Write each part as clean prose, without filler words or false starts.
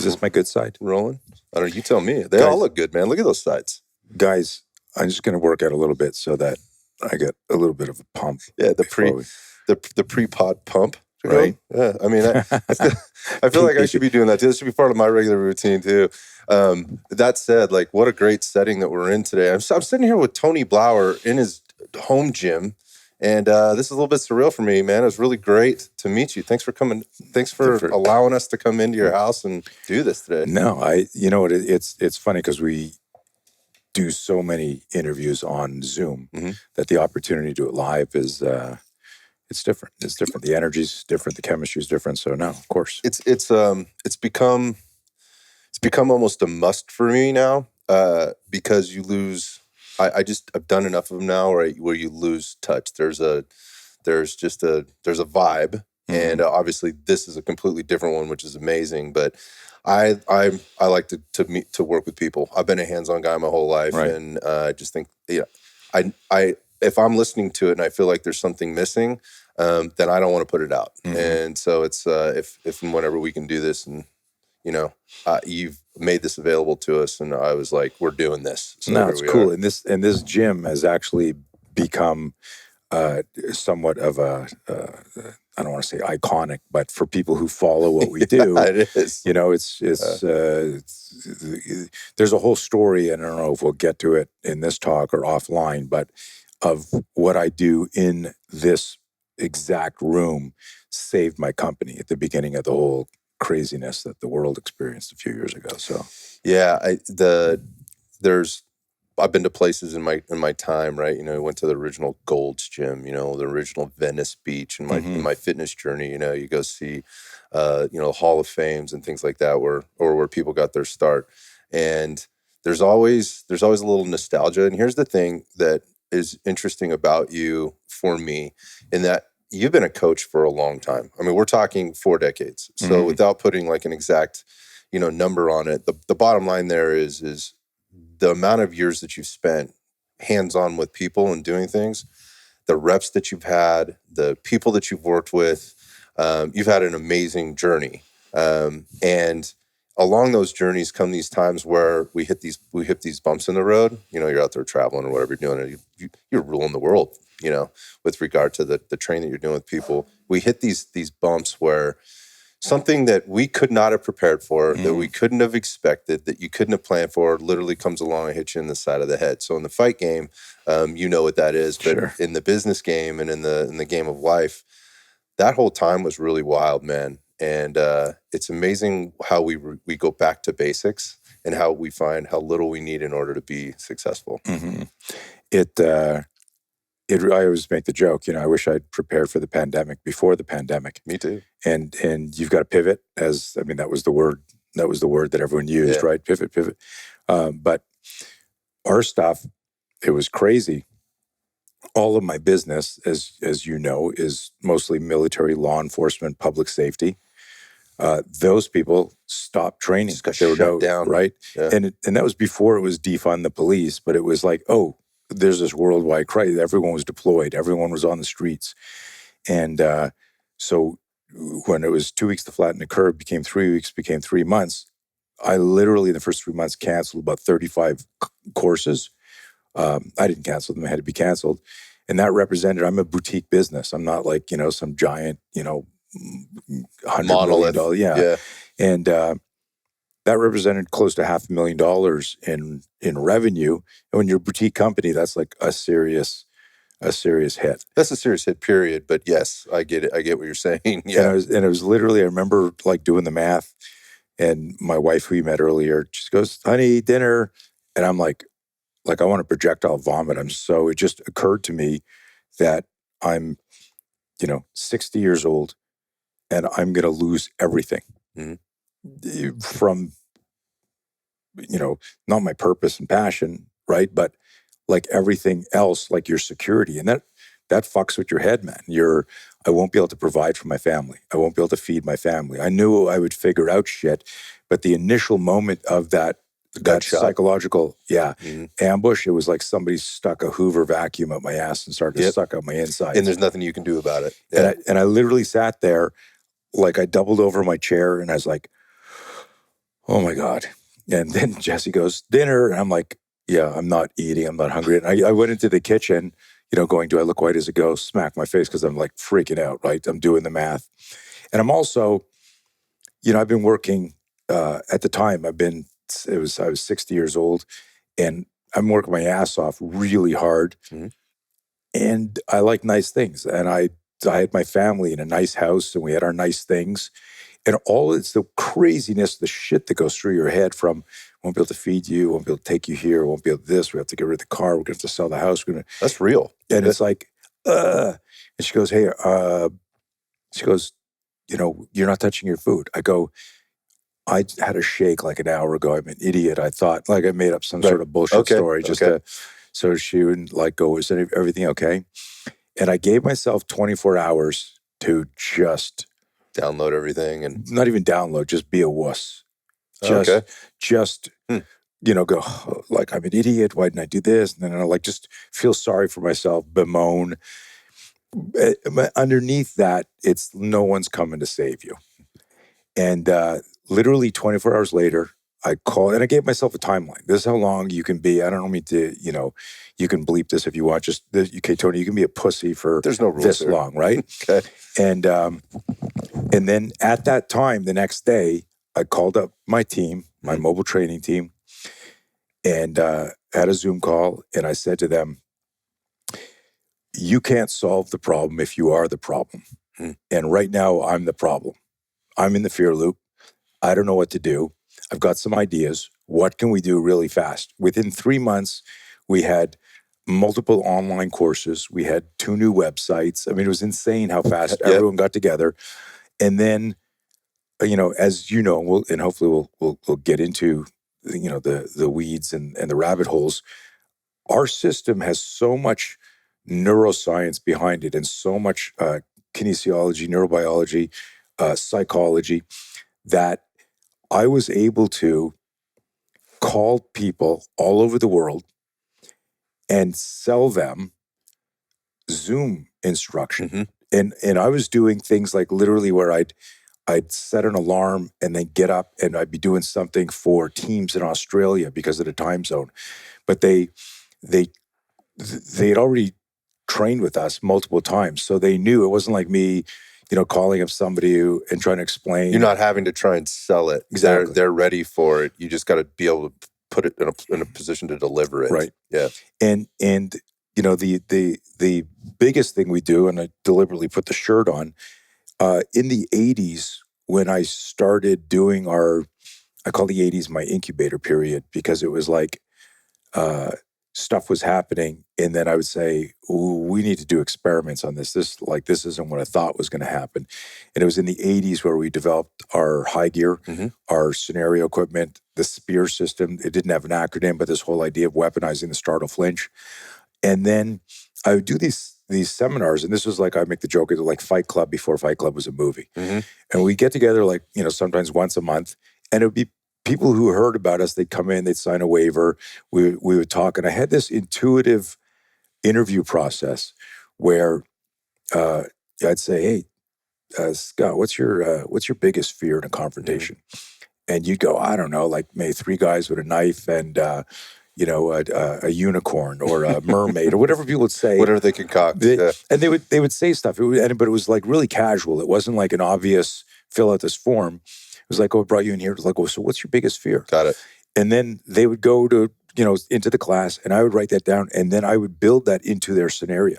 Is this my good side? Rolling? I don't know. You tell me. They all look good, man. Look at those sides. Guys, I'm just going to work out a little bit so that I get a little bit of a pump. Yeah, the pre-pod pump. Right. Yeah. I mean, I feel like I should be doing that too. This should be part of my regular routine too. That said, like, what a great setting that we're in today. I'm sitting here with Tony Blauer in his home gym. And this is a little bit surreal for me, man. It was really great to meet you. Thanks for coming. Thanks for allowing us to come into your house and do this today. No, you know what? It's funny because we do so many interviews on Zoom that the opportunity to do it live is it's different. It's different. The energy's different. The chemistry's different. So no, of course, it's become almost a must for me now because you lose. I've done enough of them now where you lose touch. There's a vibe, and obviously this is a completely different one, which is amazing. But I like to work with people. I've been a hands-on guy my whole life, and I just think I if I'm listening to it and I feel like there's something missing, then I don't want to put it out. And so it's if and whenever we can do this, and you've made this available to us, and I was like, we're doing this. So no, it's cool. And this gym has actually become somewhat of a I don't want to say iconic, but for people who follow what we do, it is. There's a whole story, and I don't know if we'll get to it in this talk or offline, but of what I do in this exact room saved my company at the beginning of the whole craziness that the world experienced a few years ago. So yeah, I've been to places in my time, right? I went to the original Gold's Gym, the original Venice Beach in my fitness journey. You go see Hall of Fames and things like that where people got their start. And there's always a little nostalgia. And here's the thing that is interesting about you for me, in that you've been a coach for a long time. I mean, we're talking 4 decades. So without putting like an exact, number on it, the bottom line there is the amount of years that you've spent hands-on with people and doing things, the reps that you've had, the people that you've worked with, you've had an amazing journey. And along those journeys come these times where we hit these bumps in the road. You're out there traveling or whatever you're doing, and you're ruling the world, with regard to the training that you're doing with people. We hit these bumps where something that we could not have prepared for, that we couldn't have expected, that you couldn't have planned for, literally comes along and hits you in the side of the head. So in the fight game, you know what that is. But in the business game and in the game of life, that whole time was really wild, man. And it's amazing how we go back to basics and how we find how little we need in order to be successful. I always make the joke, I wish I'd prepared for the pandemic before the pandemic. Me too. And you've got to pivot, that was the word that everyone used, right? Pivot. But our stuff, it was crazy. All of my business, as you know, is mostly military, law enforcement, public safety. Those people stopped training. Just got shut down. Right? Yeah. And that was before it was defund the police, but it was like, oh, there's this worldwide crisis. Everyone was deployed. Everyone was on the streets. And so when it was 2 weeks to flatten the curve, became 3 weeks, became 3 months, I literally in the first 3 months canceled about 35 courses. I didn't cancel them. I had to be canceled. And that represented, I'm a boutique business. I'm not like, some giant, $100 million. Yeah. And that represented close to $500,000 in revenue. And when you're a boutique company, that's like a serious hit. That's a serious hit, period. But yes, I get it. I get what you're saying. Yeah. And it was literally, I remember like doing the math, and my wife, who you met earlier, she goes, honey, dinner. And I'm like I want to projectile vomit. It just occurred to me that I'm, 60 years old and I'm going to lose everything. From, not my purpose and passion, right? But like everything else, like your security. And that fucks with your head, man. I won't be able to provide for my family. I won't be able to feed my family. I knew I would figure out shit, but the initial moment of that psychological, ambush, it was like somebody stuck a Hoover vacuum up my ass and started to suck out my insides. And there's nothing you can do about it. Yeah. And I literally sat there, like I doubled over my chair and I was like, oh my God. And then Jesse goes, dinner. And I'm like, yeah, I'm not eating. I'm not hungry. And I went into the kitchen, going, do I look white as a ghost? Smack my face because I'm like freaking out, right? I'm doing the math. And I'm also, I've been working at the time. I was 60 years old and I'm working my ass off really hard. Mhm. And I like nice things. And I had my family in a nice house and we had our nice things. And it's the craziness, the shit that goes through your head from, won't be able to feed you, won't be able to take you here, won't be able to this, we have to get rid of the car, we're going to have to sell the house. That's real. And it's like, and she goes, hey, you're not touching your food. I go, I had a shake like an hour ago. I'm an idiot. I thought like I made up some sort of bullshit story so she wouldn't like go, is everything okay? And I gave myself 24 hours to just download everything and not even download, just be a wuss. Just go, oh, like, I'm an idiot. Why didn't I do this? And then I just feel sorry for myself, bemoan. Underneath that, it's no one's coming to save you. And literally 24 hours later, I called and I gave myself a timeline. This is how long you can be. I don't mean to, you can bleep this if you want. Okay, Tony, you can be a pussy for There's no rules this there. long, right? Okay. And then at that time, the next day, I called up my team, my mobile training team, and had a Zoom call. And I said to them, you can't solve the problem if you are the problem. And right now, I'm the problem. I'm in the fear loop. I don't know what to do. I've got some ideas. What can we do really fast? Within 3 months, we had multiple online courses. We had 2 new websites. I mean, it was insane how fast everyone got together. And then, as you know, and hopefully we'll get into, the weeds and the rabbit holes. Our system has so much neuroscience behind it and so much kinesiology, neurobiology, psychology that I was able to call people all over the world and sell them Zoom instruction. And I was doing things like literally where I'd set an alarm and then get up and I'd be doing something for teams in Australia because of the time zone. But they had already trained with us multiple times. So they knew it wasn't like me, calling up somebody and trying to explain. You're not having to try and sell it. Exactly. They're ready for it. You just got to be able to put it in a position to deliver it. Right. Yeah. And the biggest thing we do, and I deliberately put the shirt on, in the 80s, when I started doing I call the 80s my incubator period because it was like stuff was happening. And then I would say, ooh, we need to do experiments on this. This isn't what I thought was going to happen. And it was in the 80s where we developed our high gear, our scenario equipment, the spear system. It didn't have an acronym, but this whole idea of weaponizing the Startle Flinch. And then I would do these seminars, and this was like, I make the joke, it was like Fight Club before Fight Club was a movie. And we'd get together sometimes once a month, and it would be people who heard about us. They'd come in, they'd sign a waiver, we would talk. And I had this intuitive interview process where I'd say, hey, Scott, what's your biggest fear in a confrontation? And you'd go, I don't know, like maybe 3 guys with a knife and a unicorn or a mermaid or whatever people would say. Whatever they concoct. And they would say stuff, but it was like really casual. It wasn't like an obvious fill out this form. It was like, oh, I brought you in here. It was like, oh, so what's your biggest fear? Got it. And then they would go to, into the class and I would write that down and then I would build that into their scenario.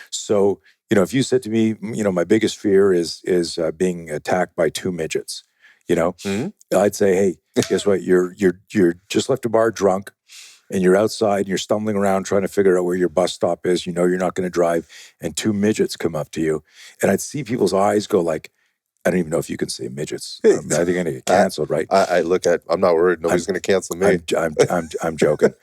So, if you said to me, my biggest fear is being attacked by 2 midgets, I'd say, hey, guess what? You're just left a bar drunk and you're outside and you're stumbling around trying to figure out where your bus stop is. You're not going to drive and 2 midgets come up to you. And I'd see people's eyes go like, I don't even know if you can say midgets. I think I'm going to get canceled, right? I'm not worried. Nobody's going to cancel me. I'm joking.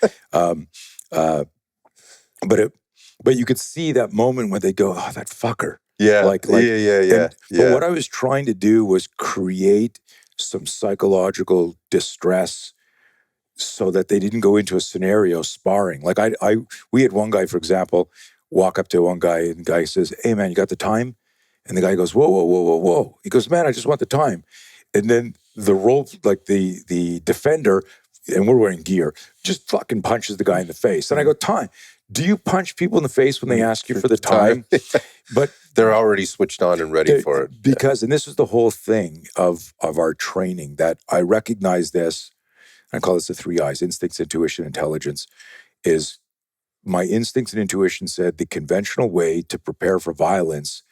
But you could see that moment when they go, oh, that fucker. Yeah. Yeah. But what I was trying to do was create some psychological distress so that they didn't go into a scenario sparring. Like we had one guy, for example, walk up to one guy and the guy says, hey man, you got the time? And the guy goes, whoa. He goes, man, I just want the time. And then the role, like the defender, and we're wearing gear, just fucking punches the guy in the face. And I go, time, do you punch people in the face when they ask you for the time? But they're already switched on and ready for it. Because, and this is the whole thing of our training, that I recognize this, I call this the 3 I's, instincts, intuition, intelligence, is my instincts and intuition said the conventional way to prepare for violence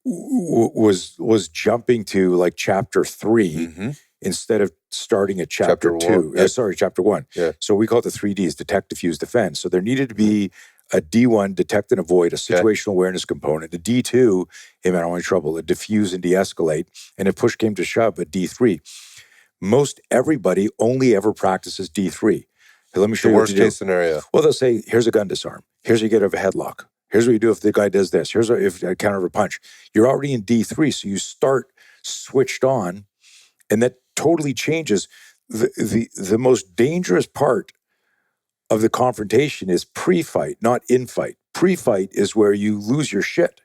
was jumping to like chapter 3 instead of starting at chapter 2. Chapter 1. Yeah. So we call it the 3 Ds, detect, diffuse, defend. So there needed to be a D1, detect and avoid, a situational awareness component, a D2, hey man, I don't want any trouble, a diffuse and de-escalate, and if push came to shove, a D3. Most everybody only ever practices D3. Hey, let me show you the worst case scenario. Well, they'll say, here's a gun disarm. Here's how you get out of a headlock. Here's what you do if the guy does this. Here's what, if I counter a punch. You're already in D3, so you start switched on, and that totally changes. The most dangerous part of the confrontation is pre-fight, not in-fight. Pre-fight is where you lose your shit,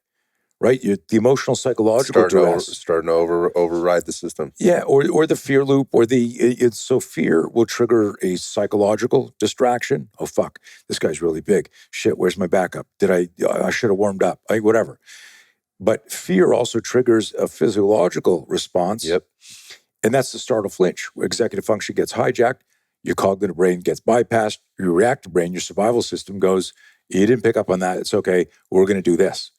right? The emotional, psychological duress. Starting to override the system. Yeah, or the fear loop, or so fear will trigger a psychological distraction. Oh, fuck, this guy's really big. Shit, where's my backup? I should have warmed up, whatever. But fear also triggers a physiological response. Yep. And that's the startle flinch, where executive function gets hijacked, your cognitive brain gets bypassed, your reactive brain, your survival system goes, you didn't pick up on that, it's okay, we're going to do this.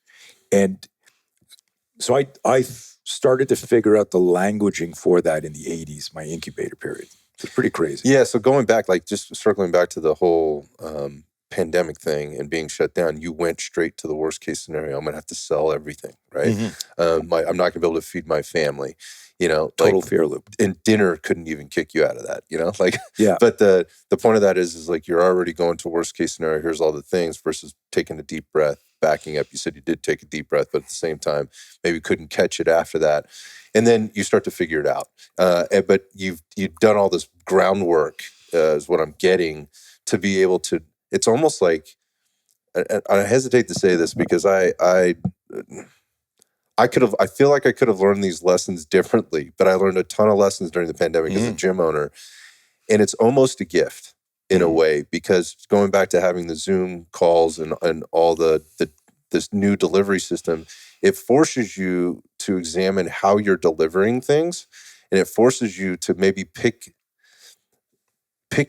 And so I started to figure out the languaging for that in the 80s, my incubator period. It's pretty crazy. Yeah, so going back, like just circling back to the whole pandemic thing and being shut down, you went straight to the worst case scenario. I'm going to have to sell everything, right? I'm not going to be able to feed my family. Total fear loop. And dinner couldn't even kick you out of that, Yeah. But the point of that is like you're already going to worst case scenario. Here's all the things versus taking a deep breath, backing up. You said you did take a deep breath, but at the same time, maybe couldn't catch it after that. And then you start to figure it out. But you've done all this groundwork, is what I'm getting, to be able to. It's almost like, I hesitate to say this because I feel like I could have learned these lessons differently, but I learned a ton of lessons during the pandemic as a gym owner. And it's almost a gift in a way, because going back to having the Zoom calls and all this new delivery system, it forces you to examine how you're delivering things. And it forces you to maybe pick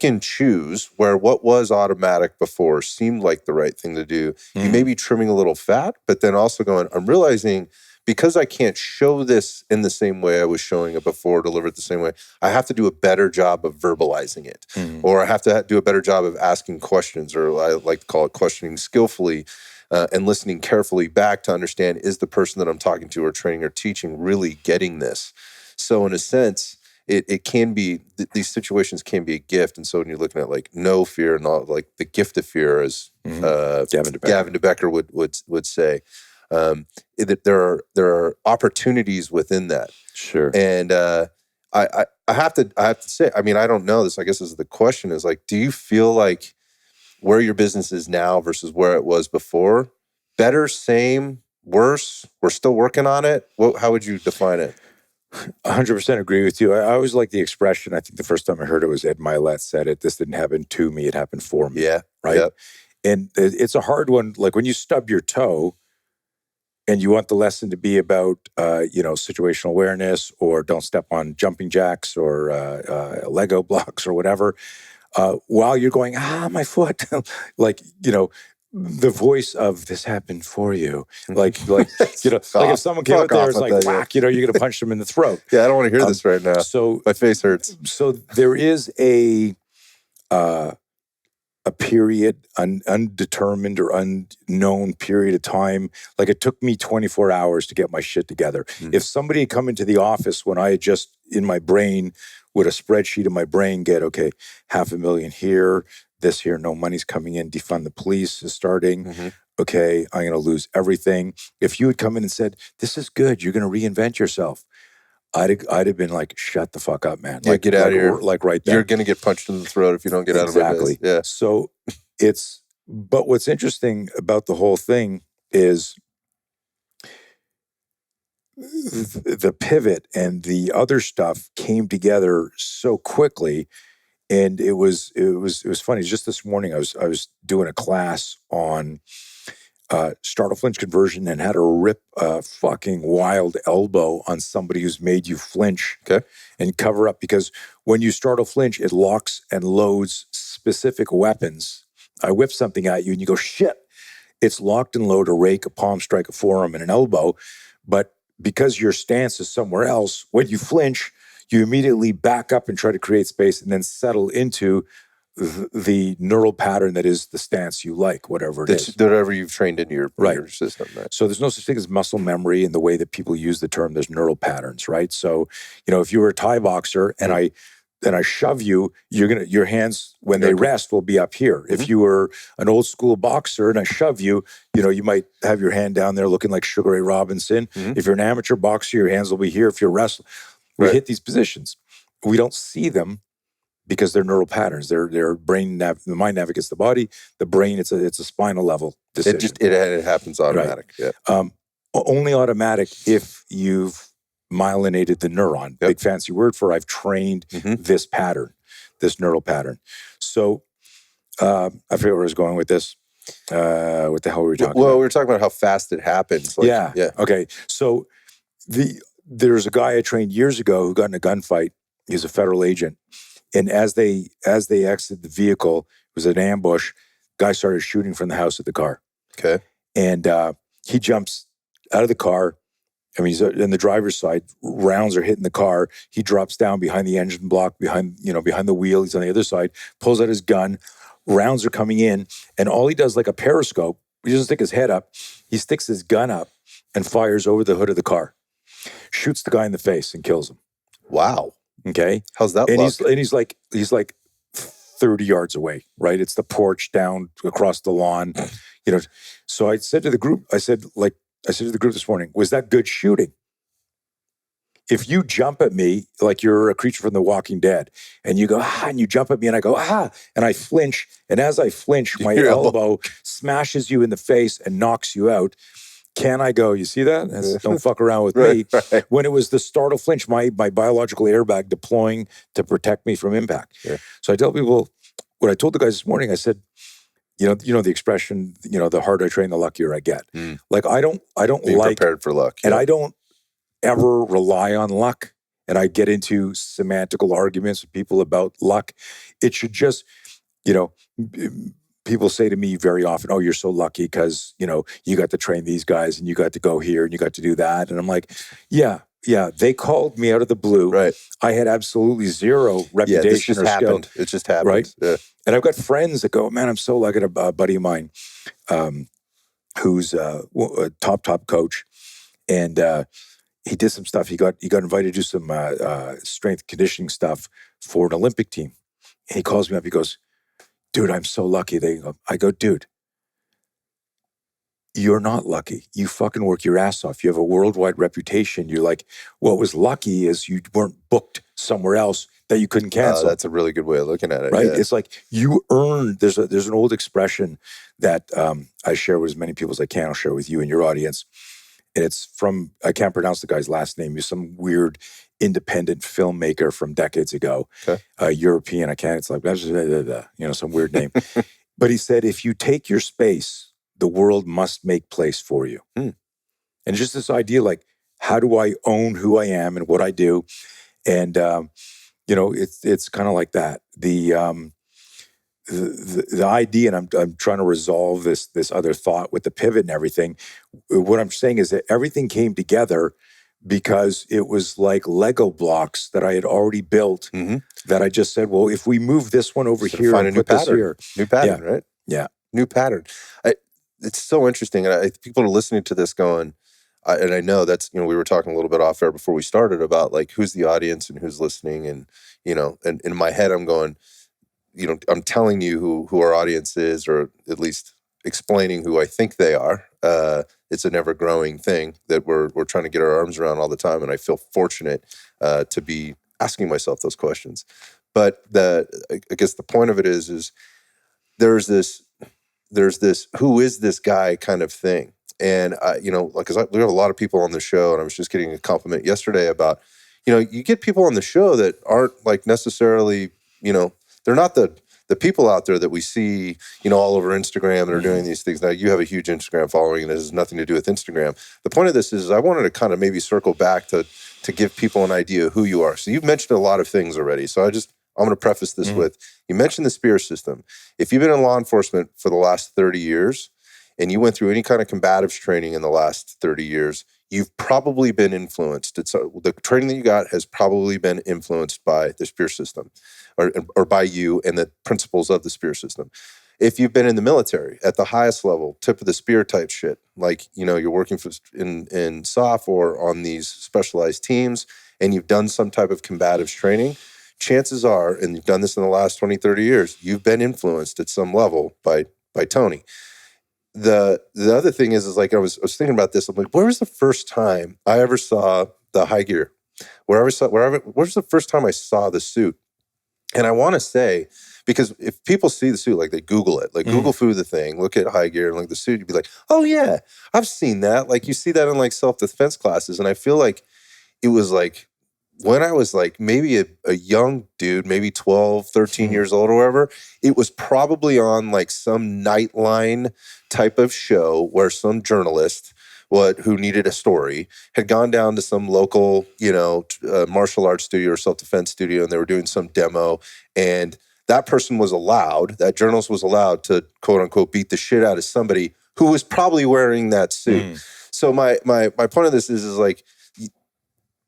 and choose where what was automatic before seemed like the right thing to do. You may be trimming a little fat, but then also going, I'm realizing, because I can't show this in the same way I was showing it before, deliver it the same way, I have to do a better job of verbalizing it. Or I have to do a better job of asking questions, or I like to call it questioning skillfully, and listening carefully back to understand, is the person that I'm talking to or training or teaching really getting this? So in a sense, it can be, these situations can be a gift. And so when you're looking at like no fear, and all, like the gift of fear, as Gavin de Becker would say, that there are opportunities within that. Sure. And I have to say, I mean, I don't know this. I guess this is the question, is like, do you feel like where your business is now versus where it was before, better, same, worse? We're still working on it. How would you define it? 100% agree with you. I always like the expression. I think the first time I heard it was Ed Milet said it. This didn't happen to me; it happened for me. Yeah. Right. Yep. And it's a hard one. Like when you stub your toe, and you want the lesson to be about, situational awareness, or don't step on jumping jacks or Lego blocks or whatever, while you're going, my foot, like, the voice of this happened for you. Like if someone came out there, it's like, whack, you're going to punch them in the throat. Yeah, I don't want to hear this right now. So my face hurts. So there is a period, an undetermined or unknown period of time. Like it took me 24 hours to get my shit together. If somebody had come into the office when I had just in my brain, with a spreadsheet in my brain, get, okay, $500,000 here, this here, no money's coming in, defund the police is starting. Okay, I'm going to lose everything. If you had come in and said, this is good, you're going to reinvent yourself, I'd have been like, shut the fuck up, man. Yeah, like, get out of here. Like right there. You're going to get punched in the throat if you don't get out of it. Exactly. Yeah. So but what's interesting about the whole thing is the pivot and the other stuff came together so quickly, and it was funny. Just this morning, I was doing a class on Startle Flinch conversion and how to rip a fucking wild elbow on somebody who's made you flinch and cover up. Because when you Startle Flinch, it locks and loads specific weapons. I whip something at you and you go, shit. It's locked and load, a rake, a palm strike, a forearm, and an elbow. But because your stance is somewhere else, when you flinch, you immediately back up and try to create space and then settle into the neural pattern that is the stance you like, whatever it is. Whatever you've trained into your system. Right? So there's no such thing as muscle memory in the way that people use the term. There's neural patterns, right? So, if you were a Thai boxer and I shove you, your hands, when they rest, will be up here. If you were an old school boxer and I shove you, you might have your hand down there looking like Sugar Ray Robinson. If you're an amateur boxer, your hands will be here. If you're wrestling, we hit these positions. We don't see them because they're neural patterns. They're brain the mind navigates the body. The brain, it's a spinal level decision. It happens automatic. Right. Yeah. Only automatic if you've myelinated the neuron. Big fancy word for I've trained this pattern, this neural pattern. So I forget where I was going with this. What the hell were we talking about? Well, we were talking about how fast it happens. Yeah. Okay. So there's a guy I trained years ago who got in a gunfight. He's a federal agent. And as they exited the vehicle, it was an ambush. Guy started shooting from the house at the car. Okay. And he jumps out of the car. I mean, he's in the driver's side. Rounds are hitting the car. He drops down behind the engine block, behind the wheel. He's on the other side. Pulls out his gun. Rounds are coming in, and all he does, like a periscope, he doesn't stick his head up. He sticks his gun up and fires over the hood of the car. Shoots the guy in the face and kills him. Wow. Okay. How's that? And he's like 30 yards away, right? It's the porch down across the lawn, So I said to the group, I said to the group this morning, was that good shooting? If you jump at me like you're a creature from The Walking Dead, and you go, and you jump at me, and I go, and I flinch, and as I flinch, my elbow smashes you in the face and knocks you out. Can I go, you see that? Don't fuck around with me. Right. When it was the Startle Flinch, my biological airbag deploying to protect me from impact. Yeah. So I tell people, what I told the guys this morning, I said, the expression, the harder I train, the luckier I get. Like I don't being prepared for luck. And I don't ever rely on luck. And I get into semantical arguments with people about luck. It should just, people say to me very often, oh, you're so lucky because, you got to train these guys and you got to go here and you got to do that. And I'm like, yeah, they called me out of the blue. Right. I had absolutely zero reputation or skill. It just happened. Right. Yeah. And I've got friends that go, man, I'm so lucky. A buddy of mine who's a top coach. And he did some stuff. He got invited to do some strength conditioning stuff for an Olympic team. And he calls me up. He goes, dude, I'm so lucky. I go, dude, you're not lucky. You fucking work your ass off. You have a worldwide reputation. You're like, what was lucky is you weren't booked somewhere else that you couldn't cancel. That's a really good way of looking at it. Right? Yeah. It's like you earned, there's an old expression that I share with as many people as I can. I'll share with you and your audience. And it's from, I can't pronounce the guy's last name. He's some weird independent filmmaker from decades ago. Okay. European, I can't, it's like, some weird name. But he said, if you take your space, the world must make place for you. And just this idea, like, how do I own who I am and what I do? And, it's kind of like that. The idea, and I'm trying to resolve this other thought with the pivot and everything. What I'm saying is that everything came together because it was like Lego blocks that I had already built that I just said, well, if we move this one over here and put this here. New pattern, right? Yeah. New pattern. It's so interesting. And people are listening to this going, and I know that's, we were talking a little bit off air before we started about like, who's the audience and who's listening. And, and in my head, I'm going, I'm telling you who our audience is, or at least explaining who I think they are. It's an ever-growing thing that we're trying to get our arms around all the time, and I feel fortunate to be asking myself those questions. But I guess the point of it is there's this who is this guy kind of thing, And because we have a lot of people on the show, and I was just getting a compliment yesterday about, you get people on the show that aren't like necessarily, they're not the people out there that we see, all over Instagram and are doing these things. Now, you have a huge Instagram following, and it has nothing to do with Instagram. The point of this is I wanted to kind of maybe circle back to give people an idea of who you are. So you've mentioned a lot of things already. So I'm going to preface this with, you mentioned the spear system. If you've been in law enforcement for the last 30 years and you went through any kind of combatives training in the last 30 years, you've probably been influenced. The training that you got has probably been influenced by the spear system or by you and the principles of the spear system. If you've been in the military at the highest level, tip of the spear type shit, like, you're working in SOF or on these specialized teams, and you've done some type of combatives training, chances are, and you've done this in the last 20, 30 years, you've been influenced at some level by Tony. The other thing is like, I was thinking about this. I'm like, where was the first time I ever saw the high gear? Where's the first time I saw the suit? And I want to say, because if people see the suit, like they Google it, like Google foo the thing, look at high gear and like the suit, you'd be like, oh yeah, I've seen that. Like you see that in like self-defense classes. And I feel like it was like when I was like maybe a young dude, maybe 12, 13 years old or whatever, it was probably on like some Nightline type of show where some journalist who needed a story had gone down to some local, martial arts studio or self-defense studio, and they were doing some demo, and that person was allowed, that journalist was allowed to quote unquote beat the shit out of somebody who was probably wearing that suit. So my point of this is like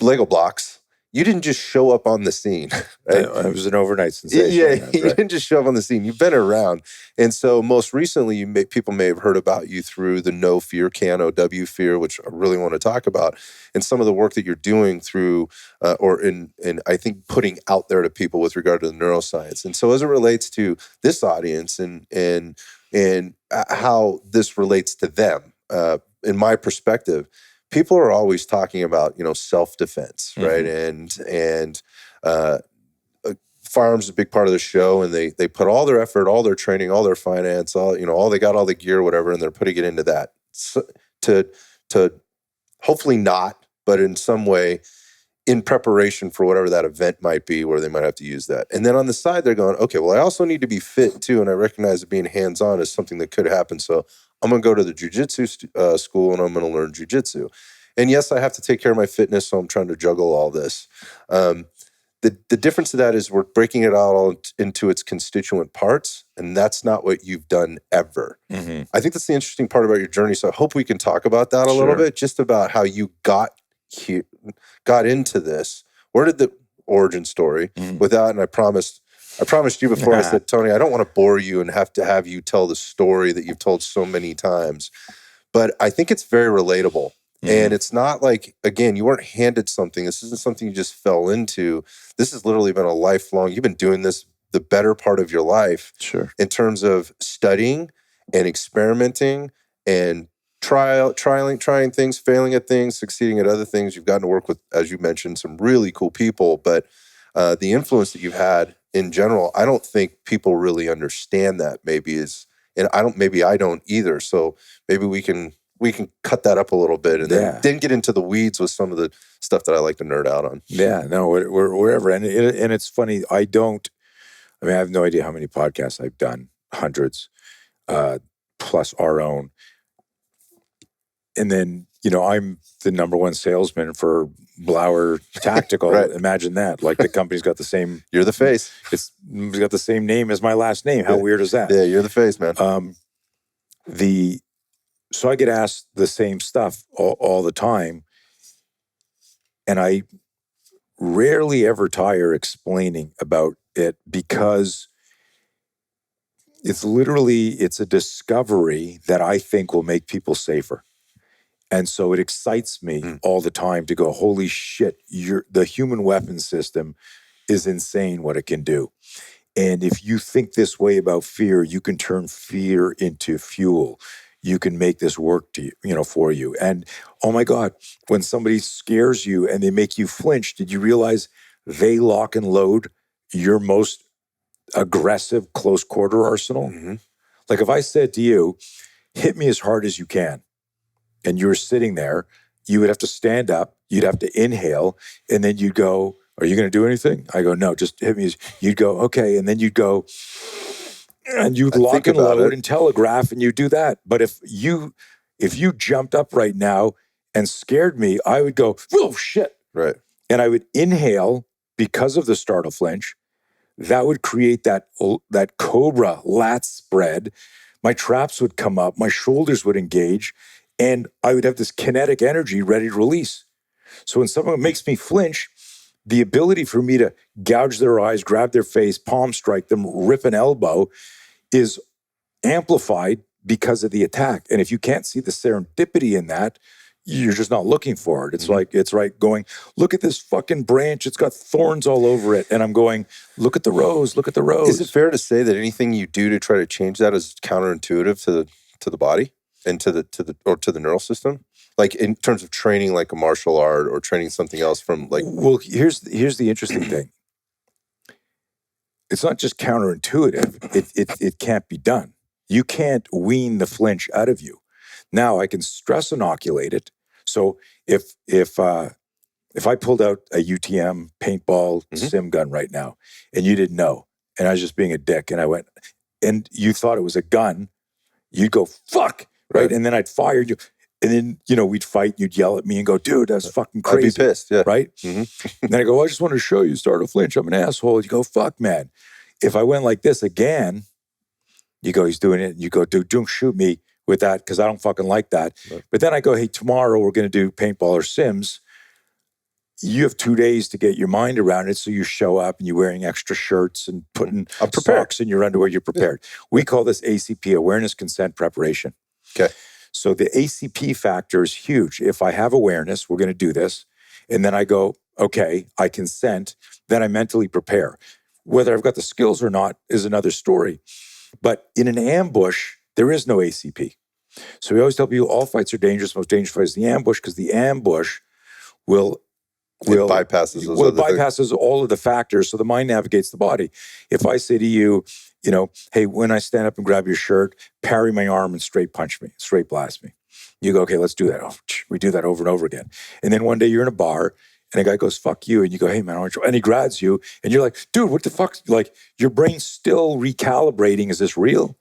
Lego blocks. You didn't just show up on the scene, right? It was an overnight sensation. Yeah, you didn't just show up on the scene. You've been around. And so most recently, people may have heard about you through the No Fear, KNOW Fear, which I really want to talk about, and some of the work that you're doing through, or in I think putting out there to people with regard to the neuroscience. And so as it relates to this audience and how this relates to them, in my perspective, people are always talking about, self-defense, right? And firearms is a big part of the show, and they put all their effort, all their training, all their finance, they got all the gear, whatever, and they're putting it into that to hopefully not, but in some way in preparation for whatever that event might be where they might have to use that. And then on the side, they're going, okay, well, I also need to be fit too. And I recognize that being hands-on is something that could happen. So I'm going to go to the jiu-jitsu school and I'm going to learn jiu-jitsu. And yes, I have to take care of my fitness. So I'm trying to juggle all this. The difference to that is we're breaking it out all into its constituent parts. And that's not what you've done ever. I think that's the interesting part about your journey. So I hope we can talk about that a little bit, just about how you got into this. Where did the origin story with that? And I promised you before, I said, Tony, I don't want to bore you and have to have you tell the story that you've told so many times, but I think it's very relatable. And it's not like, again, you weren't handed something. This isn't something you just fell into. This has literally been a lifelong, you've been doing this the better part of your life in terms of studying and experimenting and trying things, failing at things, succeeding at other things. You've gotten to work with, as you mentioned, some really cool people, but the influence that you've had in general, I don't think people really understand that and I don't either. So maybe we can cut that up a little bit and then get into the weeds with some of the stuff that I like to nerd out on. Yeah, no, wherever. And it's funny. I have no idea how many podcasts I've done, hundreds, plus our own. And then, I'm the number one salesman for Blauer Tactical. Right. Imagine that. Like the company's got the same. You're the face. It's got the same name as my last name. How weird is that? Yeah, you're the face, man. So I get asked the same stuff all the time. And I rarely ever tire explaining about it because it's a discovery that I think will make people safer. And so it excites me all the time to go, holy shit, the human weapon system is insane what it can do. And if you think this way about fear, you can turn fear into fuel. You can make this work for you. And oh my God, when somebody scares you and they make you flinch, did you realize they lock and load your most aggressive close quarter arsenal? Like if I said to you, hit me as hard as you can, and you were sitting there, you would have to stand up, you'd have to inhale, and then you'd go, are you going to do anything? I go, no, just hit me. You'd go, okay. And then you'd go, and you'd lock and load and telegraph, and you do that. But if you jumped up right now and scared me, I would go, oh shit. Right. And I would inhale because of the startle flinch. That would create that cobra lat spread. My traps would come up, my shoulders would engage, and I would have this kinetic energy ready to release. So when someone makes me flinch, the ability for me to gouge their eyes, grab their face, palm strike them, rip an elbow is amplified because of the attack. And if you can't see the serendipity in that, you're just not looking for it. It's like going, look at this fucking branch. It's got thorns all over it. And I'm going, look at the rose. Look at the rose. Is it fair to say that anything you do to try to change that is counterintuitive to the body and to the neural system? Like in terms of training like a martial art or training something else from like... Well, here's the interesting thing. It's not just counterintuitive. It can't be done. You can't wean the flinch out of you. Now I can stress inoculate it. So if I pulled out a UTM paintball sim gun right now and you didn't know, and I was just being a dick and I went, and you thought it was a gun, you'd go, fuck, right? And then I'd fire you. And then, we'd fight, you'd yell at me and go, dude, that's fucking crazy. I'd be pissed, yeah. Right? And then I go, I just wanted to show you, Startle Flinch, I'm an asshole. You go, fuck, man. If I went like this again, you go, he's doing it. And you go, dude, don't shoot me with that because I don't fucking like that. Right. But then I go, hey, tomorrow we're going to do paintball or sims. You have 2 days to get your mind around it. So you show up and you're wearing extra shirts and putting socks in your underwear. You're prepared. We call this ACP, awareness, consent, preparation. Okay. So the ACP factor is huge. If I have awareness, we're going to do this. And then I go, okay, I consent. Then I mentally prepare. Whether I've got the skills or not is another story. But in an ambush, there is no ACP. So we always tell people all fights are dangerous. Most dangerous fight is the ambush because the ambush bypasses all of the factors. So the mind navigates the body. If I say to you, hey, when I stand up and grab your shirt, parry my arm and straight punch me, straight blast me. You go, okay, let's do that. Oh, we do that over and over again. And then one day you're in a bar and a guy goes, fuck you. And you go, hey man, and he grabs you and you're like, dude, what the fuck? Like your brain's still recalibrating. Is this real?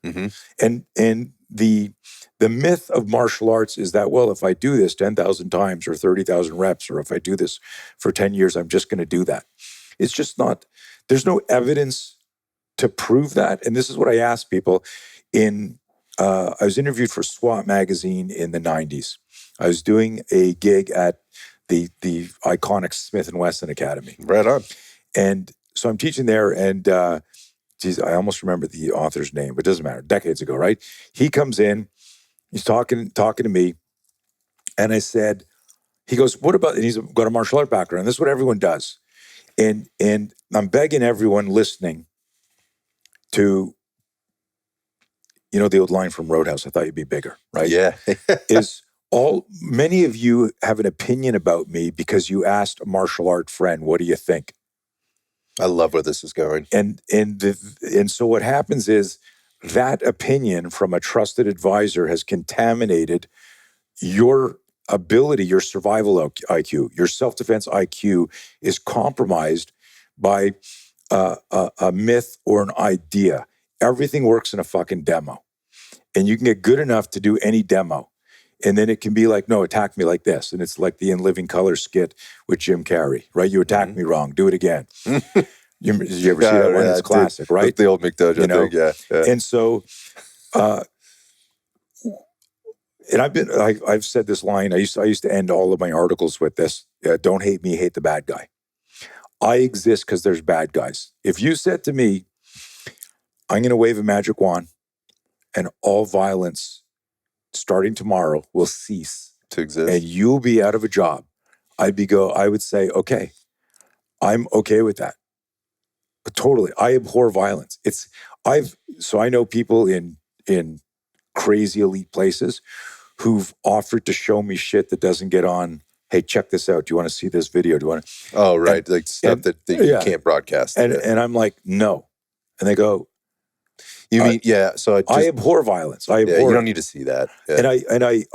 And the myth of martial arts is that, well, if I do this 10,000 times or 30,000 reps, or if I do this for 10 years, I'm just going to do that. It's just not, there's no evidence to prove that. And this is what I ask people I was interviewed for SWAT magazine in the 90s. I was doing a gig at the iconic Smith & Wesson Academy. Right on. And so I'm teaching there and, I almost remember the author's name, but it doesn't matter. Decades ago, right? He comes in, he's talking to me. And I said, he goes, what about, and he's got a martial art background. This is what everyone does. And I'm begging everyone listening to, the old line from Roadhouse, I thought you'd be bigger, right? Yeah. Many of you have an opinion about me because you asked a martial art friend, what do you think? I love where this is going. And so what happens is that opinion from a trusted advisor has contaminated your ability, your survival IQ, your self-defense IQ is compromised by a myth or an idea. Everything works in a fucking demo. And you can get good enough to do any demo. And then it can be like, no, attack me like this. And it's like the In Living Color skit with Jim Carrey, right? You attacked me wrong, do it again. Did you ever see that one? It's classic, right? The old McDojo thing, yeah. And so, and I've said this line, I used to end all of my articles with this, don't hate me, hate the bad guy. I exist because there's bad guys. If you said to me, I'm going to wave a magic wand and all violence starting tomorrow will cease to exist and you'll be out of a job, I would say, okay, I'm okay with that. But totally, I abhor violence. So I know people in crazy elite places who've offered to show me shit that doesn't get on. Hey, check this out. Do you want to see this video? Do you want to? Oh, right. Like stuff that you can't broadcast. And I'm like, no. And they go, you mean, yeah. So I abhor violence. I abhor you don't need to see that. Yeah. And I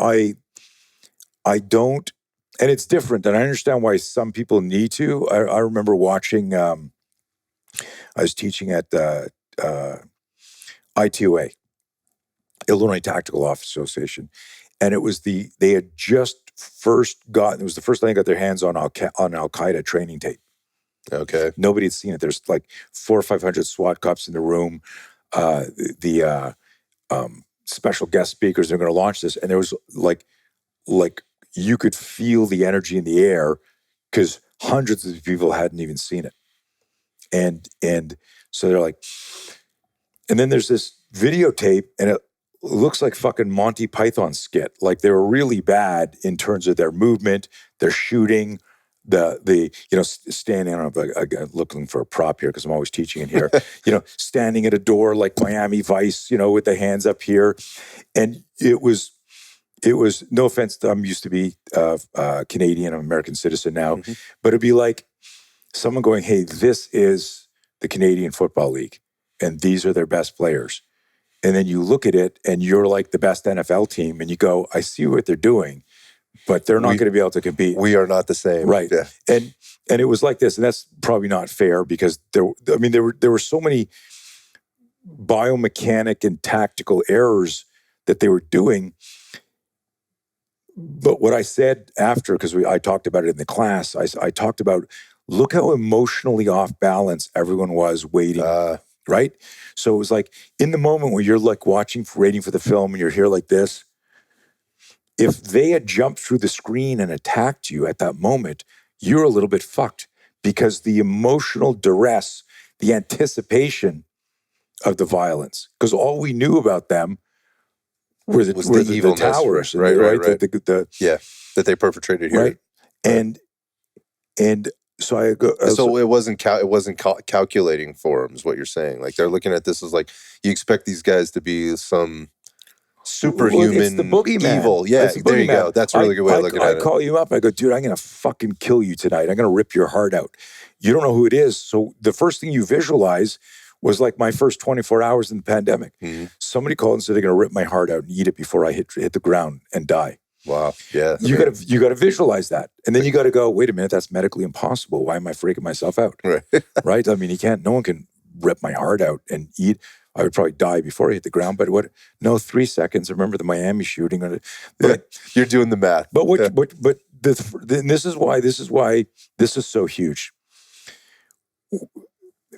I don't, and it's different. And I understand why some people need to. I remember watching, I was teaching at ITOA, Illinois Tactical Office Association. And it was they had just first gotten, it was the first time they got their hands on Al Qaeda training tape. Okay. Nobody had seen it. There's like 400 or 500 SWAT cops in the room. Special guest speakers, they're going to launch this. And there was like you could feel the energy in the air because hundreds of people hadn't even seen it. And so they're like, and then there's this videotape and it looks like fucking Monty Python skit. Like they were really bad in terms of their movement, their shooting, standing on looking for a prop here because I'm always teaching in here, standing at a door like Miami Vice, with the hands up here. And it was, no offense, I'm used to be Canadian, I'm an American citizen now, but it'd be like someone going, hey, this is the Canadian Football League and these are their best players. And then you look at it and you're like the best NFL team and you go, I see what they're doing, but they're not going to be able to compete. We are not the same. Right. Yeah. And it was like this, and that's probably not fair because there were so many biomechanic and tactical errors that they were doing. But what I said after, because I talked about it in the class, I talked about, look how emotionally off balance everyone was waiting. Right? So it was like in the moment where you're like waiting for the film and you're here like this, if they had jumped through the screen and attacked you at that moment, you're a little bit fucked because the emotional duress, the anticipation of the violence, because all we knew about them were the towers, right? That they perpetrated here, right? And so I go. So it wasn't calculating for them, is what you're saying. Like they're looking at this as like you expect these guys to be some superhuman, it's the boogeyman. Evil. Yeah, there you go. That's a really good way of looking at it. I call you up. I go, dude, I'm going to fucking kill you tonight. I'm going to rip your heart out. You don't know who it is. So the first thing you visualize was like my first 24 hours in the pandemic. Somebody called and said they're going to rip my heart out and eat it before I hit the ground and die. Wow. Yeah. You got to visualize that. And then you got to go, wait a minute, that's medically impossible. Why am I freaking myself out? Right. Right? I mean, no one can rip my heart out and eat. I would probably die before I hit the ground. But 3 seconds. I remember the Miami shooting. You're doing the math. But this is why this is so huge.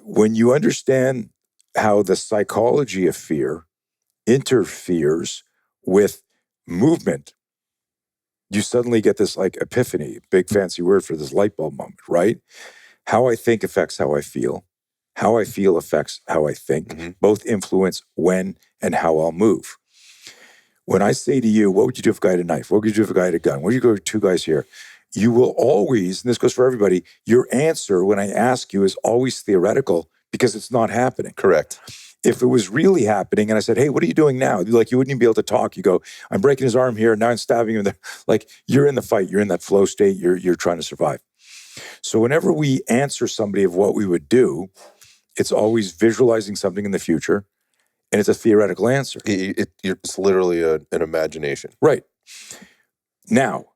When you understand how the psychology of fear interferes with movement, you suddenly get this like epiphany, big fancy word for this light bulb moment, right? How I think affects how I feel. How I feel affects how I think. Both influence when and how I'll move. When I say to you, what would you do if a guy had a knife? What would you do if a guy had a gun? What would you go with two guys here? You will always, and this goes for everybody, your answer when I ask you is always theoretical because it's not happening. Correct. If it was really happening and I said, hey, what are you doing now? Like, you wouldn't even be able to talk. You go, I'm breaking his arm here. Now I'm stabbing him there. Like, you're in the fight. You're in that flow state. You're trying to survive. So whenever we answer somebody of what we would do, it's always visualizing something in the future, and it's a theoretical answer. It's literally an imagination. Right. Now,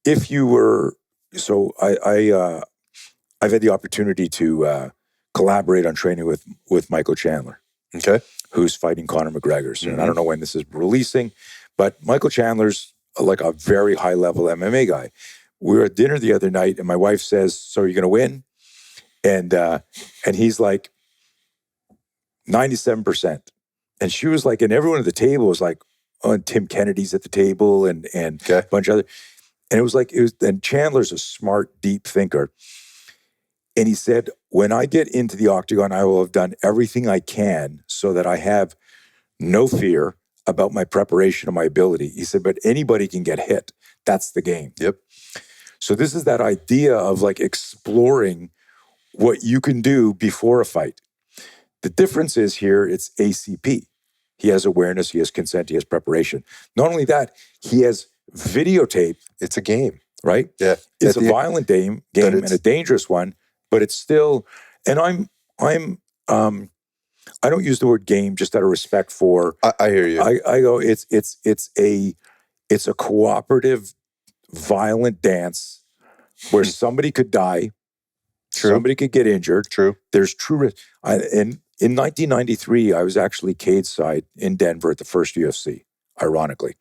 if you were, so I've had the opportunity to collaborate on training with Michael Chandler. Okay. Who's fighting Conor McGregor. And I don't know when this is releasing, but Michael Chandler's like a very high level MMA guy. We were at dinner the other night and my wife says, so are you going to win? And he's like 97%. And she was like, and everyone at the table was like, oh, and Tim Kennedy's at the table and a bunch of other. And it was like, and Chandler's a smart, deep thinker. And he said, when I get into the octagon, I will have done everything I can so that I have no fear about my preparation and my ability. He said, but anybody can get hit. That's the game. Yep. So this is that idea of like exploring what you can do before a fight. The difference is here, it's ACP. He has awareness, he has consent, he has preparation. Not only that, he has videotape. It's a game. Right? Yeah. It's a violent game and a dangerous one. But it's still, and I don't use the word game just out of respect for. I hear you. I go, it's a cooperative violent dance where somebody could die, True. somebody could get injured. True. There's true risk. In 1993, I was actually cage side in Denver at the first UFC, ironically.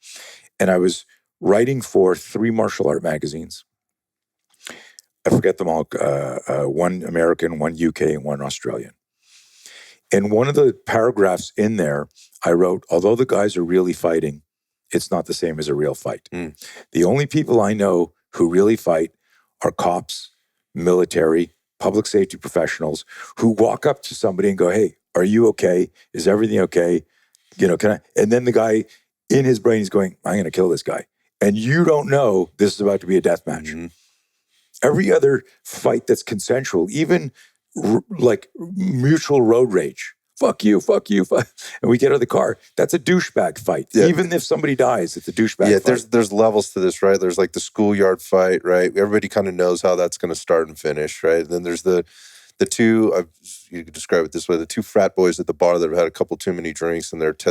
And I was writing for 3 martial art magazines. I forget them all, one American, one UK, and one Australian. And one of the paragraphs in there, I wrote, although the guys are really fighting, it's not the same as a real fight. The only people I know who really fight are cops, military, public safety professionals who walk up to somebody and go, hey, are you okay? Is everything okay? You know, can I? And then the guy in his brain is going, I'm going to kill this guy. And you don't know this is about to be a death match. Every other fight that's consensual, even like mutual road rage, fuck you, and we get out of the car, that's a douchebag fight. Yeah. Even if somebody dies, it's a douchebag fight. Yeah, there's levels to this, right? There's like the schoolyard fight, right? Everybody kind of knows how that's going to start and finish, right? And then there's the two, you could describe it this way, the 2 frat boys at the bar that have had a couple too many drinks and it's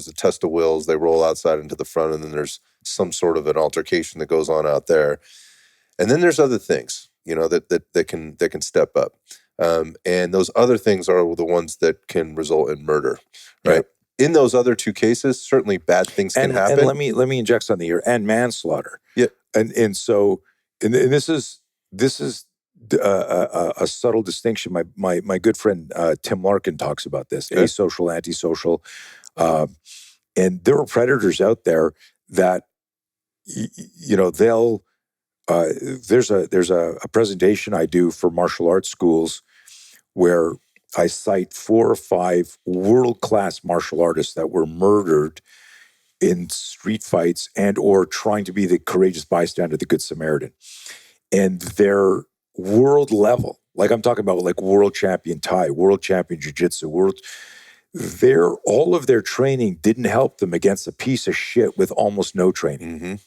a test of wills, they roll outside into the front, and then there's some sort of an altercation that goes on out there. And then there's other things, that can step up. And those other things are the ones that can result in murder, right? Yeah. In those other 2 cases, certainly bad things can happen. And let me inject something here. And manslaughter. Yeah. And so this is a subtle distinction. My good friend Tim Larkin talks about this. Okay. Asocial, antisocial, and there are predators out there that they'll. There's a presentation I do for martial arts schools where I cite 4 or 5 world-class martial artists that were murdered in street fights and or trying to be the courageous bystander, the good Samaritan. And they're world level. Like I'm talking about like world champion Thai, world champion jiu-jitsu, all of their training didn't help them against a piece of shit with almost no training.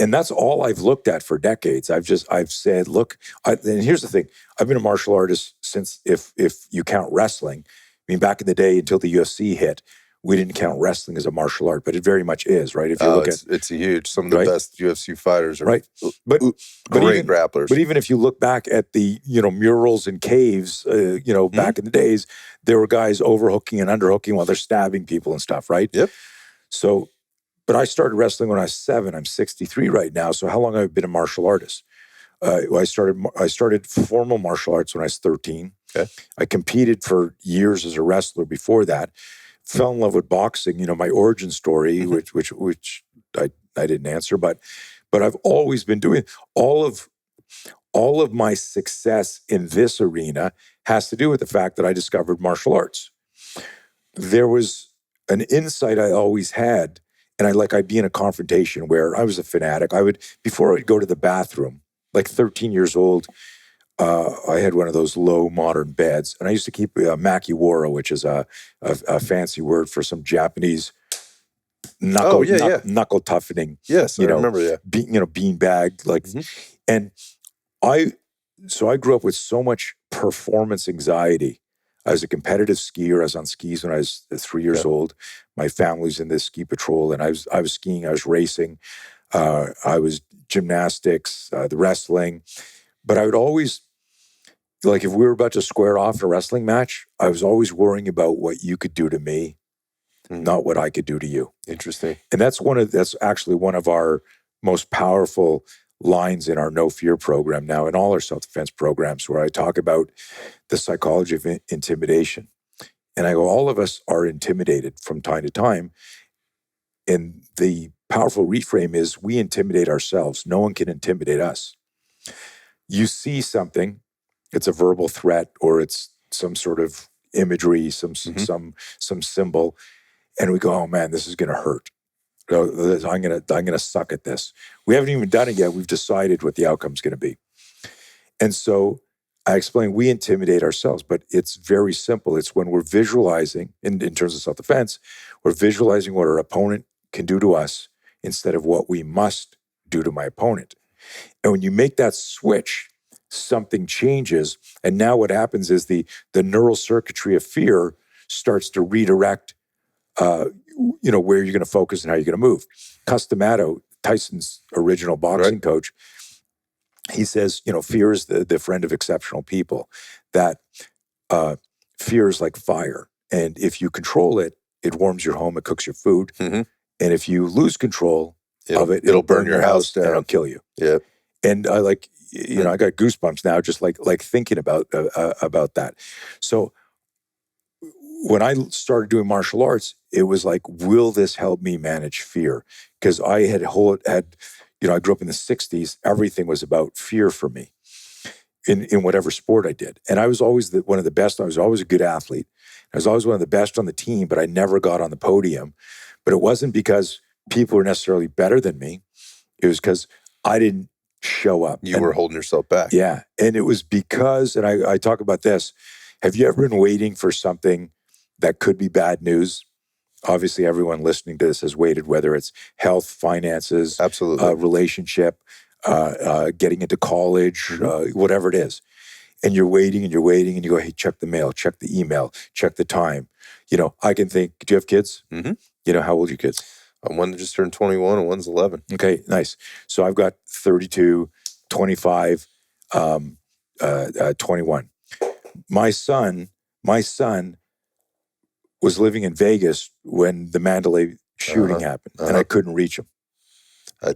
And that's all I've looked at for decades. I've said, look, and here's the thing. I've been a martial artist since, if you count wrestling. I mean, back in the day until the UFC hit, we didn't count wrestling as a martial art, but it very much is, right? If you look at it's huge. Some of the best UFC fighters are but great grapplers. But even if you look back at the murals in caves, back in the days, there were guys overhooking and underhooking while they're stabbing people and stuff, right? Yep. So. But I started wrestling when I was 7. I'm 63 right now. So how long have I been a martial artist? I started formal martial arts when I was 13. Okay. I competed for years as a wrestler before that. Fell in love with boxing. My origin story, which I didn't answer, but I've always been doing all of my success in this arena has to do with the fact that I discovered martial arts. There was an insight I always had. And I'd be in a confrontation where I was a fanatic. Before I'd go to the bathroom, like 13 years old, I had one of those low modern beds. And I used to keep a makiwara, which is a fancy word for some Japanese knuckle toughening. Yes, I remember, yeah. Bean bag. And I grew up with so much performance anxiety. I was a competitive skier. I was on skis when I was 3 years old. My family's in this ski patrol, and I was skiing. I was racing. I was gymnastics, the wrestling. But I would always, if we were about to square off in a wrestling match, I was always worrying about what you could do to me, not what I could do to you. Interesting. And that's actually one of our most powerful lines in our No Fear program now, in all our self-defense programs, where I talk about the psychology of intimidation. And I go, all of us are intimidated from time to time. And the powerful reframe is we intimidate ourselves. No one can intimidate us. You see something, it's a verbal threat, or it's some sort of imagery, some symbol, and we go, oh man, this is going to hurt. I'm gonna suck at this. We haven't even done it yet. We've decided what the outcome's going to be. And so I explain we intimidate ourselves, but it's very simple. It's when we're visualizing, in terms of self-defense, we're visualizing what our opponent can do to us instead of what we must do to my opponent. And when you make that switch, something changes. And now what happens is the neural circuitry of fear starts to redirect where you're going to focus and how you're going to move. Customato, Tyson's original boxing coach. He says, fear is the friend of exceptional people. That fear is like fire. And if you control it, it warms your home, it cooks your food. Mm-hmm. And if you lose control of it, it'll burn your house down. And it'll kill you. Yeah. And I I got goosebumps now just like thinking about that. So when I started doing martial arts, it was like, will this help me manage fear? Because I I grew up in the 60s. Everything was about fear for me in whatever sport I did. And I was always one of the best. I was always a good athlete. I was always one of the best on the team, but I never got on the podium. But it wasn't because people were necessarily better than me. It was because I didn't show up. You were holding yourself back. Yeah. And it was because, and I talk about this, have you ever been waiting for something that could be bad news? Obviously, everyone listening to this has waited, whether it's health, finances, absolutely, relationship, getting into college, whatever it is. And you're waiting and you go, hey, check the mail, check the email, check the time. I can think, do you have kids? Mm-hmm. How old are your kids? One just turned 21 and one's 11. Okay, nice. So I've got 32, 25, 21. My son was living in Vegas when the Mandalay shooting happened, and I couldn't reach him. I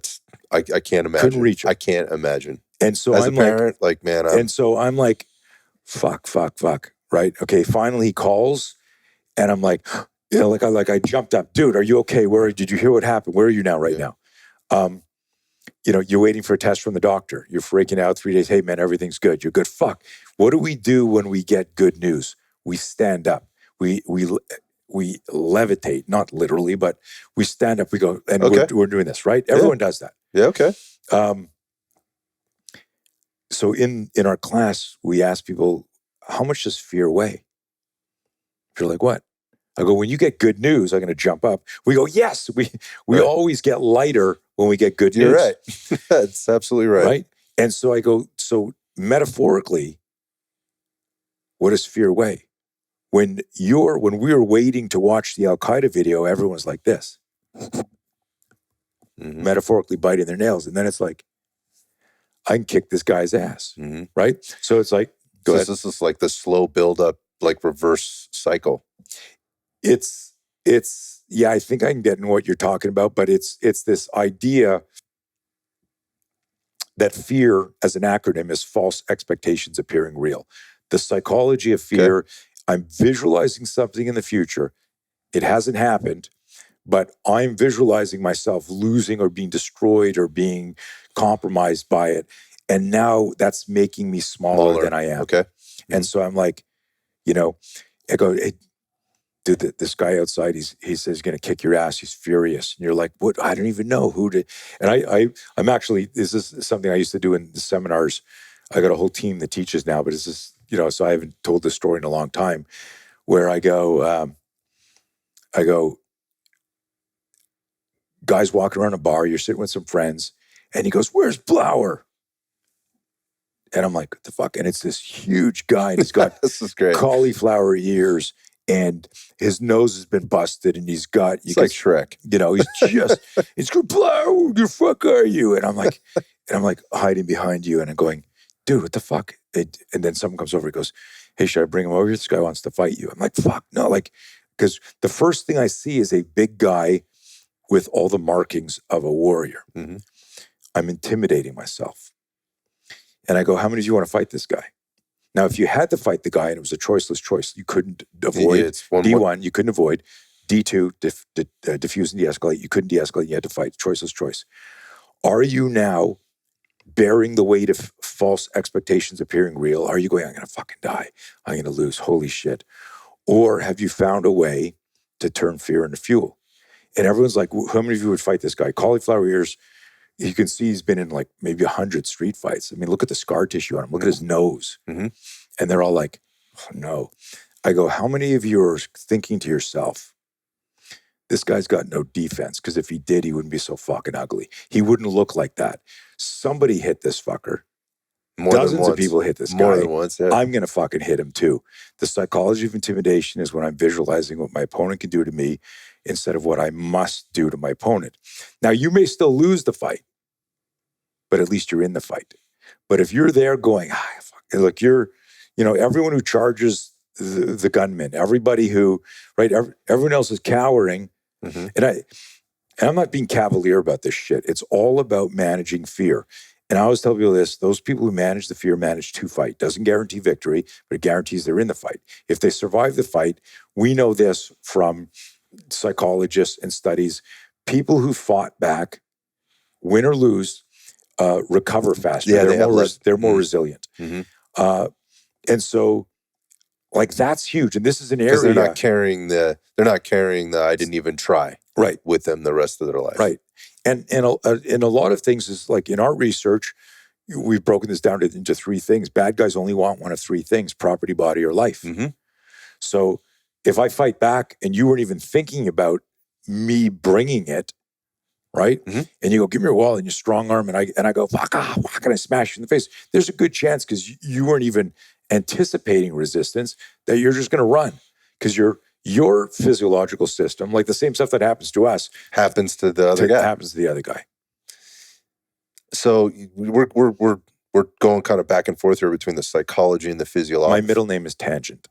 can't imagine. Couldn't reach him. I can't imagine. And so as I'm a parent, man. So I'm like, fuck, right? Okay, finally he calls, and I'm like, I jumped up, dude. Are you okay? Did you hear what happened? Where are you now? Right now, you're waiting for a test from the doctor. You're freaking out 3 days. Hey man, everything's good. You're good. Fuck. What do we do when we get good news? We stand up. We levitate, not literally, but we stand up. We go, and we're doing this, right? Everyone does that. Yeah. Okay. So in our class, we ask people, how much does fear weigh? You're like, what? I go, when you get good news, I'm going to jump up. We go, yes. We always get lighter when we get good news. You're right. That's absolutely right. Right. And so I go, so metaphorically, what does fear weigh? When we were waiting to watch the Al Qaeda video, everyone's like this, metaphorically biting their nails. And then it's like, I can kick this guy's ass. Right. So it's like, go ahead. This is like the slow build up, like reverse cycle. It's I think I can get in what you're talking about, but it's this idea that fear as an acronym is false expectations appearing real. The psychology of fear, okay. I'm visualizing something in the future. It hasn't happened, but I'm visualizing myself losing or being destroyed or being compromised by it. And now that's making me smaller than I am. Okay. And so I'm like, I go, hey, dude, this guy outside, he says he's going to kick your ass. He's furious. And you're like, what? I don't even know who to. And I'm actually, this is something I used to do in the seminars. I got a whole team that teaches now, but it's just, so I haven't told this story in a long time, where I go, guys walking around a bar, you're sitting with some friends, and he goes, where's Blauer? And I'm like, what the fuck? And it's this huge guy, and he's got this is great. Cauliflower ears, and his nose has been busted, and he's got... It's like Shrek. He's going, Blauer, who the fuck are you? And I'm like hiding behind you, and I'm going, dude, what the fuck? And then someone comes over, he goes, hey, should I bring him over? This guy wants to fight you. I'm like, fuck, no, because the first thing I see is a big guy with all the markings of a warrior. Mm-hmm. I'm intimidating myself. And I go, how many do you want to fight this guy? Now, if you had to fight the guy and it was a choiceless choice, you couldn't avoid. D1, you couldn't avoid. D2, diffuse and de-escalate. You couldn't de-escalate. You had to fight. Choiceless choice. Are you now bearing the weight of false expectations appearing real? Are you going, I'm going to fucking die. I'm going to lose. Holy shit. Or have you found a way to turn fear into fuel? And everyone's like, how many of you would fight this guy? Cauliflower ears. You can see he's been in like maybe 100 street fights. I mean, look at the scar tissue on him. Look at his nose. Mm-hmm. And they're all like, oh, no. I go, how many of you are thinking to yourself, this guy's got no defense, because if he did, he wouldn't be so fucking ugly. He wouldn't look like that. Somebody hit this fucker. Dozens of people hit this guy. More than once, yeah. I'm going to fucking hit him too. The psychology of intimidation is when I'm visualizing what my opponent can do to me. instead of what I must do to my opponent. Now, you may still lose the fight, but at least you're in the fight. But if you're there going, fuck, look, everyone who charges the gunman, everybody who, right, everyone else is cowering. Mm-hmm. And I'm not being cavalier about this shit. It's all about managing fear. And I always tell people this, those people who manage the fear manage to fight. Doesn't guarantee victory, but it guarantees they're in the fight. If they survive the fight, we know this from psychologists and studies, people who fought back, win or lose, recover faster. Yeah, they're more resilient. Mm-hmm. And so, like, that's huge. And this is an area because they're not carrying the I didn't even try right with them the rest of their life. Right. And a lot of things is like in our research, we've broken this down into three things. Bad guys only want one of three things: property, body, or life. Mm-hmm. So if I fight back and you weren't even thinking about me bringing it, right? Mm-hmm. And you go, give me your wallet, and you strong arm, and I go, fuck, and I smash you in the face. There's a good chance, because you weren't even anticipating resistance, that you're just going to run, because your physiological system, like the same stuff that happens to us, happens to the other guy. Happens to the other guy. So we're going kind of back and forth here between the psychology and the physiology. My middle name is Tangent.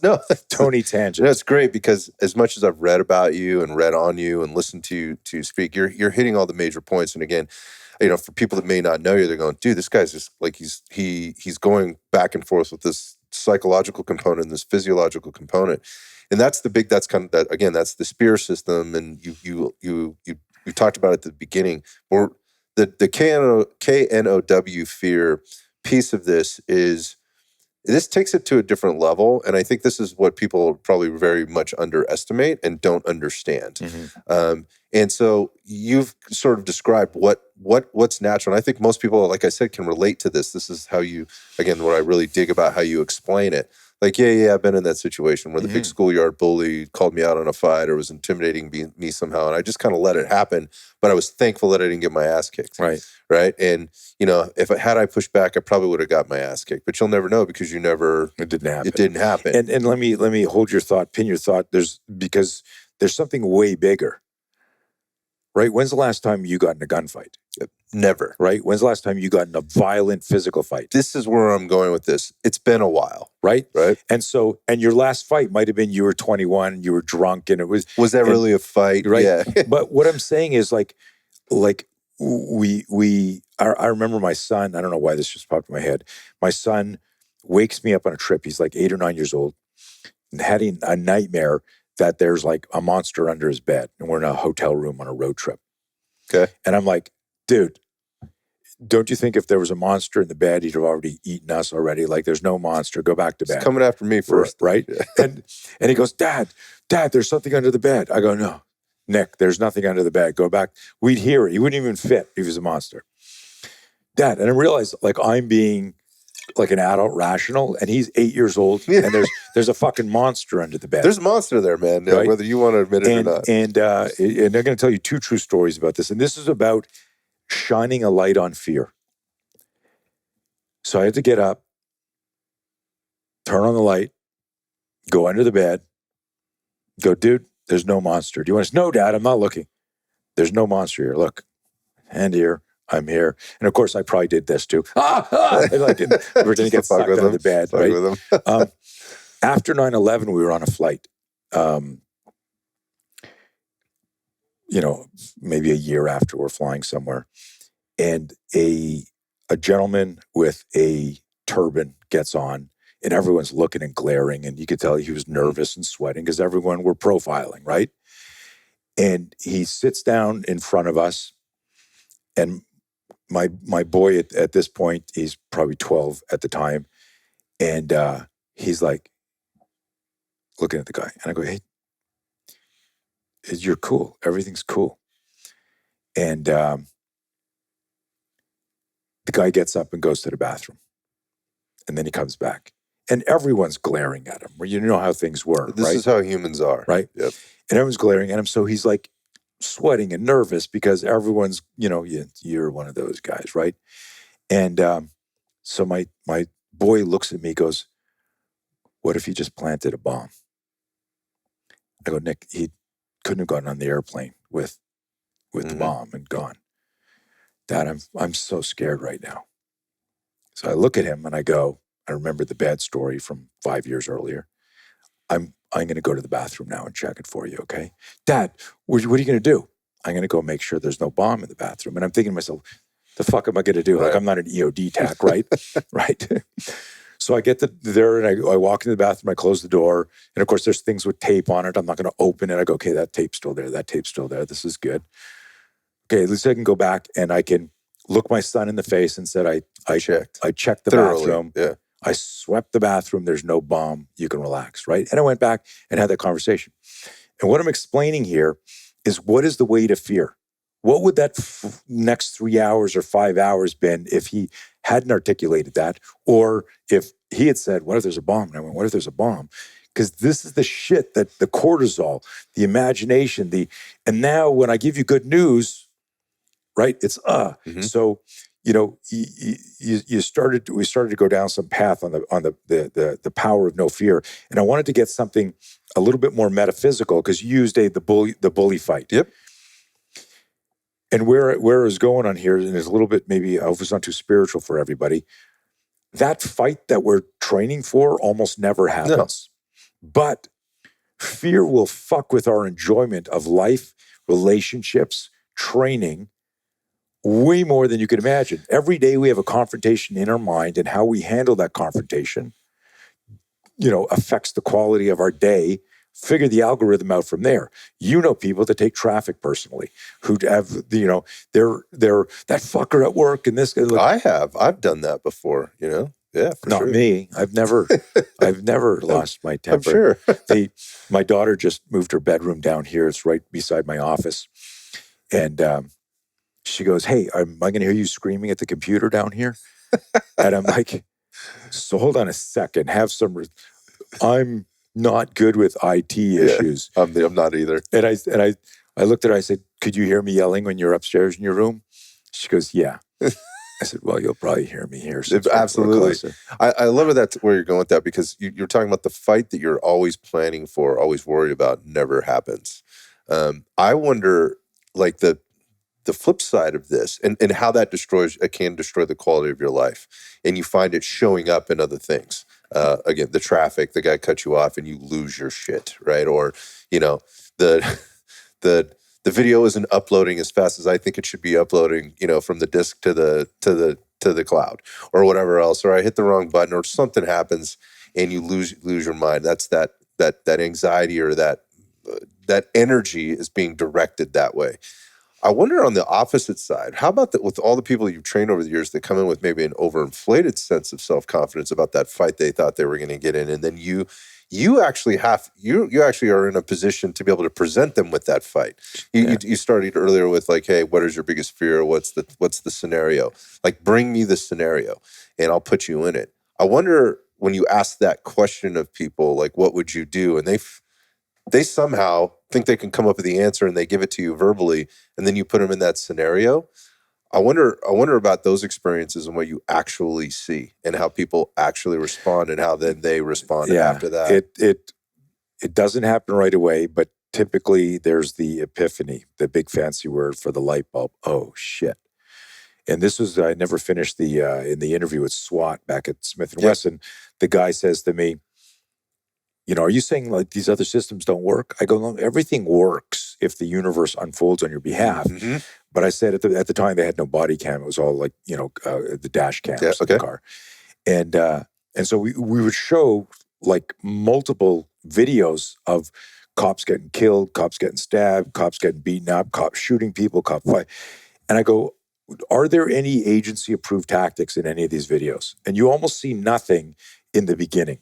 No, Tony Tangent. It's great, because as much as I've read about you and read on you and listened to you speak, you're hitting all the major points. And again, for people that may not know you, they're going, dude, this guy's just like he's going back and forth with this psychological component and this physiological component. And that's that's the spear system. And you talked about it at the beginning, or the KNOW fear piece of this takes it to a different level. And I think this is what people probably very much underestimate and don't understand. Mm-hmm. And so you've sort of described what's natural. And I think most people, like I said, can relate to this. This is how you, again, what I really dig about how you explain it. Like, yeah, I've been in that situation where the big schoolyard bully called me out on a fight or was intimidating me somehow. And I just kind of let it happen. But I was thankful that I didn't get my ass kicked. Right. And, if I pushed back, I probably would have got my ass kicked. But you'll never know, because it didn't happen. And let me hold your thought, pin your thought. Because there's something way bigger. Right? When's the last time you got in a gunfight? Never. Right? When's the last time you got in a violent physical fight? This is where I'm going with this. It's been a while. Right? Right. And your last fight might have been you were 21, you were drunk, and it was... Was that really a fight? Right? Yeah. But what I'm saying is I remember my son, I don't know why this just popped in my head. My son wakes me up on a trip. He's like 8 or 9 years old, and having a nightmare that there's like a monster under his bed, and we're in a hotel room on a road trip. Okay. And I'm like, dude, don't you think if there was a monster in the bed, he'd have already eaten us already? Like, there's no monster. Go back to bed. It's coming after me first. Right? Yeah. And he goes, Dad, there's something under the bed. I go, no, Nick, there's nothing under the bed. Go back. We'd hear it. He wouldn't even fit if he was a monster. Dad, and I realized, like, I'm being like an adult rational, and he's 8 years old, and there's a fucking monster under the bed. There's a monster there, man, right? Whether you want to admit it or not. And I'm going to tell you 2 true stories about this, and this is about shining a light on fear. So I had to get up, turn on the light, go under the bed, go, dude, there's no monster. Do you want to? No, Dad, I'm not looking. There's no monster here. Look, hand here. I'm here. And of course, I probably did this too. And like, we're going to get sucked out of the bed, right? After 9/11, we were on a flight, maybe a year after, we're flying somewhere. And a gentleman with a turban gets on, and everyone's looking and glaring. And you could tell he was nervous and sweating because everyone were profiling, right? And he sits down in front of us, and my boy at this point, he's probably 12 at the time, and he's like looking at the guy, and I go, hey, you're cool. Everything's cool. And the guy gets up and goes to the bathroom, and then he comes back, and everyone's glaring at him. Well, you know how things were, This is how humans are. Right? Yep. And everyone's glaring at him, so he's like sweating and nervous because everyone's, you're one of those guys, right? And so my boy looks at me, goes, what if he just planted a bomb? I go, Nick, couldn't have gotten on the airplane with the bomb and gone. Dad, I'm so scared right now. So I look at him and I go, I remember the bad story from 5 years earlier. I'm going to go to the bathroom now and check it for you, okay? Dad, what are you going to do? I'm going to go make sure there's no bomb in the bathroom. And I'm thinking to myself, the fuck am I going to do? Right. Like, I'm not an EOD tech, right? Right. So I get there and I walk into the bathroom, I close the door. And of course, there's things with tape on it. I'm not going to open it. I go, okay, that tape's still there. That tape's still there. This is good. Okay, at least I can go back and I can look my son in the face and said, I checked the thoroughly. bathroom. Yeah. I swept the bathroom. There's no bomb. You can relax, right? And I went back and had that conversation. And what I'm explaining here is, what is the weight of fear? What would that next 3 hours or 5 hours been if he hadn't articulated that? Or if he had said, what if there's a bomb? And I went, what if there's a bomb? Because this is the shit that the cortisol, the imagination, and now when I give you good news, right? It's So, you know, we started to go down some path on the power of no fear, and I wanted to get something a little bit more metaphysical, because you used the bully fight. Yep. And where it was going on here, and it's a little bit, maybe I hope it's not too spiritual for everybody. That fight that we're training for almost never happens, but fear will fuck with our enjoyment of life, relationships, training, way more than you could imagine. Every day we have a confrontation in our mind, and how we handle that confrontation, you know, affects the quality of our day. Figure the algorithm out from there. You know people that take traffic personally, who have, you know, they're that fucker at work and this guy. Like, I've done that before, you know? Yeah, for not sure. me. I've never lost my temper. I'm sure. My daughter just moved her bedroom down here. It's right beside my office. And she goes, hey, am I going to hear you screaming at the computer down here? And I'm like, so hold on a second. I'm not good with IT issues. I'm not either. And I looked at her, I said, could you hear me yelling when you're upstairs in your room? She goes, yeah. I said, well, you'll probably hear me here. Absolutely. I love it that's where you're going with that, because you're talking about the fight that you're always planning for, always worried about, never happens. I wonder, like, the flip side of this, and how that can destroy the quality of your life. And you find it showing up in other things. Again, the traffic, the guy cut you off and you lose your shit, right? Or, you know, the video isn't uploading as fast as I think it should be uploading, you know, from the disk to the cloud, or whatever else. Or I hit the wrong button, or something happens and you lose your mind. That's that anxiety, or that energy is being directed that way. I wonder on the opposite side, how about that with all the people you've trained over the years that come in with maybe an overinflated sense of self-confidence about that fight they thought they were going to get in, and then you actually are in a position to be able to present them with that fight. You started earlier with, like, hey, what is your biggest fear? What's the scenario? Like, bring me the scenario and I'll put you in it. I wonder, when you ask that question of people, like, what would you do? And they somehow think they can come up with the answer, and they give it to you verbally, and then you put them in that scenario. I wonder about those experiences and what you actually see, and how people actually respond, and how then they respond after that. It doesn't happen right away, but typically there's the epiphany, the big fancy word for the light bulb. Oh shit. And this was, I never finished in the interview with SWAT back at Smith & Wesson. The guy says to me, you know, are you saying, like, these other systems don't work? I go, no, everything works if the universe unfolds on your behalf. Mm-hmm. But I said at the time they had no body cam. It was all, like, you know, the dash cams in the car. And so we would show, like, multiple videos of cops getting killed, cops getting stabbed, cops getting beaten up, cops shooting people, cop fight. And I go, are there any agency-approved tactics in any of these videos? And you almost see nothing in the beginning.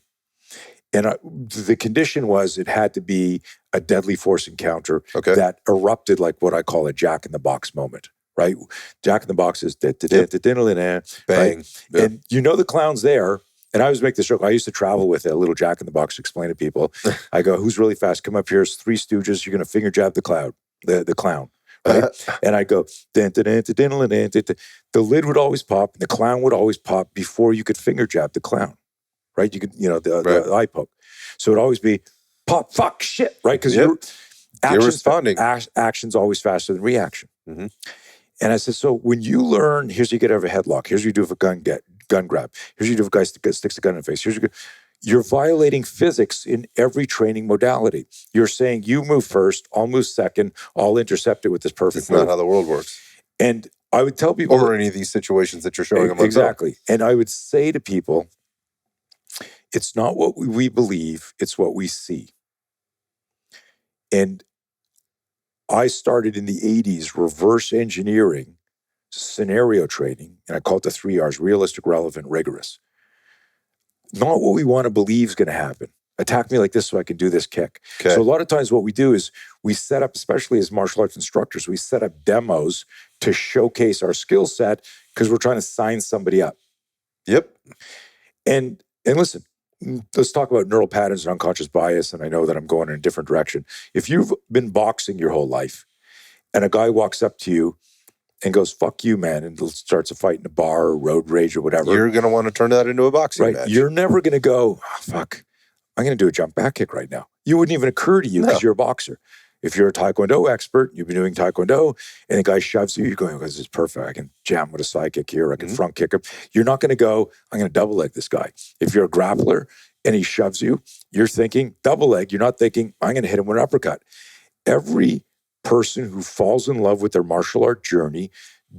And the condition was it had to be a deadly force encounter that erupted, like what I call a jack-in-the-box moment, right? Jack-in-the-box is bang. Right? Yep. And you know the clown's there. And I always make this joke. I used to travel with a little jack-in-the-box to explain to people. I go, who's really fast? Come up here. It's Three Stooges. You're going to finger jab the clown. Right? And I go, the lid would always pop, and the clown would always pop before you could finger jab the clown. Right? You could, you know, the eye poke. So it'd always be pop, fuck, shit, right? Because You're responding. Action's always faster than reaction. Mm-hmm. And I said, so when you learn, here's what you get out of a headlock. Here's what you do if a gun grab. Here's what you do if a guy sticks a gun in the face. You're violating physics in every training modality. You're saying you move first, I'll move second, I'll intercept it with this perfect move. That's not how the world works. And I would tell people... Or any of these situations that you're showing them. Exactly. And I would say to people, it's not what we believe, it's what we see. And I started in the 80s reverse engineering scenario training, and I call it the 3 R's: realistic, relevant, rigorous. Not what we want to believe is going to happen. Attack me like this so I can do this kick. Okay. So a lot of times what we do is we set up, especially as martial arts instructors, we set up demos to showcase our skill set because we're trying to sign somebody up. Yep. And listen, let's talk about neural patterns and unconscious bias, and I know that I'm going in a different direction. If you've been boxing your whole life and a guy walks up to you and goes, fuck you, man, and starts a fight in a bar or road rage or whatever. You're going to want to turn that into a boxing match. You're never going to go, oh, fuck, I'm going to do a jump back kick right now. You wouldn't even occur to you because you're a boxer. If you're a Taekwondo expert, you've been doing Taekwondo, and the guy shoves you, you're going, oh, this is perfect. I can jam with a side kick here. I can front kick him. You're not going to go, I'm going to double leg this guy. If you're a grappler and he shoves you, you're thinking double leg. You're not thinking, I'm going to hit him with an uppercut. Every person who falls in love with their martial art journey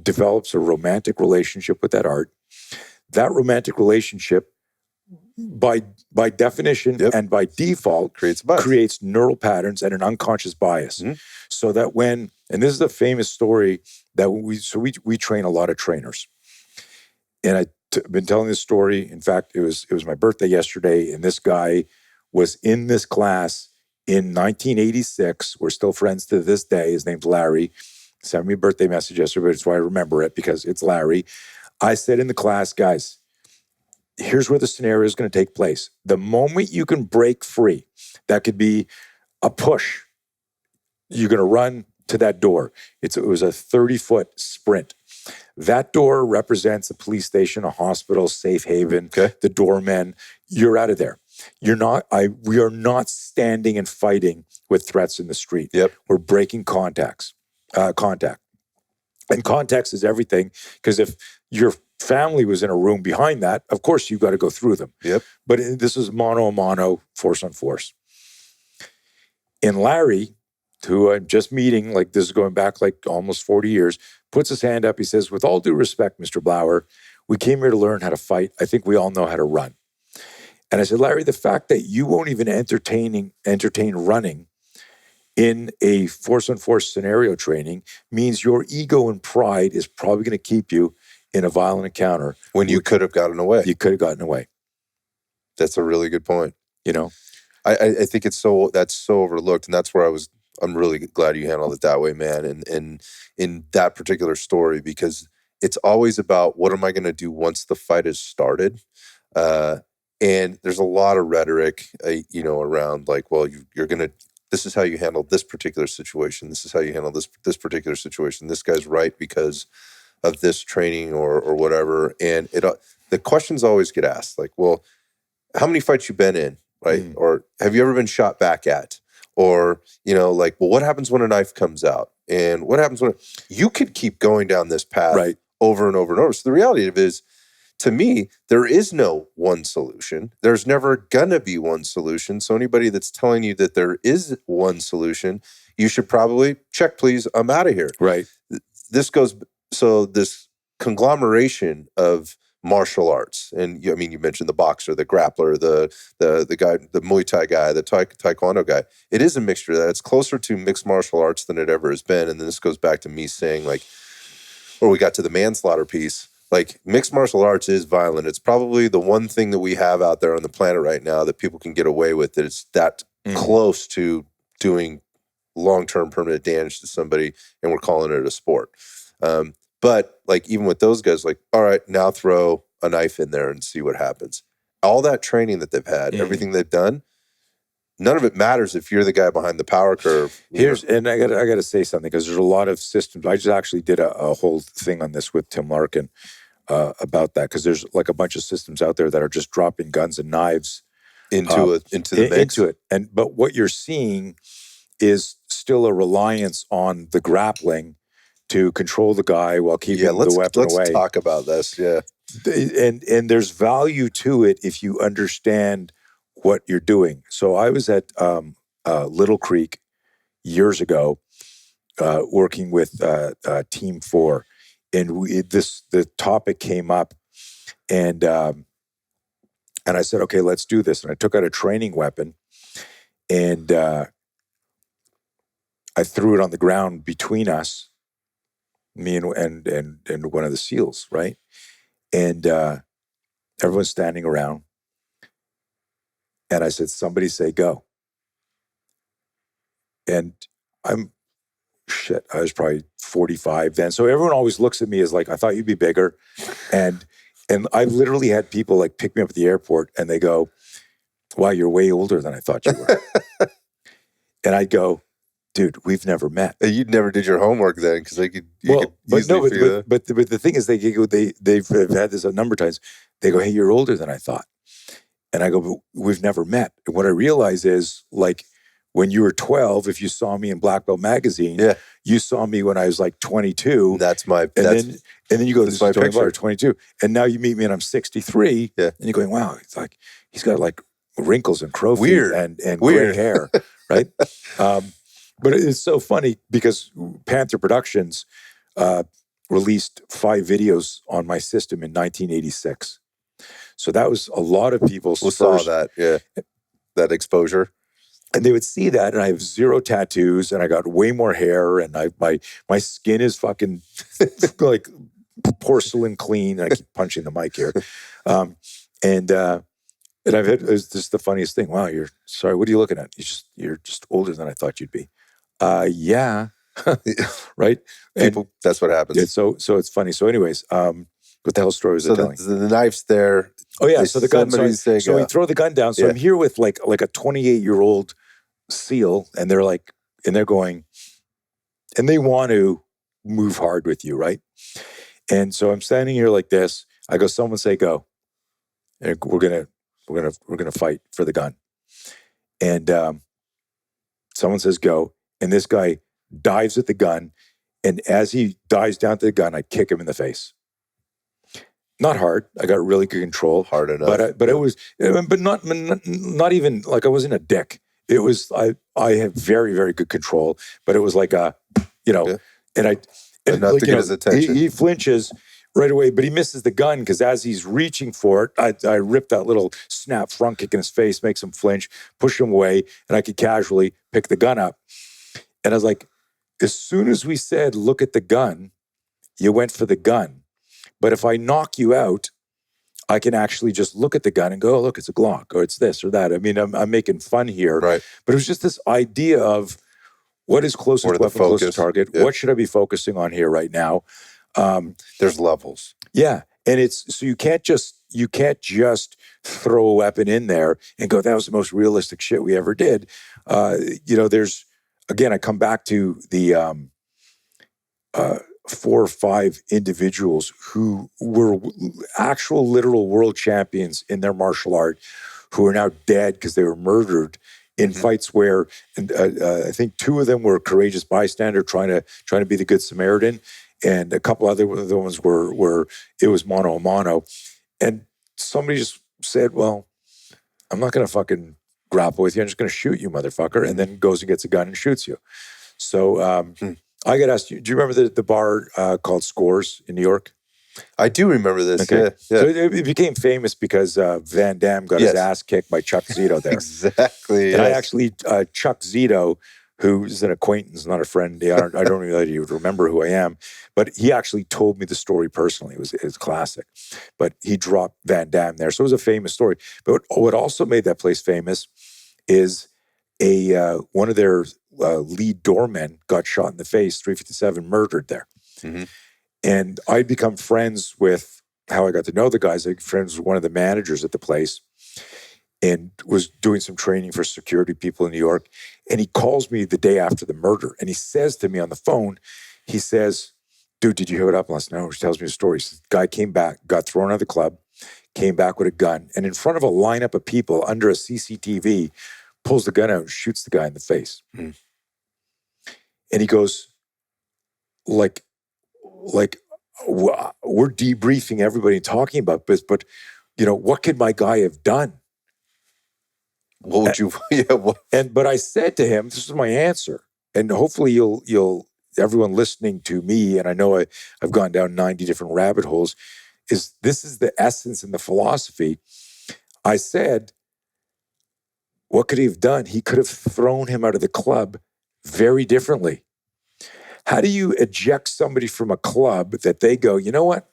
develops a romantic relationship with that art. That romantic relationship, by definition and by default, creates neural patterns and an unconscious bias. So that when, and this is a famous story that we train a lot of trainers. And I've been telling this story. In fact, it was my birthday yesterday, and this guy was in this class in 1986. We're still friends to this day. His name's Larry. Sent me a birthday message yesterday, but it's why I remember it, because it's Larry. I said in the class, guys, here's where the scenario is going to take place. The moment you can break free, that could be a push. You're going to run to that door. It was a 30-foot sprint. That door represents a police station, a hospital, safe haven, the doorman. You're out of there. We are not standing and fighting with threats in the street. We're breaking contact. And context is everything, because if your family was in a room behind that, of course you've got to go through them. But this is mano a mano, force on force. And Larry, who I'm just meeting, like this is going back like almost 40 years, puts his hand up. He says, with all due respect, Mr. Blauer, we came here to learn how to fight. I think we all know how to run. And I said, Larry, the fact that you won't even entertain running in a force-on-force scenario training means your ego and pride is probably going to keep you in a violent encounter. When you could have gotten away. You could have gotten away. That's a really good point. You know? I think that's so overlooked, and that's where I'm really glad you handled it that way, man, and in that particular story, because it's always about what am I going to do once the fight is started? And there's a lot of rhetoric, around like, well, you're going to, this is how you handle this particular situation. This is how you handle this particular situation. This guy's right because of this training or whatever. And the questions always get asked, like, well, how many fights you been in, right? Or have you ever been shot back at? Or, like, well, what happens when a knife comes out? And what happens when you could keep going down this path over and over and over. So the reality of it is, to me, there is no one solution. There's never gonna be one solution. So anybody that's telling you that there is one solution, you should probably check, please, I'm out of here. Right. This conglomeration of martial arts, and you mentioned the boxer, the grappler, the guy, the Muay Thai guy, the Taekwondo guy. It is a mixture of that. It's closer to mixed martial arts than it ever has been. And then this goes back to me saying, like, or we got to the manslaughter piece. Like, mixed martial arts is violent. It's probably the one thing that we have out there on the planet right now that people can get away with, that it's that close to doing long-term permanent damage to somebody, and we're calling it a sport. But like, even with those guys, like, all right, now throw a knife in there and see what happens. All that training that they've had, everything they've done, none of it matters if you're the guy behind the power curve. And I got to say something, because there's a lot of systems. I just actually did a whole thing on this with Tim Larkin about that, because there's like a bunch of systems out there that are just dropping guns and knives into the mix. Into it. But what you're seeing is still a reliance on the grappling to control the guy while keeping the weapon away. Let's talk about this. Yeah. And there's value to it if you understand what you're doing. So I was at Little Creek years ago, working with Team 4, and the topic came up, and I said, okay, let's do this. And I took out a training weapon, and I threw it on the ground between us, me and one of the SEALs, right? And everyone's standing around, and I said, somebody say go. And I was probably 45 then. So everyone always looks at me as like, I thought you'd be bigger. And I've literally had people like pick me up at the airport and they go, wow, you're way older than I thought you were. And I'd go, dude, we've never met. You never did your homework then, because they could. But the thing is, they've had this a number of times. They go, hey, you're older than I thought. And I go, but we've never met. And what I realize is, like, when you were 12, if you saw me in Black Belt magazine, you saw me when I was like 22. And then you go, this is Tony Blauer, 22. And now you meet me and I'm 63. Yeah. And you're going, wow, it's like, he's got like wrinkles and crow feet and gray hair, right? But it's so funny because Panther Productions released 5 videos on my system in 1986. So that was a lot of people's first. Saw that, that exposure. And they would see that, and I have 0 tattoos, and I got way more hair, and my skin is fucking like porcelain clean. And I keep punching the mic here. And I've had, it's just the funniest thing. Wow, sorry, what are you looking at? You're just older than I thought you'd be. Yeah. Right? People, that's what happens. Yeah, so it's funny. So anyways, what the hell story was I telling? The knife's there. Oh yeah, so the gun. So we throw the gun down. So I'm here with like a 28-year-old SEAL, and they're going, and they want to move hard with you, right? And so I'm standing here like this. I go, someone say go, and we're gonna fight for the gun. And someone says go, and this guy dives at the gun, and as he dives down to the gun, I kick him in the face. Not hard. I got really good control. Hard enough. But it was, but not even like I wasn't a dick. It was, I had very, very good control, but it was like and not to get his attention. He flinches right away, but he misses the gun because as he's reaching for it, I ripped that little snap front kick in his face, makes him flinch, push him away, and I could casually pick the gun up. And I was like, as soon as we said, look at the gun, you went for the gun. But if I knock you out, I can actually just look at the gun and go, oh, look, it's a Glock, or it's this or that. I mean, I'm making fun here. Right. But it was just this idea of what is closest weapon, closest target? Yeah. What should I be focusing on here right now? There's levels. Yeah. And it's, so you can't just throw a weapon in there and go, that was the most realistic shit we ever did. There's, again, I come back to the 4 or 5 individuals who were actual literal world champions in their martial art who are now dead because they were murdered in fights where, and I think 2 of them were courageous bystander trying to be the good Samaritan, and a couple other ones were it was mano a mano, and somebody just said, well, I'm not going to fucking grapple with you. I'm just going to shoot you, motherfucker, and then goes and gets a gun and shoots you. So I got asked, do you remember the bar called Scores in New York? I do remember this, okay. Yeah. So it became famous because Van Damme got his ass kicked by Chuck Zito there. Exactly, and I actually, Chuck Zito, who's an acquaintance, not a friend, I don't really know if you would remember who I am, but he actually told me the story personally. It was classic. But he dropped Van Damme there. So it was a famous story. But what also made that place famous is one of their lead doormen got shot in the face, 357, murdered there. Mm-hmm. And I'd become friends with, how I got to know the guys, I friends with one of the managers at the place and was doing some training for security people in New York. And he calls me the day after the murder. And he says to me on the phone, he says, dude, did you hear what happened last night? He tells me the story. He says, the guy came back, got thrown out of the club, came back with a gun. And in front of a lineup of people under a CCTV, pulls the gun out and shoots the guy in the face. Mm. And he goes, like we're debriefing everybody and talking about this, but what could my guy have done? What would you? But I said to him, this is my answer, and hopefully you'll everyone listening to me, and I know I've gone down 90 different rabbit holes. This is the essence and the philosophy. I said, what could he have done? He could have thrown him out of the club very differently. How do you eject somebody from a club that they go, you know what?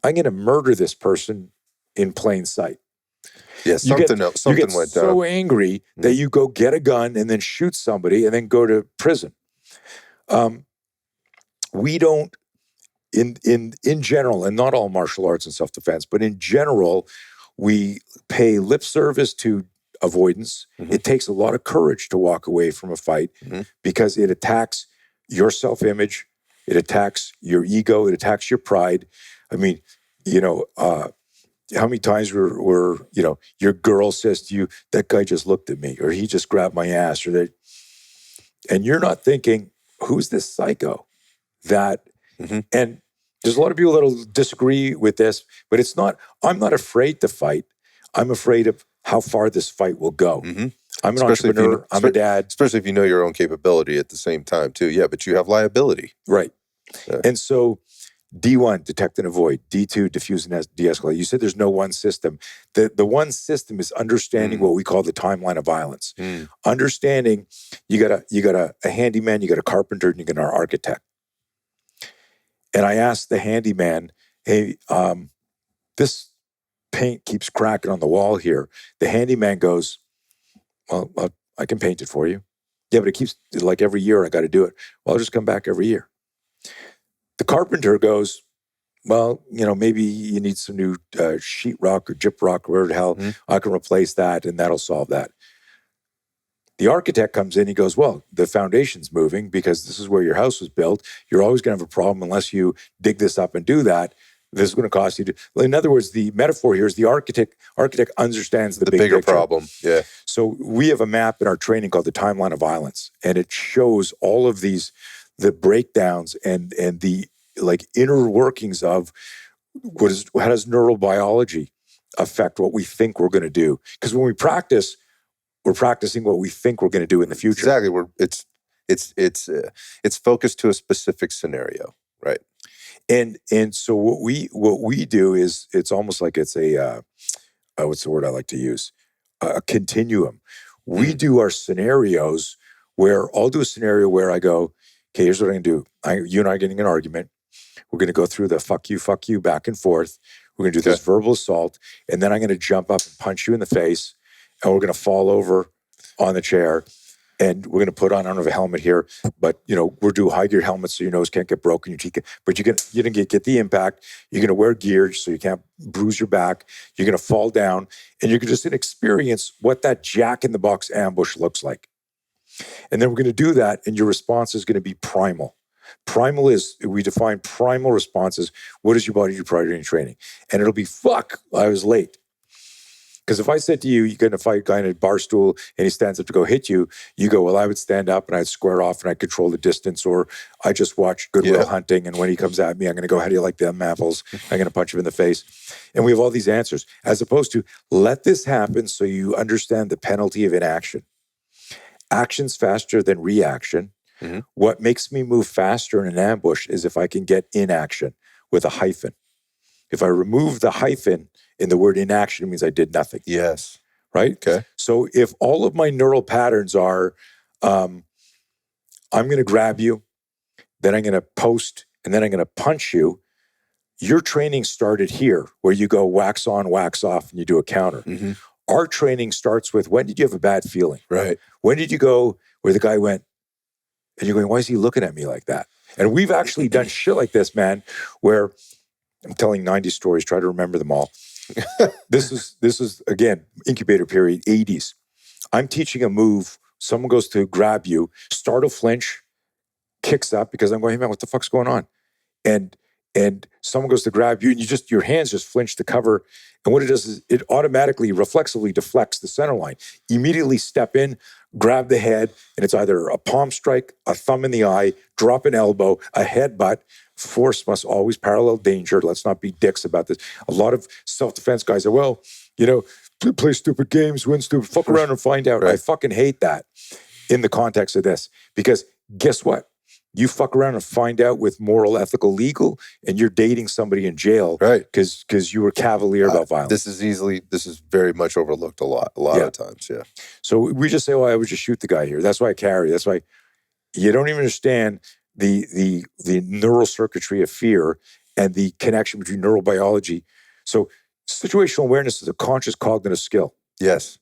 I'm going to murder this person in plain sight. Yeah, something went down. So angry that you go get a gun and then shoot somebody and then go to prison. We don't, in general, and not all martial arts and self-defense, but in general, we pay lip service to avoidance. It takes a lot of courage to walk away from a fight because it attacks your self-image, it attacks your ego, it attacks your pride. I mean, how many times were your girl says to you, that guy just looked at me, or he just grabbed my ass, or that, and you're not thinking, who's this psycho? That, and there's a lot of people that'll disagree with this, but it's not, I'm not afraid to fight. I'm afraid of how far this fight will go. I'm an entrepreneur, I'm a dad. Especially if you know your own capability at the same time too. Yeah, but you have liability. Right. Yeah. And so D1, detect and avoid. D2, diffuse and de-escalate. You said there's no one system. The one system is understanding what we call the timeline of violence. Understanding you got a handyman, you got a carpenter, and you got an architect. And I asked the handyman, hey, this paint keeps cracking on the wall here. The handyman goes, well, I can paint it for you. Yeah, but it keeps, like every year I got to do it. Well, I'll just come back every year. The carpenter goes, well, maybe you need some new sheetrock or gyprock, or whatever the hell. I can replace that, and that'll solve that. The architect comes in, he goes, well, the foundation's moving because this is where your house was built. You're always going to have a problem unless you dig this up and do that. This is going to cost you. In other words, the metaphor here is the architect understands the bigger picture. Problem. Yeah. So we have a map in our training called the timeline of violence, and it shows all of these, the breakdowns and the inner workings of how does neurobiology affect what we think we're going to do? Because when we practice, we're practicing what we think we're going to do in the future. Exactly. It's focused to a specific scenario, right? And so what we do is, it's almost like it's a what's the word I like to use? A continuum. We do our scenarios where I'll do a scenario where I go, okay, here's what I'm going to do. You and I are getting an argument. We're going to go through the fuck you, back and forth. We're going to do this verbal assault, and then I'm going to jump up and punch you in the face, and we're going to fall over on the chair, and we're going to put on, I don't have a helmet here, but we're doing high gear helmets so your nose can't get broken, your teeth can, but you didn't get the impact. You're going to wear gear so you can't bruise your back. You're going to fall down, and you're just going to experience what that jack-in-the-box ambush looks like. And then we're going to do that, and your response is going to be primal. Primal is, we define primal responses. What does your body do prior to any training? And it'll be, fuck, I was late. Because if I said to you, you're going to fight a guy in a bar stool and he stands up to go hit you, you go, well, I would stand up and I'd square off and I'd control the distance, or I just watch Goodwill Hunting, and when he comes at me, I'm going to go, how do you like them apples? I'm going to punch him in the face. And we have all these answers, as opposed to, let this happen so you understand the penalty of inaction. Action's faster than reaction. What makes me move faster in an ambush is if I can get inaction with a hyphen. If I remove the hyphen in the word inaction, it means I did nothing. Yes. Right? Okay. So if all of my neural patterns are, I'm going to grab you, then I'm going to post, and then I'm going to punch you, your training started here, where you go wax on, wax off, and you do a counter. Our training starts with, when did you have a bad feeling? Right. When did you go where the guy went, and you're going, why is he looking at me like that? And we've actually done shit like this, man, where I'm telling 90 stories, try to remember them all. This is again, incubator period, 80s. I'm teaching a move. Someone goes to grab you, Startle Flinch, kicks up because I'm going, hey man, what the fuck's going on? And and someone goes to grab you and your hands just flinch to cover. And what it does is it automatically, reflexively deflects the center line. Immediately step in, grab the head, and it's either a palm strike, a thumb in the eye, drop an elbow, a headbutt. Force must always parallel danger. Let's not be dicks about this. A lot of self-defense guys are, well, play stupid games, win stupid, fuck around and find out. Right. I fucking hate that in the context of this. Because guess what? You fuck around and find out with moral, ethical, legal, and you're dating somebody in jail, right? Because you were cavalier about violence. This is very much overlooked a lot of times, yeah. So we just say, well, I would just shoot the guy here. That's why I carry. That's why you don't even understand the neural circuitry of fear and the connection between neurobiology. So situational awareness is a conscious cognitive skill. Yes.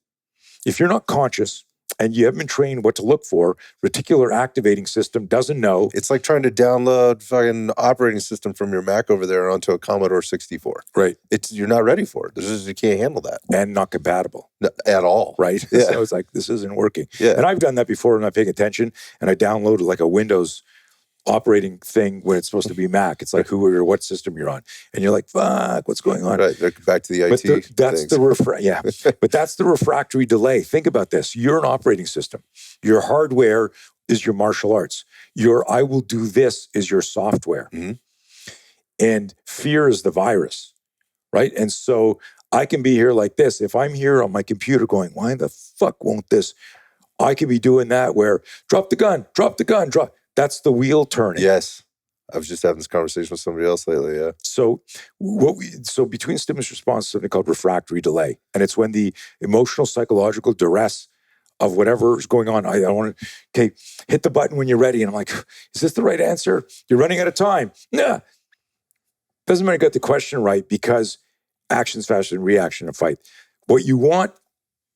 If you're not conscious, and you haven't been trained what to look for, reticular activating system doesn't know. It's like trying to download fucking operating system from your Mac over there onto a Commodore 64. Right. You're not ready for it. You can't handle that. And not compatible. No, at all. Right. Yeah. So it's like, this isn't working. Yeah. And I've done that before. I'm not paying attention. And I downloaded like a Windows operating thing when it's supposed to be Mac. It's like what system you're on. And you're like, fuck, what's going on? Right. Back to the IT that's things. But that's the refractory delay. Think about this. You're an operating system. Your hardware is your martial arts. Your I will do this is your software. Mm-hmm. And fear is the virus, right? And so I can be here like this. If I'm here on my computer going, why the fuck won't this? I could be doing that where drop the gun. That's the wheel turning. Yes. I was just having this conversation with somebody else lately, yeah. So between stimulus response, something called refractory delay. And it's when the emotional, psychological duress of whatever is going on, I want to, hit the button when you're ready. And I'm like, is this the right answer? You're running out of time. Nah. Doesn't matter, I got the question right, because action's faster than reaction in a fight. What you want,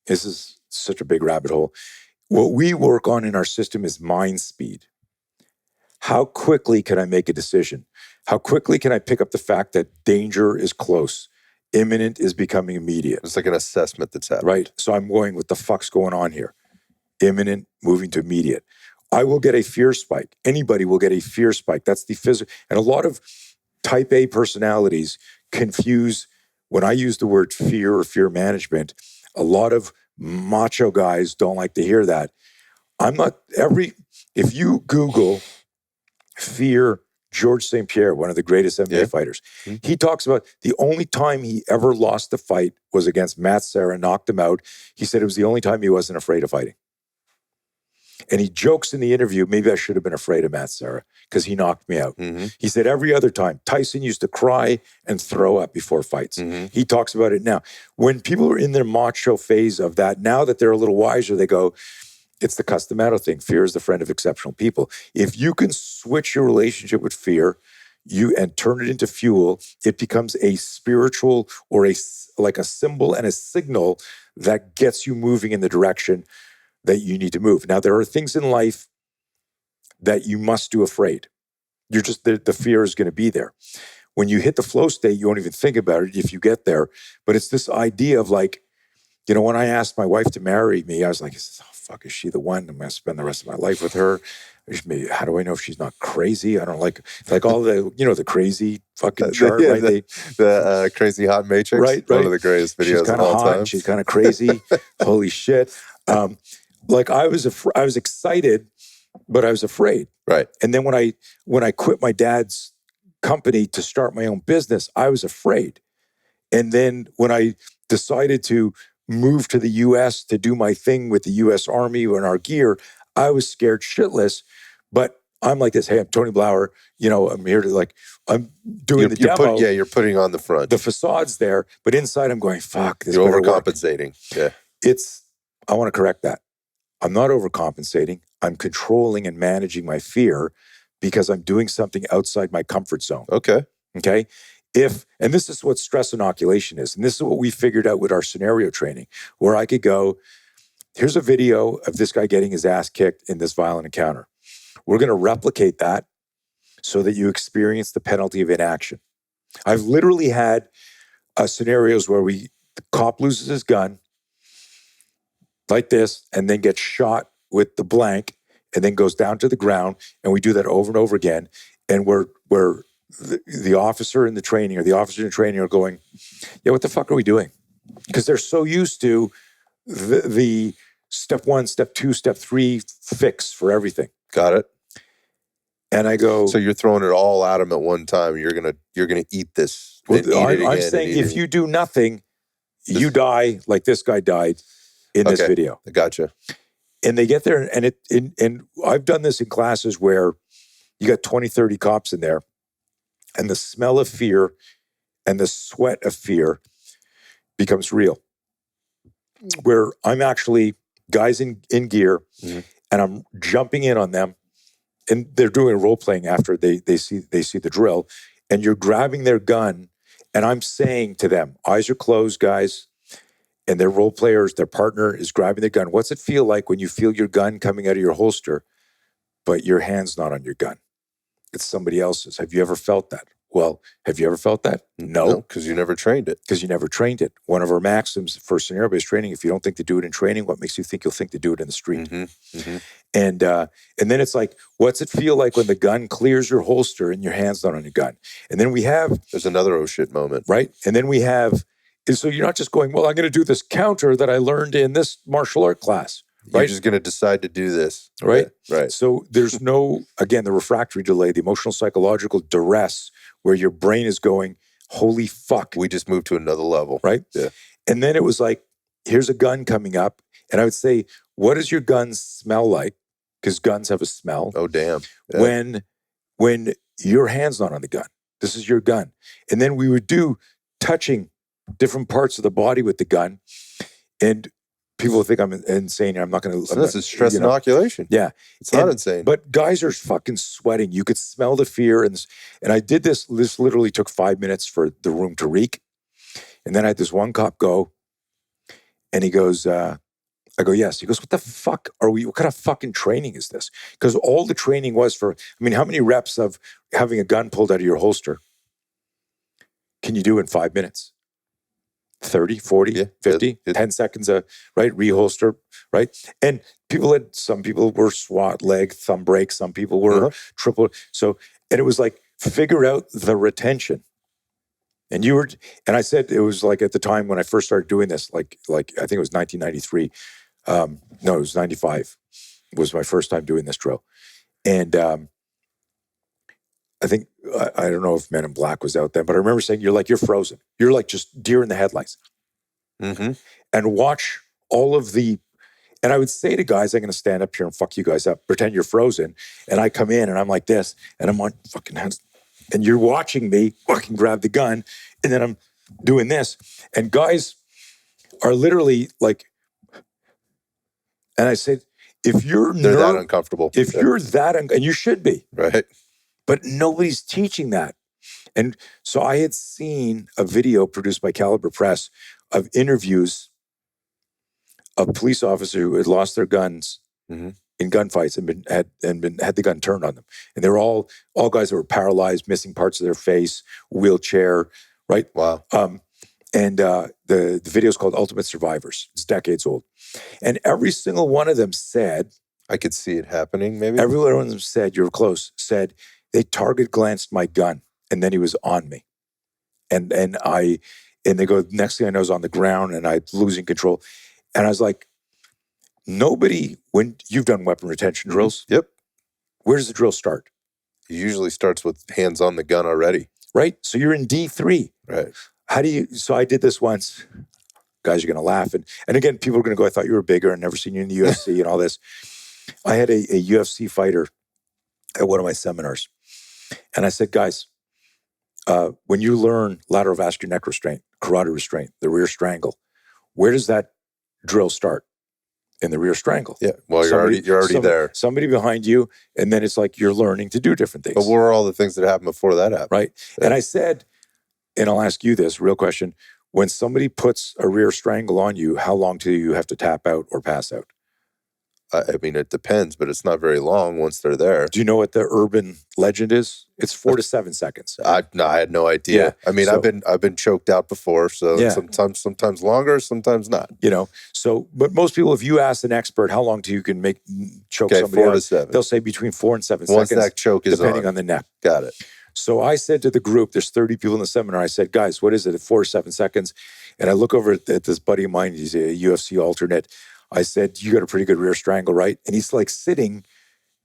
this is such a big rabbit hole. What we work on in our system is mind speed. How quickly can I make a decision? How quickly can I pick up the fact that danger is close? Imminent is becoming immediate. It's like an assessment that's happening. Right. So I'm going, what the fuck's going on here? Imminent, moving to immediate. I will get a fear spike. Anybody will get a fear spike. That's the physical. And a lot of type A personalities confuse, when I use the word fear or fear management, a lot of macho guys don't like to hear that. If you Google fear George St. Pierre, one of the greatest MMA fighters, he talks about the only time he ever lost a fight was against Matt Serra, knocked him out. He said it was the only time he wasn't afraid of fighting. And he jokes in the interview, maybe I should have been afraid of Matt Serra because he knocked me out. Mm-hmm. He said every other time, Tyson used to cry and throw up before fights. Mm-hmm. He talks about it now. When people are in their macho phase of that, now that they're a little wiser, they go, it's the Customato thing. Fear is the friend of exceptional people. If you can switch your relationship with fear and turn it into fuel, it becomes a spiritual or like a symbol and a signal that gets you moving in the direction that you need to move. Now, there are things in life that you must do afraid. You're just, the fear is going to be there. When you hit the flow state, you won't even think about it if you get there. But it's this idea of like, when I asked my wife to marry me, I was like, oh, fuck, is she the one? I'm going to spend the rest of my life with her. How do I know if she's not crazy? I don't like all the, the crazy fucking chart, right? The crazy hot matrix. Right. One of the greatest videos of all time. She's kind of crazy. Holy shit. I was excited, but I was afraid. Right. And then when I quit my dad's company to start my own business, I was afraid. And then when I decided to move to the U.S. to do my thing with the U.S. Army and our gear, I was scared shitless. But I'm like this, hey, I'm Tony Blauer. I'm here to I'm doing the demo. You're putting on the front. The facade's there, but inside I'm going, fuck, this You're better work. overcompensating. Yeah. I want to correct that. I'm not overcompensating. I'm controlling and managing my fear because I'm doing something outside my comfort zone. Okay. Okay. And this is what stress inoculation is. And this is what we figured out with our scenario training, where I could go, here's a video of this guy getting his ass kicked in this violent encounter. We're going to replicate that so that you experience the penalty of inaction. I've literally had scenarios where the cop loses his gun like this and then gets shot with the blank and then goes down to the ground. And we do that over and over again. And we're the officer in the training or the officers in the training are going, yeah, what the fuck are we doing? Because they're so used to the step 1, step 2, step 3 fix for everything. Got it. And I go, so you're throwing it all at them at one time. You're gonna eat this. I'm saying if you do nothing, you die like this guy died in this video. I gotcha. And they get there, and I've done this in classes where you got 20, 30 cops in there, and the smell of fear and the sweat of fear becomes real. Where I'm actually guys in gear, and I'm jumping in on them, and they're doing role playing after they see the drill, and you're grabbing their gun, and I'm saying to them, eyes are closed, guys, and their role players, their partner is grabbing their gun. What's it feel like when you feel your gun coming out of your holster, but your hand's not on your gun? It's somebody else's. Have you ever felt that? Well, have you ever felt that? No. Because you never trained it. Because you never trained it. One of our maxims for scenario-based training, if you don't think to do it in training, what makes you think you'll think to do it in the street? And then it's like, what's it feel like when the gun clears your holster and your hand's not on your gun? And then we have... There's another oh shit moment. Right? And then we have... So you're not just going, well, I'm going to do this counter that I learned in this martial art class. Right? You're just going to decide to do this. Right? Yeah, right. So there's no, again, the refractory delay, the emotional psychological duress where your brain is going, holy fuck. We just moved to another level. Right? Yeah. And then it was like, here's a gun coming up. And I would say, what does your gun smell like? Because guns have a smell. Oh, damn. Yeah. When your hand's not on the gun. This is your gun. And then we would do touching different parts of the body with the gun. And people think I'm insane. I'm not going to... So this is stress inoculation. Yeah. It's not insane. But guys are fucking sweating. You could smell the fear. And I did this. This literally took 5 minutes for the room to reek. And then I had this one cop go, and he goes, I go, yes. He goes, what the fuck are we... What kind of fucking training is this? Because all the training was for... I mean, how many reps of having a gun pulled out of your holster can you do in 5 minutes? 30, 40, 50, 10 seconds, right? Reholster, right? And some people were SWAT, leg, thumb break. Some people were triple. So, and it was like, figure out the retention. And I said, it was like at the time when I first started doing this, like I think it was 1993. No, it was 95 was my first time doing this drill. And I think, I don't know if Men in Black was out then, but I remember saying, you're frozen. You're like just deer in the headlights. And watch all of and I would say to guys, I'm going to stand up here and fuck you guys up, pretend you're frozen. And I come in and I'm like this, and I'm on fucking hands. And you're watching me fucking grab the gun, and then I'm doing this. And guys are literally like, and I said, if you're They're that uncomfortable. If you're that, and you should be. Right. But nobody's teaching that. And so I had seen a video produced by Caliber Press of interviews of police officers who had lost their guns in gunfights and had the gun turned on them. And they were all guys that were paralyzed, missing parts of their face, wheelchair, right? Wow. And the video is called Ultimate Survivors. It's decades old. And every single one of them said... I could see it happening, maybe? Every one of them said, you're close, said... They target glanced my gun, and then he was on me. And they go, next thing I know, I was on the ground, and I'm losing control. And I was like, nobody, when you've done weapon retention drills. Yep. Where does the drill start? It usually starts with hands on the gun already. Right? So you're in D3. Right. So I did this once. Guys are going to laugh. And again, people are going to go, I thought you were bigger and never seen you in the UFC and all this. I had a UFC fighter at one of my seminars. And I said, guys, when you learn lateral vascular neck restraint, carotid restraint, the rear strangle, where does that drill start? In the rear strangle. Yeah. Well, you're already there. Somebody behind you, and then it's like you're learning to do different things. But what were all the things that happened before that happened? Right. Yeah. And I said, and I'll ask you this real question: when somebody puts a rear strangle on you, how long do you have to tap out or pass out? I mean, it depends, but it's not very long once they're there. Do you know what the urban legend is? It's 4 to 7 seconds. I had no idea. Yeah. I mean, I've been choked out before, so sometimes longer, sometimes not. So, but most people, if you ask an expert how long do you can choke somebody 4 out, to 7. They'll say between 4 and 7 Once seconds. that choke is depending on the neck. Got it. So I said to the group, there's 30 people in the seminar. I said, guys, what is it? 4 to 7 seconds. And I look over at this buddy of mine. He's a UFC alternate. I said, you got a pretty good rear strangle, right? And he's like sitting,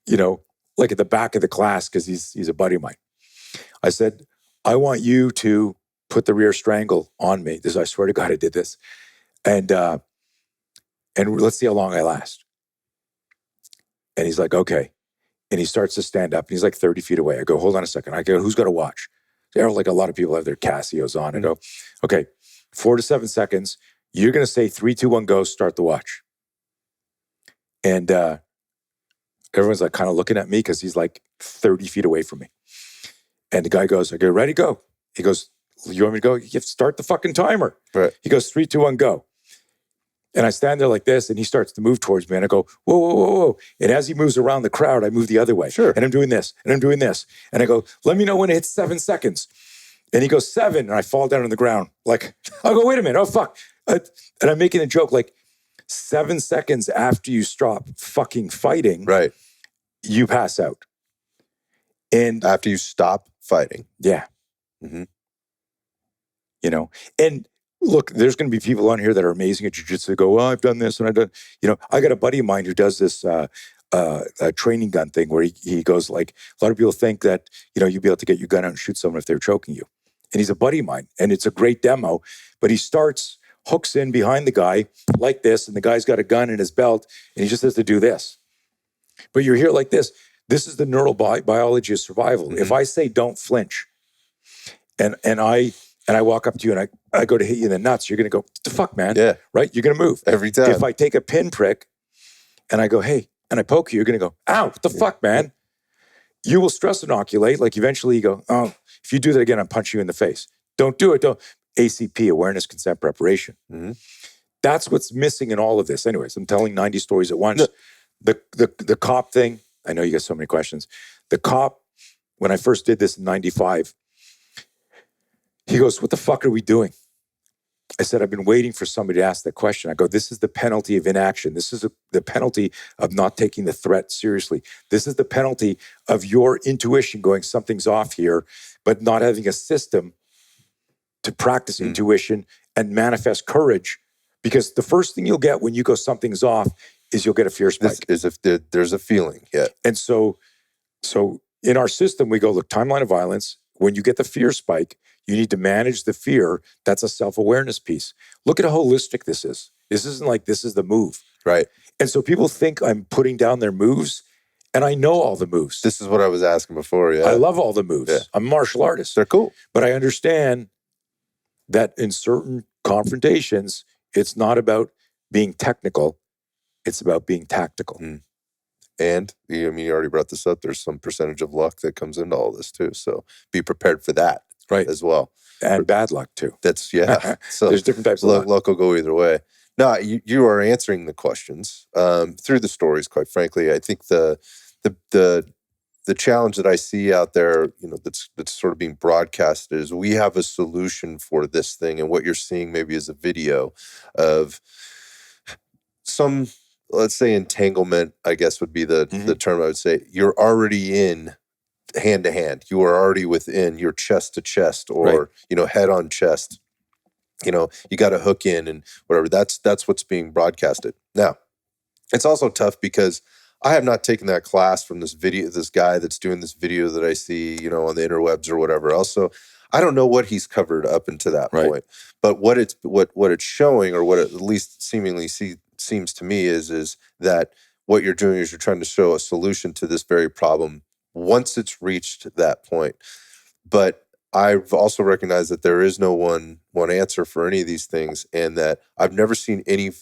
like at the back of the class because he's a buddy of mine. I said, I want you to put the rear strangle on me. I swear to God, I did this. And let's see how long I last. And he's like, okay. And he starts to stand up. And he's like 30 feet away. I go, hold on a second. I go, who's got to watch? There, like a lot of people have their Casios on. I go, okay, 4 to 7 seconds. You're going to say 3, 2, 1, go, start the watch. And everyone's like kind of looking at me because he's like 30 feet away from me. And the guy goes, okay, ready, go. He goes, you want me to go? You have to start the fucking timer. Right. He goes, 3, 2, 1, go. And I stand there like this, and he starts to move towards me. And I go, whoa, whoa, whoa, whoa. And as he moves around the crowd, I move the other way. Sure. And I'm doing this, and I'm doing this. And I go, let me know when it hits 7 seconds. And he goes, 7. And I fall down on the ground. Like, I go, wait a minute. Oh, fuck. And I'm making a joke like, 7 seconds after you stop fucking fighting, right, you pass out. And after you stop fighting. Yeah. Mm-hmm. And look, there's going to be people on here that are amazing at jiu-jitsu. Go, I've done this and I've done, I got a buddy of mine who does this a training gun thing where he goes like, a lot of people think that, you'd be able to get your gun out and shoot someone if they're choking you. And he's a buddy of mine and it's a great demo, but he hooks in behind the guy like this, and the guy's got a gun in his belt and he just has to do this. But you're here like this. This is the neurobiology of survival. Mm-hmm. If I say don't flinch and I walk up to you and I go to hit you in the nuts, you're going to go, what the fuck, man? Yeah. Right? You're going to move. Every time. If I take a pinprick and I go, hey, and I poke you, you're going to go, ow, what the fuck, man? You will stress inoculate. Like eventually you go, oh, if you do that again, I'll punch you in the face. Don't do it. Don't. ACP, awareness, consent, preparation. Mm-hmm. That's what's missing in all of this. Anyways, I'm telling 90 stories at once. No. The cop thing, I know you got so many questions. The cop, when I first did this in 95, he goes, what the fuck are we doing? I said, I've been waiting for somebody to ask that question. I go, this is the penalty of inaction. This is the penalty of not taking the threat seriously. This is the penalty of your intuition going, something's off here, but not having a system to practice intuition and manifest courage. Because the first thing you'll get when you go, something's off, is you'll get a fear spike. Is if there's a feeling, yeah. And so in our system, we go, look, timeline of violence. When you get the fear spike, you need to manage the fear. That's a self-awareness piece. Look at how holistic this is. This isn't like this is the move. Right. And so people think I'm putting down their moves, and I know all the moves. This is what I was asking before, yeah. I love all the moves. Yeah. I'm a martial artist. They're cool. But I understand that in certain confrontations, it's not about being technical. It's about being tactical. Mm. And, you already brought this up. There's some percentage of luck that comes into all this too. So be prepared for that as well. And bad luck too. That's, yeah. So there's different types of luck. Luck will go either way. No, you are answering the questions through the stories, quite frankly. I think the challenge that I see out there, that's sort of being broadcasted is we have a solution for this thing. And what you're seeing maybe is a video of some, let's say, entanglement, I guess would be the term I would say. You're already in hand to hand. You are already within your chest to chest or, head on chest. You got to hook in and whatever. That's what's being broadcasted. Now, it's also tough because I have not taken that class from this guy that's doing this video that I see, on the interwebs or whatever else. So I don't know what he's covered up until that point. But what it's showing, or what it at least seemingly seems to me is that what you're doing is you're trying to show a solution to this very problem once it's reached that point. But I've also recognized that there is no one answer for any of these things, and that I've never seen any.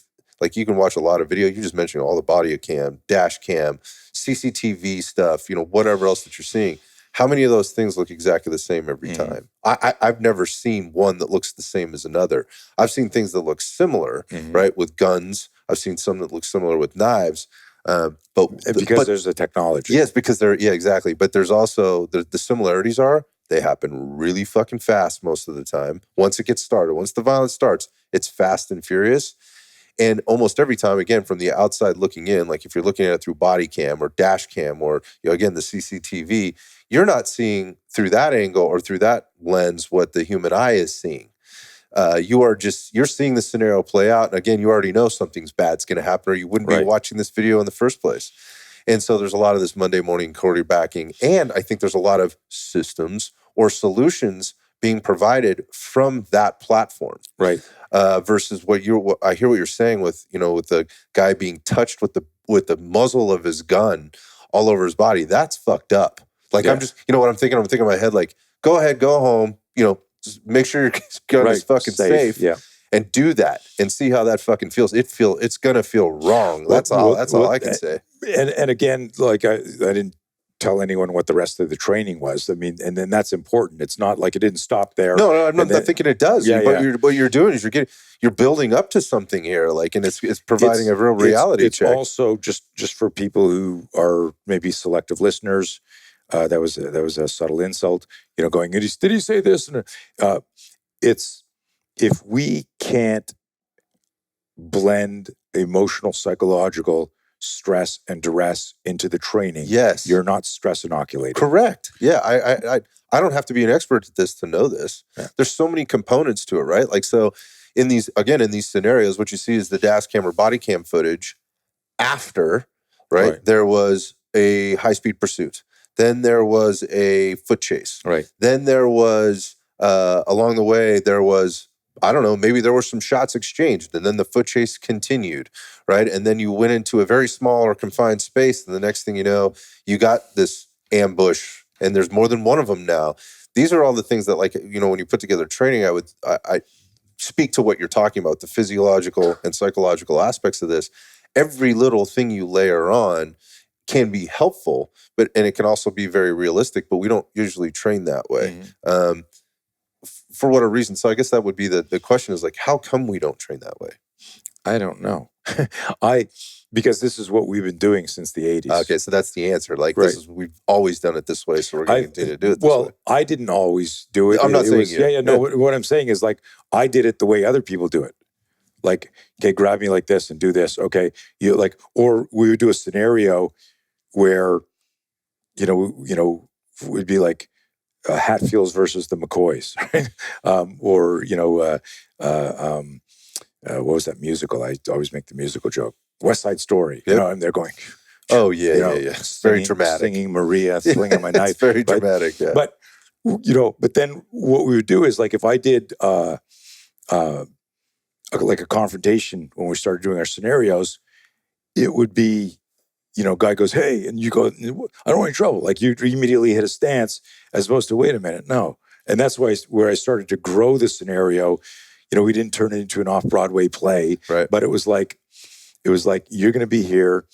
Like, you can watch a lot of video. You just mentioned all the body cam, dash cam, CCTV stuff, whatever else that you're seeing. How many of those things look exactly the same every time? I've never seen one that looks the same as another. I've seen things that look similar, right, with guns. I've seen some that look similar with knives. But there's the technology. Yes, because exactly. But there's also, the similarities are, they happen really fucking fast most of the time. Once it gets started, once the violence starts, it's fast and furious. And almost every time, again, from the outside looking in, like if you're looking at it through body cam or dash cam or, again, the CCTV, you're not seeing through that angle or through that lens what the human eye is seeing. You're seeing the scenario play out. And again, you already know something's bad's going to happen, or you wouldn't be watching this video in the first place. And so there's a lot of this Monday morning quarterbacking. And I think there's a lot of systems or solutions being provided from that platform. Right. Versus I hear what you're saying with the guy being touched with the muzzle of his gun all over his body. That's fucked up. Like, I'm just, what I'm thinking? I'm thinking in my head, like, go ahead, go home, just make sure your gun is fucking safe. Yeah. And do that and see how that fucking feels. It's gonna feel wrong. That's all I can say. And again, like I didn't tell anyone what the rest of the training was. I mean, and then that's important. It's not like it didn't stop there. No, I'm not thinking it does. What you're doing is you're building up to something here, like, and it's providing a real reality check. It's also just for people who are maybe selective listeners. That was a subtle insult. Going, did he say this? And it's, if we can't blend emotional, psychological stress and duress into the training, yes, you're not stress inoculated. Correct. Yeah, I don't have to be an expert at this to know this. Yeah. There's so many components to it, right? Like, so in these scenarios, what you see is the dash cam or body cam footage after, right? There was a high-speed pursuit. Then there was a foot chase. Right. Then there was, along the way, there was, I don't know, maybe there were some shots exchanged, and then the foot chase continued, right? And then you went into a very small or confined space, and the next thing you know, you got this ambush, and there's more than one of them now. These are all the things that, like, when you put together training, I speak to what you're talking about, the physiological and psychological aspects of this. Every little thing you layer on can be helpful, and it can also be very realistic, but we don't usually train that way. Mm-hmm. For what reason? So I guess that would be the question is, like, how come we don't train that way? I don't know. Because this is what we've been doing since the 80s. Okay, so that's the answer. Like, we've always done it this way, so we're going to continue to do it this way. Well, I didn't always do it. I'm not saying you. No, what I'm saying is, like, I did it the way other people do it. Like, okay, grab me like this and do this. Okay, or we would do a scenario where, would be like Hatfields versus the McCoys, right? Or what was that musical? I always make the musical joke, West Side Story. Yep. And they're going, oh yeah, It's very dramatic. Singing Maria, slinging my knife. It's very dramatic. Yeah. But but then what we would do is, like, if I did like a confrontation when we started doing our scenarios, it would be, guy goes, hey, and you go, I don't want any trouble. Like, you immediately hit a stance as opposed to, wait a minute, no. And that's where I started to grow the scenario. We didn't turn it into an off-Broadway play, right? But it was like, you're going to be here,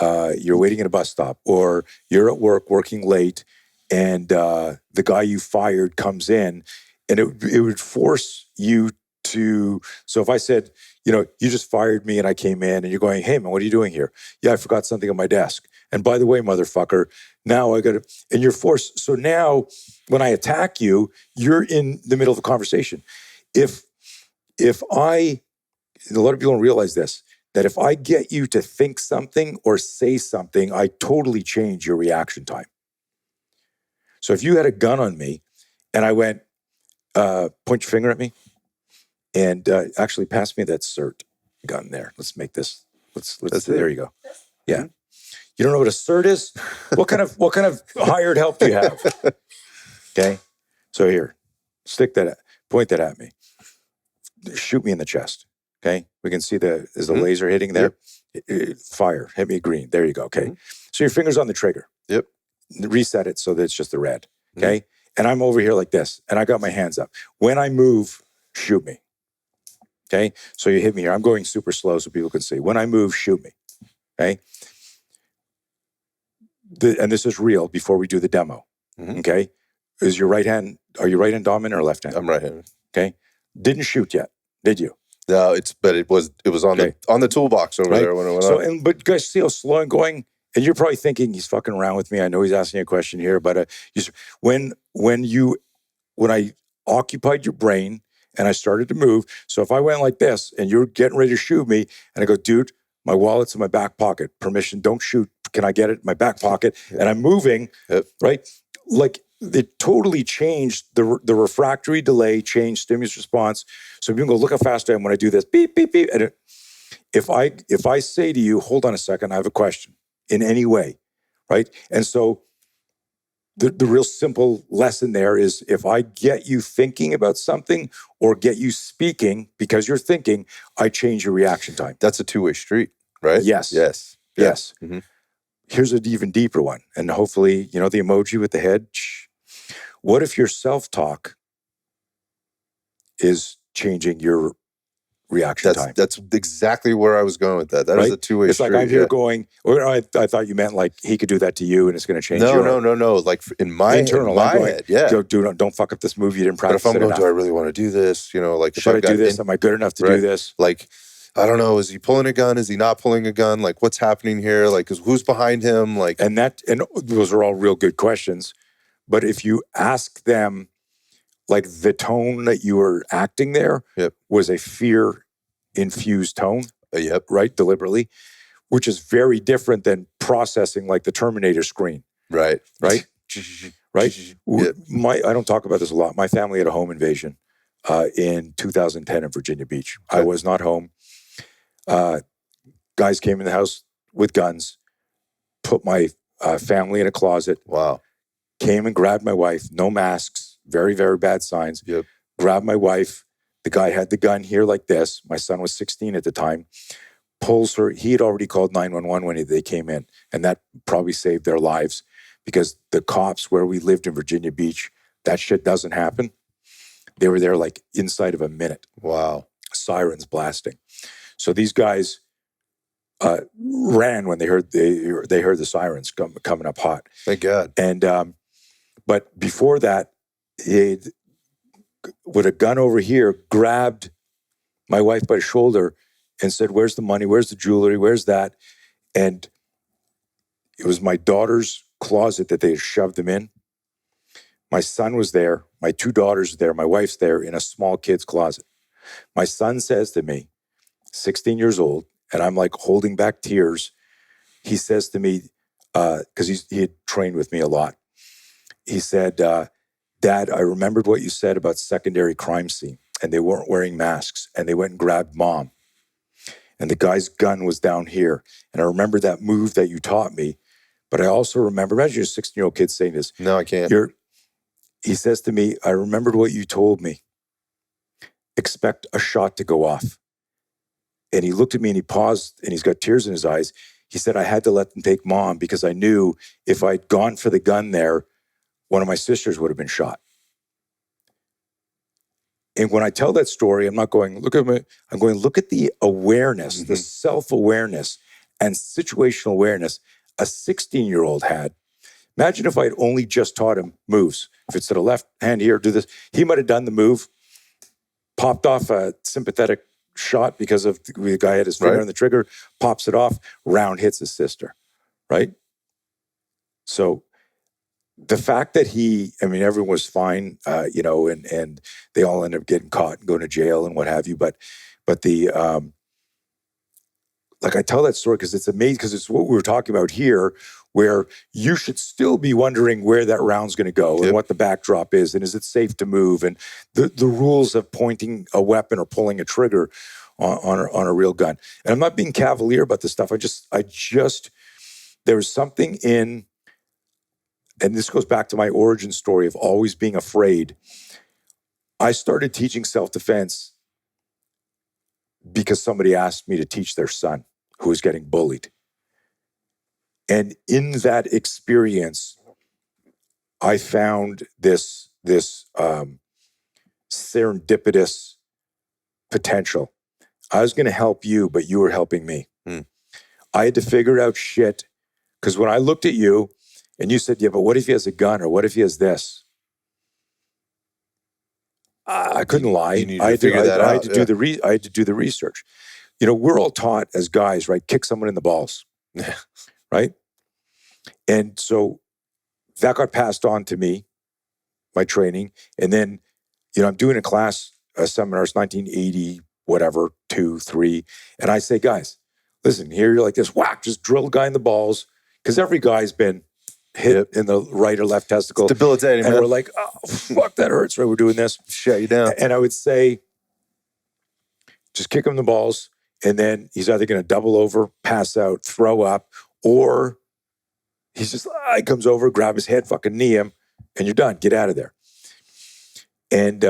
you're waiting at a bus stop, or you're at work working late, and the guy you fired comes in, and it would force you to. So if I said, you just fired me and I came in, and you're going, hey man, what are you doing here? Yeah, I forgot something on my desk. And by the way, motherfucker, now I got to, and you're forced. So now when I attack you, you're in the middle of a conversation. A lot of people don't realize this, that if I get you to think something or say something, I totally change your reaction time. So if you had a gun on me and I went, point your finger at me, and actually pass me that cert gun there. Let's make this. There you go. Yeah. You don't know what a cert is? What kind of hired help do you have? Okay. So here, point that at me. Shoot me in the chest. Okay. We can see is the laser hitting there? Yep. Fire. Hit me green. There you go. Okay. Mm-hmm. So your finger's on the trigger. Yep. Reset it so that it's just the red. Okay. Mm-hmm. And I'm over here like this, and I got my hands up. When I move, shoot me. Okay. So you hit me here. I'm going super slow so people can see. When I move, shoot me. Okay. And this is real before we do the demo. Mm-hmm. Okay. Are you right hand dominant or left hand? I'm right handed. Okay. Didn't shoot yet, did you? No, but it was on the toolbox over there when it went up. But guys, see how slow I'm going? And you're probably thinking, he's fucking around with me. I know he's asking a question here, but when I occupied your brain and I started to move, so if I went like this and you're getting ready to shoot me, and I go, dude, my wallet's in my back pocket. Permission, don't shoot. Can I get it in my back pocket? And I'm moving, right? like it totally changed the refractory delay, changed stimulus response. So people go, look how fast I am when I do this, beep, beep, beep. And if I say to you, hold on a second, I have a question in any way, right? And so the real simple lesson there is if I get you thinking about something or get you speaking because you're thinking, I change your reaction time. That's a two-way street, right? Yes. Yes. Yes. Mm-hmm. Here's an even deeper one. And hopefully, the emoji with the head. What if your self-talk is changing your reaction time? That's exactly where I was going with that. That is a two-way It's street. like I'm here going, or I thought you meant like he could do that to you and it's going to change No. Like in my head, yeah. Don't fuck up this move. You didn't practice. But if I'm going, enough. do I really want to do this? Like, should I do this? Am I good enough to do this? Like, I don't know. Is he pulling a gun? Is he not pulling a gun? Like, what's happening here? Like, who's behind him? Like, and those are all real good questions. But if you ask them, like the tone that you were acting there was a fear-infused tone, right, deliberately, which is very different than processing like the Terminator screen. Right. Right? I don't talk about this a lot. My family had a home invasion in 2010 in Virginia Beach. Okay. I was not home. Guys came in the house with guns, put my family in a closet. Wow. Came and grabbed my wife, no masks, very, very bad signs. Grabbed my wife. The guy had the gun here like this. My son was 16 at the time. Pulls her. He had already called 911 when they came in. And that probably saved their lives because the cops where we lived in Virginia Beach, that shit doesn't happen. They were there like inside of a minute. Wow. Sirens blasting. So these guys ran when they heard the sirens coming up hot. Thank God. And but before that, he, with a gun over here, grabbed my wife by the shoulder and said, "Where's the money? Where's the jewelry? Where's that?" And it was my daughter's closet that they had shoved them in. My son was there. My two daughters were there. My wife's there in a small kid's closet. My son says to me, 16 years old, and I'm like holding back tears. He says to me, because he had trained with me a lot. He said, "Dad, I remembered what you said about secondary crime scene, and they weren't wearing masks, and they went and grabbed Mom. And the guy's gun was down here. And I remember that move that you taught me, but I also remember," imagine a 16-year-old kid saying this. No, I can't. He says to me, "I remembered what you told me. Expect a shot to go off." And he looked at me and he paused and he's got tears in his eyes. He said, "I had to let them take Mom because I knew if I'd gone for the gun there, one of my sisters would have been shot." And when I tell that story, I'm not going, look at me. I'm going, look at the awareness, the self-awareness and situational awareness a 16-year-old had. Imagine if I'd only just taught him moves. If it's to the left hand here, do this. He might have done the move, popped off a sympathetic shot because of the guy had his finger on the trigger, pops it off, round hits his sister, right? So the fact that everyone was fine, and they all ended up getting caught and going to jail and what have you. But the, like I tell that story because it's amazing because it's what we were talking about here, where you should still be wondering where that round's going to go and what the backdrop is and is it safe to move and the rules of pointing a weapon or pulling a trigger on a real gun. And I'm not being cavalier about this stuff. I just there was something in. And this goes back to my origin story of always being afraid. I started teaching self-defense because somebody asked me to teach their son who was getting bullied. And in that experience, I found this serendipitous potential. I was going to help you, but you were helping me. I had to figure out shit because when I looked at you, and you said, "Yeah, but what if he has a gun or what if he has this?" I couldn't lie. I had to do the research. We're all taught as guys, right? Kick someone in the balls, right? And so that got passed on to me, my training. And then, I'm doing a class, seminars, 1980, whatever, 2, 3. And I say, guys, listen, here you're like this, whack, just drill the guy in the balls. Because every guy's been hit in the right or left testicle. It's debilitating, and man. we're like, oh, fuck, that hurts, right? We're doing this. Shut you down. And I would say, just kick him in the balls, and then he's either going to double over, pass out, throw up, or he's just, he comes over, grab his head, fucking knee him, and you're done. Get out of there. And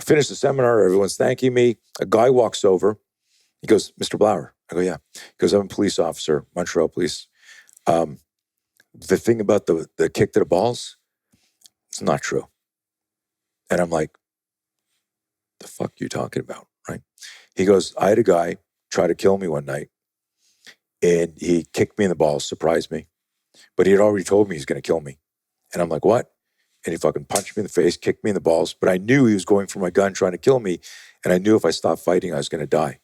finish the seminar. Everyone's thanking me. A guy walks over. He goes, Mr. Blauer. I go, yeah. He goes, I'm a police officer, Montreal Police. The thing about the kick to the balls, it's not true. And I'm like, the fuck you talking about, right? He goes, I had a guy try to kill me one night, and he kicked me in the balls, surprised me. But he had already told me he's going to kill me. And I'm like, what? And he fucking punched me in the face, kicked me in the balls. But I knew he was going for my gun, trying to kill me. And I knew if I stopped fighting, I was going to die.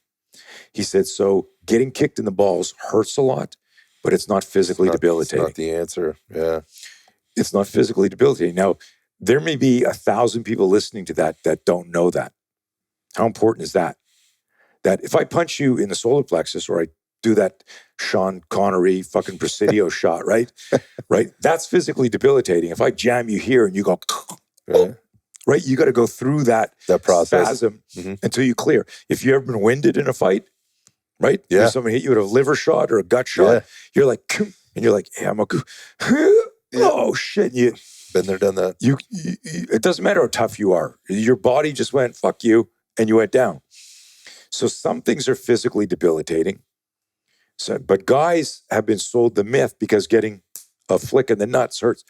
He said, so getting kicked in the balls hurts a lot, but it's not physically debilitating. It's not the answer. Yeah. It's not physically debilitating. Now, there may be 1,000 people listening to that don't know that. How important is that? That if I punch you in the solar plexus, or I do that Sean Connery fucking Presidio shot, right? Right? That's physically debilitating. If I jam you here and you go, right? You got to go through that process. spasm until you clear. If you've ever been winded in a fight, right? Yeah. If someone hit you with a liver shot or a gut shot, you're like, and you're like, hey, I'm oh shit. You been there, done that. You, it doesn't matter how tough you are. Your body just went, fuck you, and you went down. So some things are physically debilitating. So, but guys have been sold the myth because getting a flick in the nuts hurts.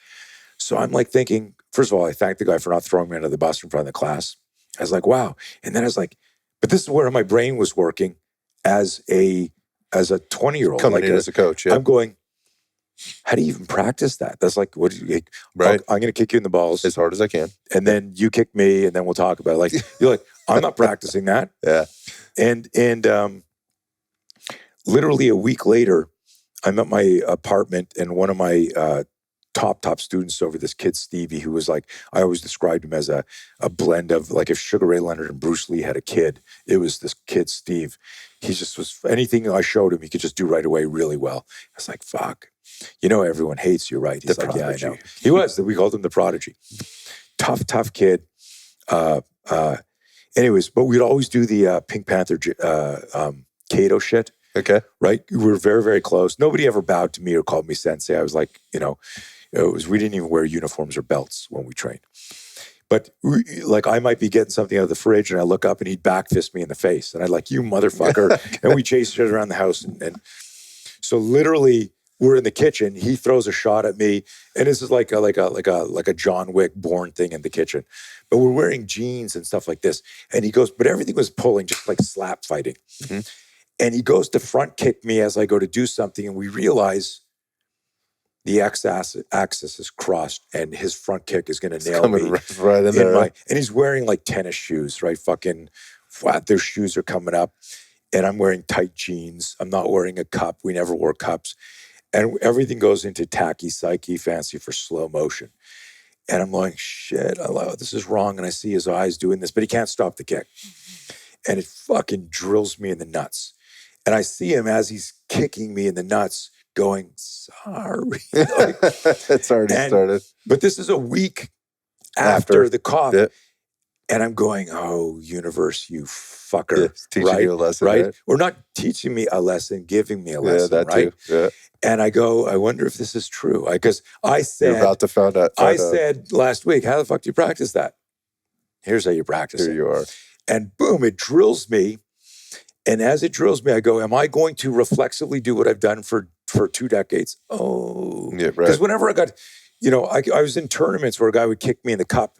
So I'm like thinking, first of all, I thank the guy for not throwing me under the bus in front of the class. I was like, wow. And then I was like, but this is where my brain was working as a 20-year-old. Coming in as a coach, yeah. I'm going, how do you even practice that? That's like, what do you, right? I'm going to kick you in the balls as hard as I can, and then you kick me, and then we'll talk about it. Like, you're like, I'm not practicing that. Yeah. And literally a week later, I'm at my apartment, and one of my top students over, this kid Stevie, who was like, I always described him as a blend of, like, if Sugar Ray Leonard and Bruce Lee had a kid, it was this kid Steve. He just was, anything I showed him, he could just do right away really well. I was like, fuck. You know, everyone hates you, right? He's the like, prodigy. yeah, I know. He was. We called him the prodigy. Tough kid. Anyways, but we'd always do the Pink Panther Kato shit. Okay. Right? We were very, very close. Nobody ever bowed to me or called me sensei. I was like, we didn't even wear uniforms or belts when we trained. But like, I might be getting something out of the fridge, and I look up and he'd back fist me in the face. And I'd like, you motherfucker. And we chase each other around the house. And so literally, we're in the kitchen. He throws a shot at me, and this is like a John Wick Bourne thing in the kitchen. But we're wearing jeans and stuff like this. And he goes, but everything was pulling, just like slap fighting. Mm-hmm. And he goes to front kick me as I go to do something, and we realize the x-axis is crossed, and his front kick is going to nail me right in there. And he's wearing like tennis shoes, right? Fucking flat. Their shoes are coming up, and I'm wearing tight jeans. I'm not wearing a cup. We never wore cups. And everything goes into tacky, psyche, fancy for slow motion. And I'm going, shit, this is wrong. And I see his eyes doing this, but he can't stop the kick. And it fucking drills me in the nuts. And I see him as he's kicking me in the nuts going, sorry. Like, it's already started. But this is a week after the cop. Yeah. And I'm going, oh, universe, you fucker. Yeah, teaching you a lesson, right? Or not teaching me a lesson, giving me a lesson, that right? Too. Yeah. And I go, I wonder if this is true. Because I said, you're about to find out. I said last week, how the fuck do you practice that? Here's how you practice it. Here you are. And boom, it drills me. And as it drills me, I go, am I going to reflexively do what I've done for 2 decades? Oh. Yeah, right. Because whenever I got, I was in tournaments where a guy would kick me in the cup,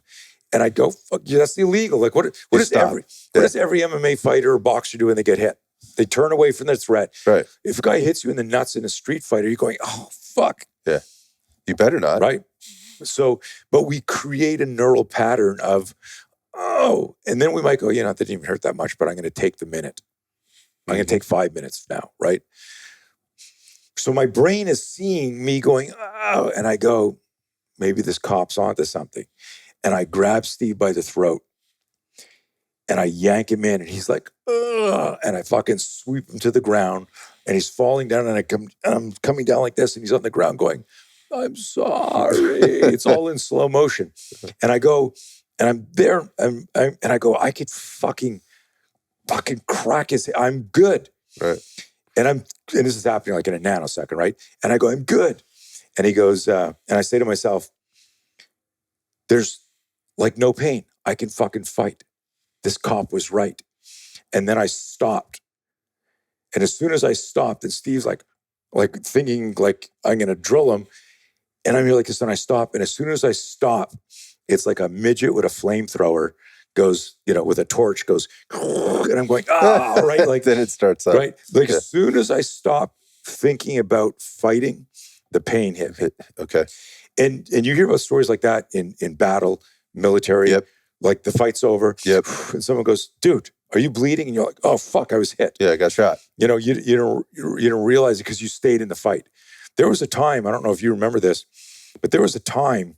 and I'd go, fuck you, that's illegal. Like, what does every MMA fighter or boxer do when they get hit? They turn away from their threat. Right. If a guy hits you in the nuts in a street fight, you're going, oh, fuck. Yeah. You better not. Right? So, but we create a neural pattern of, oh, and then we might go, that didn't even hurt that much, but I'm going to take the minute. I'm going to take 5 minutes now, right? So my brain is seeing me going, oh, and I go, maybe this cop's onto something. And I grab Steve by the throat, and I yank him in, and he's like, ugh, and I fucking sweep him to the ground, and he's falling down, and I'm coming down like this, and he's on the ground going, I'm sorry. It's all in slow motion. And I go, and I'm there, and I go, I could fucking crack his head. I'm good. Right. And this is happening like in a nanosecond, right? And I go, I'm good. And he goes, and I say to myself, there's like no pain. I can fucking fight. This cop was right. And then I stopped. And as soon as I stopped, and Steve's like thinking like I'm going to drill him. And I'm here like this, and I stop. And as soon as I stop, it's like a midget with a flamethrower goes, with a torch goes, and I'm going, right? Like then it starts up. Right? Like as soon as I stop thinking about fighting, the pain hit me. Okay. And you hear about stories like that in battle, military. Yep. Like the fight's over. Yep. And someone goes, dude, are you bleeding? And you're like, oh fuck, I was hit. Yeah, I got shot. You don't realize it because you stayed in the fight. There was a time, I don't know if you remember this, but there was a time,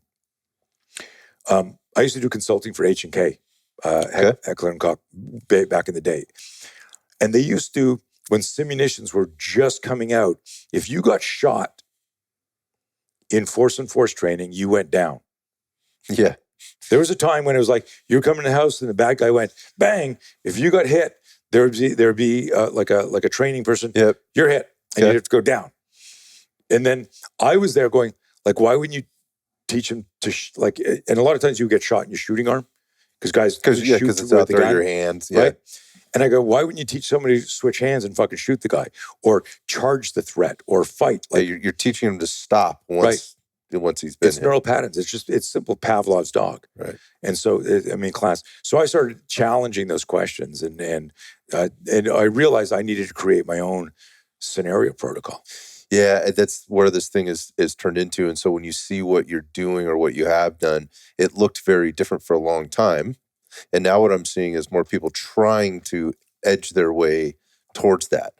I used to do consulting for H&K, Heckler & Koch, back in the day. And they used to, when simunitions were just coming out, if you got shot in force and force training, you went down. Yeah. There was a time when it was like, you're coming to the house and the bad guy went, bang. If you got hit, there'd be like a training person, Yep. You're hit, and you'd have to go down. And then I was there going, like, why wouldn't you teach them to, and a lot of times you get shot in your shooting arm, because it's out there in your hands. Yeah. Right? And I go, why wouldn't you teach somebody to switch hands and fucking shoot the guy or charge the threat or fight? Like you're teaching him to stop once he's been It's neural patterns. It's simple Pavlov's dog. Right. And so, class. So I started challenging those questions and I realized I needed to create my own scenario protocol. Yeah, that's where this thing is turned into. And so when you see what you're doing or what you have done, it looked very different for a long time. And now what I'm seeing is more people trying to edge their way towards that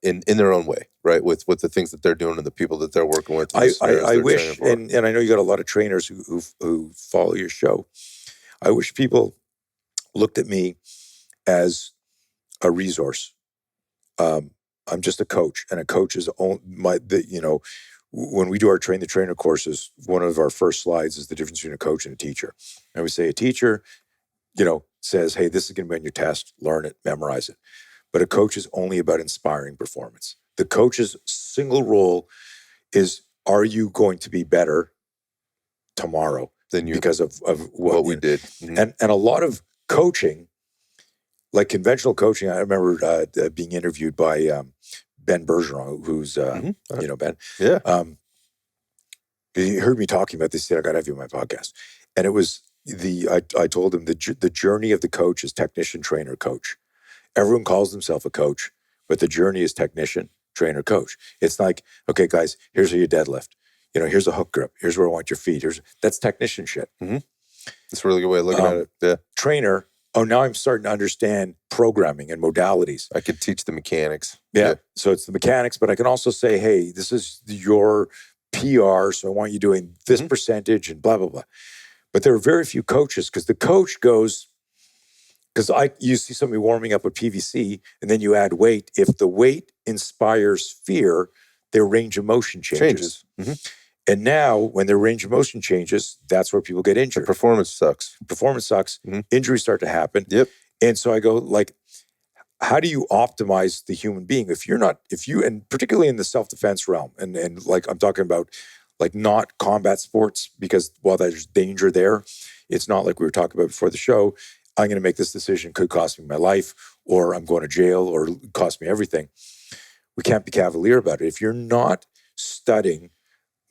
in their own way, right? With the things that they're doing and the people that they're working with. I wish, and I know you got a lot of trainers who follow your show. I wish people looked at me as a resource. I'm just a coach, and a coach is when we do our train the trainer courses, one of our first slides is the difference between a coach and a teacher. And we say a teacher, says, hey, this is going to be on your test, learn it, memorize it. But a coach is only about inspiring performance. The coach's single role is, are you going to be better tomorrow because of what we did? Mm-hmm. And a lot of coaching, like conventional coaching, I remember being interviewed by Ben Bergeron, who's, Ben. Yeah. He heard me talking about this. He said, I got to have you on my podcast. And it was I told him the journey of the coach is technician, trainer, coach. Everyone calls themselves a coach, but the journey is technician, trainer, coach. It's like, okay, guys, here's how you deadlift. Here's a hook grip. Here's where I want your feet. That's technician shit. Mm-hmm. That's a really good way of looking at it. Yeah. Trainer, now I'm starting to understand programming and modalities. I could teach the mechanics. Yeah. So it's the mechanics, but I can also say, hey, this is your PR, so I want you doing this percentage and blah, blah, blah. But there are very few coaches, because the coach goes, because you see somebody warming up with PVC and then you add weight. If the weight inspires fear, their range of motion changes. Mm-hmm. And now when their range of motion changes, that's where people get injured. The performance sucks. Mm-hmm. Injuries start to happen. Yep. And so I go, like, how do you optimize the human being? And particularly in the self-defense realm, and like I'm talking about, like, not combat sports, because while there's danger there, it's not like we were talking about before the show, I'm going to make this decision, could cost me my life, or I'm going to jail, or cost me everything. We can't be cavalier about it. If you're not studying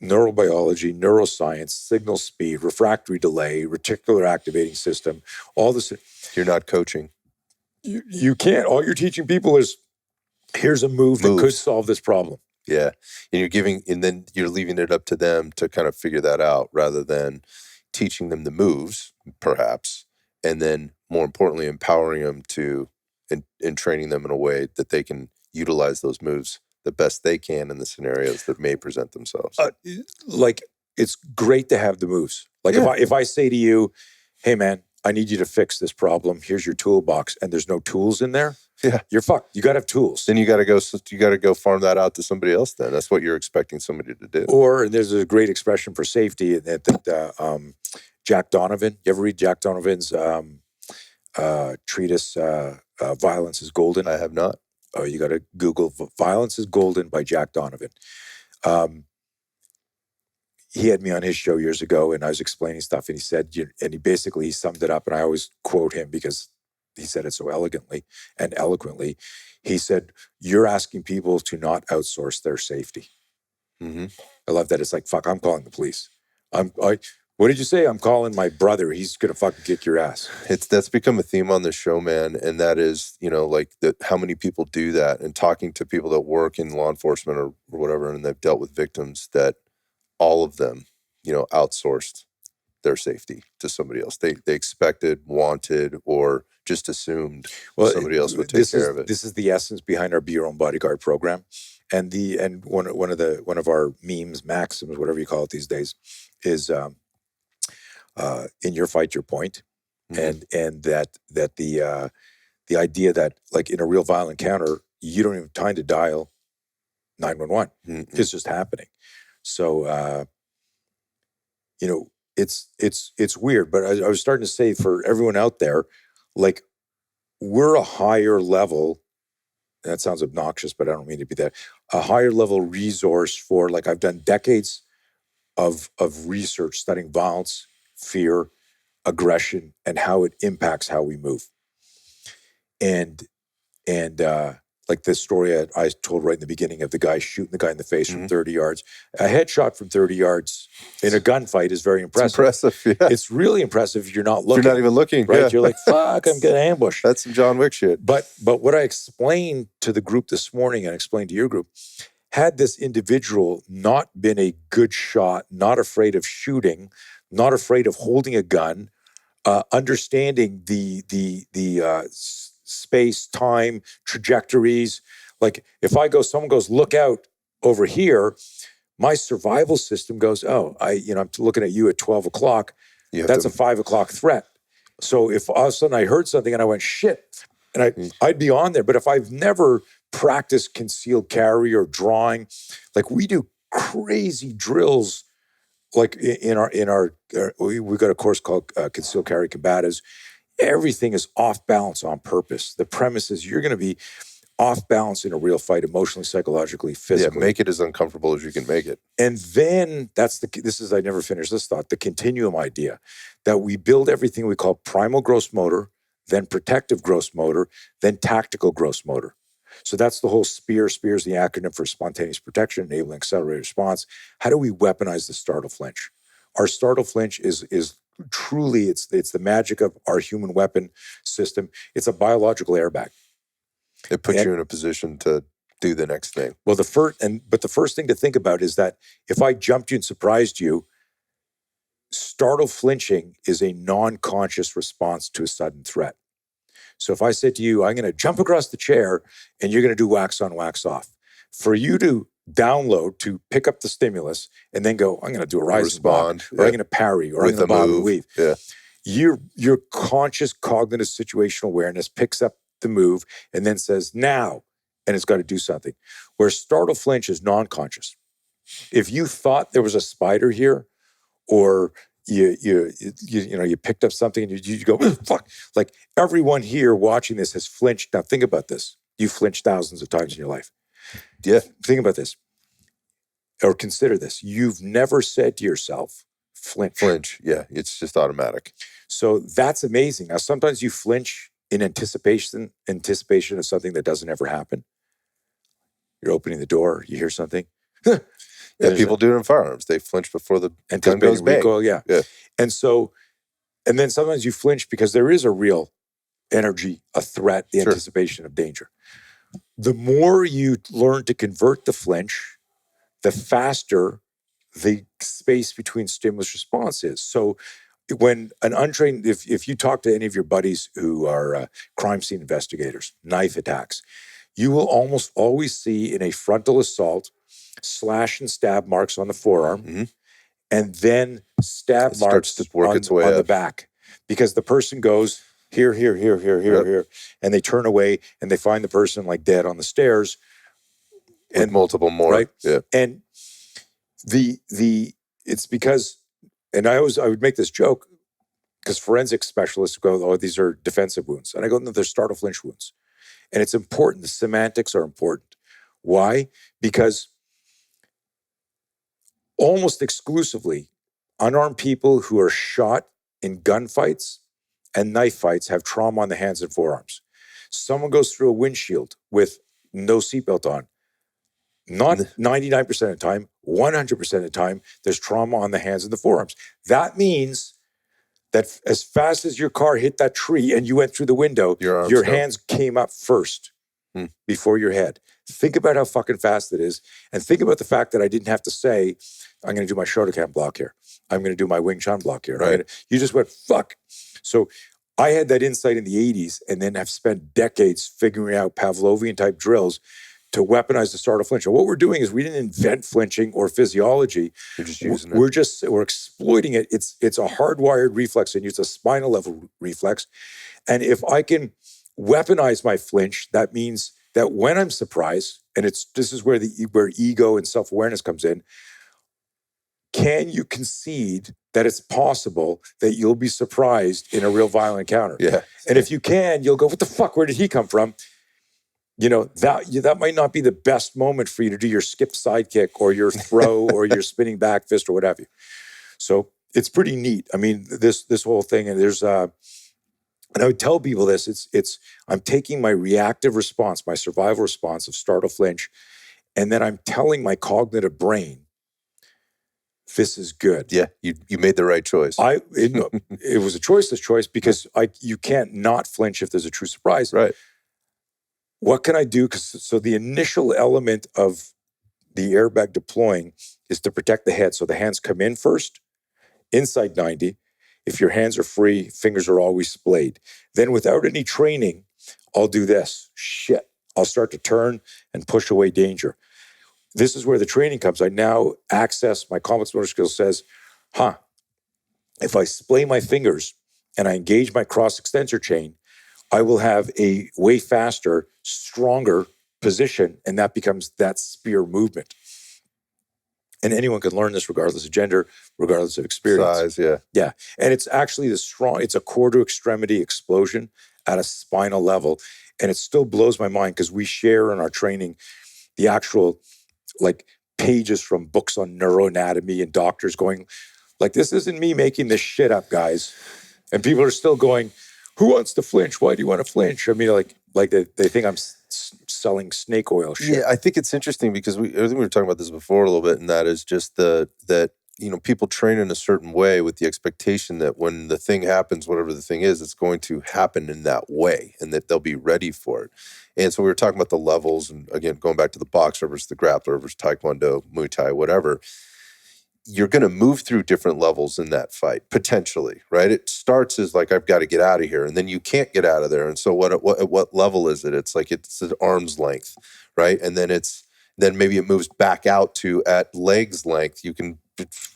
neurobiology, neuroscience, signal speed, refractory delay, reticular activating system, all this, you're not coaching. You can't. All you're teaching people is, here's a move that could solve this problem. Yeah. And then you're leaving it up to them to kind of figure that out, rather than teaching them the moves, perhaps, and then more importantly, empowering them and training them in a way that they can utilize those moves the best they can in the scenarios that may present themselves. Like, it's great to have the moves. Like, if I say to you, hey man, I need you to fix this problem. Here's your toolbox. And there's no tools in there. Yeah. You're fucked. You got to have tools. Then you got to go farm that out to somebody else then. That's what you're expecting somebody to do. Or there's a great expression for safety that Jack Donovan, you ever read Jack Donovan's treatise, Violence is Golden? I have not. Oh, you got to Google Violence is Golden by Jack Donovan. He had me on his show years ago, and I was explaining stuff, and he said, and he summed it up, and I always quote him because he said it so elegantly and eloquently. He said, you're asking people to not outsource their safety. Mm-hmm. I love that. It's like, fuck, I'm calling the police. What did you say? I'm calling my brother. He's going to fucking kick your ass. That's become a theme on the show, man. And that is, like how many people do that, and talking to people that work in law enforcement or whatever, and they've dealt with victims, that all of them, outsourced their safety to somebody else. They expected, wanted, or just assumed somebody else would take care of it. This is the essence behind our Be Your Own Bodyguard program. And one of our memes, maxims, whatever you call it these days, is in your fight, your point. Mm-hmm. And that the idea that, like, in a real violent encounter, you don't even have time to dial 911. Mm-hmm. It's just happening. So it's weird. But I was starting to say, for everyone out there, like, we're a higher level. That sounds obnoxious, but I don't mean to be that. A higher level resource for, like, I've done decades of research studying violence, fear, aggression, and how it impacts how we move. And like this story I told right in the beginning of the guy shooting the guy in the face from 30 yards. A headshot from 30 yards in a gunfight is very impressive. It's impressive, yeah. It's really impressive if you're not looking. If you're not even looking, right? Yeah. You're like, fuck, I'm getting ambushed. That's some John Wick shit. But what I explained to the group this morning and explained to your group, had this individual not been a good shot, not afraid of shooting, not afraid of holding a gun, understanding the space, time, trajectories. Like, if someone goes, look out over here, my survival system goes, I'm looking at you at 12 o'clock. That's a 5 o'clock threat. So if all of a sudden I heard something and I went, shit, and I'd be on there. But if I've never practiced concealed carry or drawing, like, we do crazy drills, like we've got a course called Concealed Carry Combatives. Everything is off balance on purpose. The premise is you're going to be off balance in a real fight, emotionally, psychologically, physically. Yeah, make it as uncomfortable as you can make it. And then I never finished this thought, the continuum idea, that we build everything we call primal gross motor, then protective gross motor, then tactical gross motor. So that's the whole SPEAR. SPEAR is the acronym for spontaneous protection, enabling accelerated response. How do we weaponize the Startle Flinch? Our Startle Flinch is truly, it's the magic of our human weapon system. It's a biological airbag. It puts you in a position to do the next thing. Well, the first thing to think about is that if I jumped you and surprised you, startle flinching is a non-conscious response to a sudden threat. So if I said to you, I'm going to jump across the chair and you're going to do wax on, wax off, for you to download, to pick up the stimulus and then go, I'm going to do a rising block, or I'm going to parry, or I'm going to bob and weave. Yeah. Your conscious cognitive situational awareness picks up the move and then says, now, and it's got to do something. Where startle flinch is non-conscious. If you thought there was a spider here, or you picked up something and you go, fuck. Like, everyone here watching this has flinched. Now think about this. You flinched thousands of times in your life. Yeah. Think about this. Or consider this. You've never said to yourself, flinch. Flinch, yeah. It's just automatic. So that's amazing. Now, sometimes you flinch in anticipation of something that doesn't ever happen. You're opening the door, you hear something. Yeah, people do it in firearms. They flinch before the gun goes bang. Recoil, yeah. And then sometimes you flinch because there is a real energy, a threat, the anticipation of danger. The more you learn to convert the flinch, the faster the space between stimulus response is. So when an untrained, if you talk to any of your buddies who are crime scene investigators, knife attacks, you will almost always see in a frontal assault slash and stab marks on the forearm, and then stab marks on the back. because the person goes here, here, here, here, here, here, and they turn away and they find the person like dead on the stairs. With multiple more. Right. Yeah. And it's because, and I would make this joke because forensic specialists go, oh, these are defensive wounds. And I go, no, they're startle flinch wounds. And it's important. The semantics are important. Why? Because almost exclusively unarmed people who are shot in gunfights and knife fights have trauma on the hands and forearms. Someone goes through a windshield with no seatbelt on. Not 99% of the time, 100% of the time, there's trauma on the hands and the forearms. That means that as fast as your car hit that tree and you went through the window, your hands came up first before your head. Think about how fucking fast it is. And think about the fact that I didn't have to say, I'm going to do my Shotokan block here. I'm going to do my Wing Chun block here. Right. You just went, fuck. So I had that insight in the 80s and then have spent decades figuring out Pavlovian type drills to weaponize the startle flinch. And what we're doing is we didn't invent flinching or physiology. We're just using it. We're exploiting it. It's a hardwired reflex and it's a spinal level reflex. And if I can weaponize my flinch, that means that when I'm surprised, and this is where where ego and self-awareness comes in, can you concede that it's possible that you'll be surprised in a real violent encounter? Yeah. And if you can, you'll go, what the fuck, where did he come from? You know, that might not be the best moment for you to do your skip sidekick or your throw or your spinning back fist or what have you. So it's pretty neat. I mean, this whole thing, and there's and I would tell people this, I'm taking my reactive response, my survival response of startle flinch, and then I'm telling my cognitive brain, this is good. Yeah, you made the right choice. It was a choiceless choice because you can't not flinch if there's a true surprise. Right. What can I do? So the initial element of the airbag deploying is to protect the head. So the hands come in first, inside 90. If your hands are free, fingers are always splayed. Then without any training, I'll do this. Shit. I'll start to turn and push away danger. This is where the training comes. I now access my complex motor skill says, if I splay my fingers and I engage my cross extensor chain, I will have a way faster, stronger position, and that becomes that spear movement. And anyone can learn this regardless of gender, regardless of experience. Size, yeah. Yeah. And it's actually it's a core to extremity explosion at a spinal level. And it still blows my mind because we share in our training the actual like pages from books on neuroanatomy and doctors going, like, this isn't me making this shit up, guys. And people are still going, who wants to flinch? Why do you want to flinch? I mean, like they think I'm selling snake oil shit. Yeah, I think it's interesting because I think we were talking about this before a little bit, and that is just that people train in a certain way with the expectation that when the thing happens, whatever the thing is, it's going to happen in that way, and that they'll be ready for it. And so we were talking about the levels, and again, going back to the boxer versus the grappler versus Taekwondo, Muay Thai, whatever. You're going to move through different levels in that fight, potentially, right? It starts as like, I've got to get out of here, and then you can't get out of there. And so at what level is it? It's like it's at arm's length, right? And then maybe it moves back out to at leg's length. You can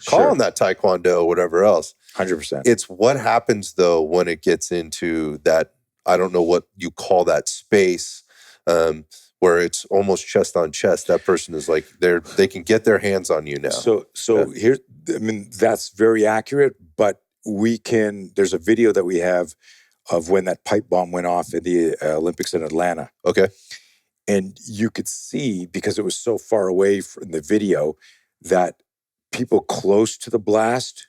call on that Taekwondo or whatever else. 100%. It's what happens though when it gets into that, I don't know what you call that space, where it's almost chest on chest. That person is like, they can get their hands on you now. So here, I mean, that's very accurate, but there's a video that we have of when that pipe bomb went off in the Olympics in Atlanta. Okay. And you could see, because it was so far away from the video, that people close to the blast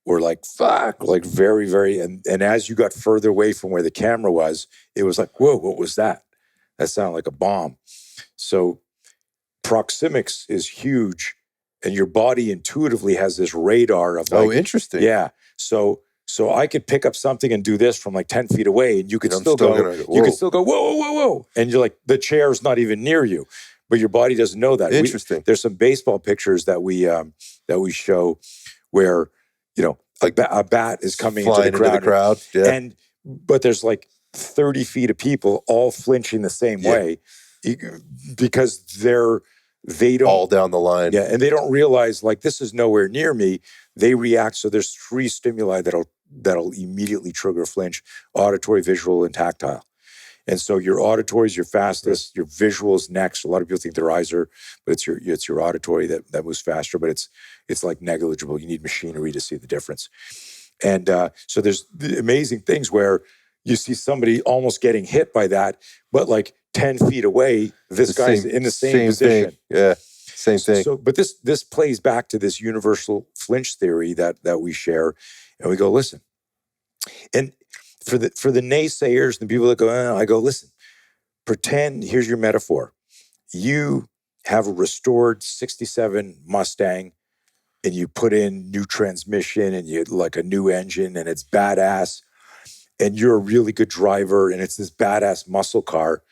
were like, fuck, like very, very, and as you got further away from where the camera was, it was like, whoa, what was that? That sounded like a bomb. So proxemics is huge, and your body intuitively has this radar of like, interesting. Yeah. So I could pick up something and do this from like 10 feet away, and you could still go, you could still go, whoa, whoa, whoa, whoa. And you're like, the chair's not even near you, but your body doesn't know that. Interesting. There's some baseball pictures that we show where, like a bat is coming into the crowd. Yeah. But there's like 30 feet of people all flinching the same way because they don't all down the line. Yeah. And they don't realize like, this is nowhere near me. They react. So there's 3 stimuli that'll immediately trigger a flinch: auditory, visual, and tactile. And so your auditory is your fastest, your visual is next. A lot of people think their eyes are, but it's your auditory that moves faster, but it's like negligible. You need machinery to see the difference. And so there's the amazing things where you see somebody almost getting hit by that, but like 10 feet away, this guy's in the same position. Thing. Yeah, same thing. So, but this plays back to this universal flinch theory that we share, and we go, listen. And for the naysayers and the people that go, I go, listen, pretend, here's your metaphor. You have a restored 67 Mustang and you put in new transmission and you like a new engine and it's badass and you're a really good driver and it's this badass muscle car,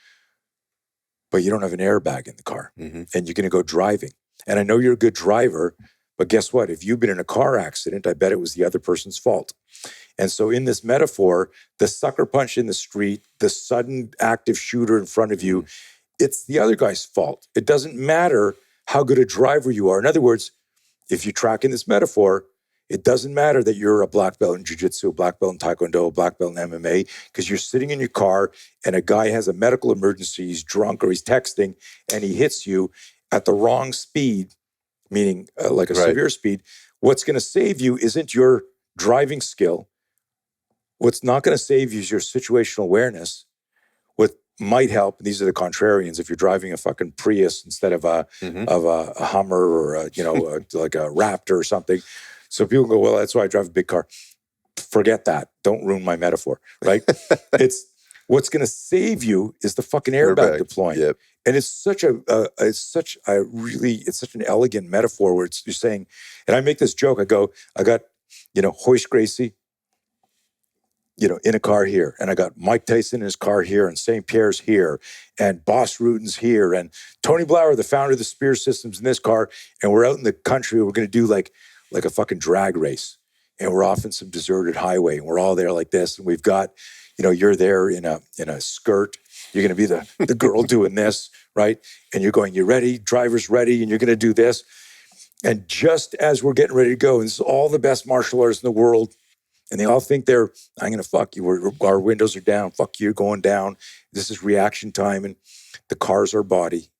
but you don't have an airbag in the car and you're going to go driving. And I know you're a good driver, but guess what? If you've been in a car accident, I bet it was the other person's fault. And so in this metaphor, the sucker punch in the street, the sudden active shooter in front of you, it's the other guy's fault. It doesn't matter how good a driver you are. In other words, if you track in this metaphor, it doesn't matter that you're a black belt in jiu-jitsu, a black belt in taekwondo, a black belt in MMA, because you're sitting in your car and a guy has a medical emergency, he's drunk or he's texting, and he hits you at the wrong speed, meaning like a severe speed. What's going to save you isn't your driving skill. What's not going to save you is your situational awareness. What might help, and these are the contrarians, if you're driving a fucking Prius instead of a Hummer or like a Raptor or something. So people go, well, that's why I drive a big car. Forget that. Don't ruin my metaphor, right? It's what's going to save you is the fucking airbag deploying. Yep. And it's such an elegant metaphor where you're saying, and I make this joke. I got, Hoist Gracie, in a car here. And I got Mike Tyson in his car here, and St. Pierre's here, and Boss Rutan's here, and Tony Blauer, the founder of the Spear Systems, in this car. And we're out in the country. We're going to do like a fucking drag race. And we're off in some deserted highway. And we're all there like this. And we've got, you're there in a skirt. You're going to be the girl doing this, right? And you're going, you ready? Driver's ready. And you're going to do this. And just as we're getting ready to go, and this is all the best martial artists in the world, and they all think I'm going to fuck you. Our windows are down. Fuck you, going down. This is reaction time. And the car's our body,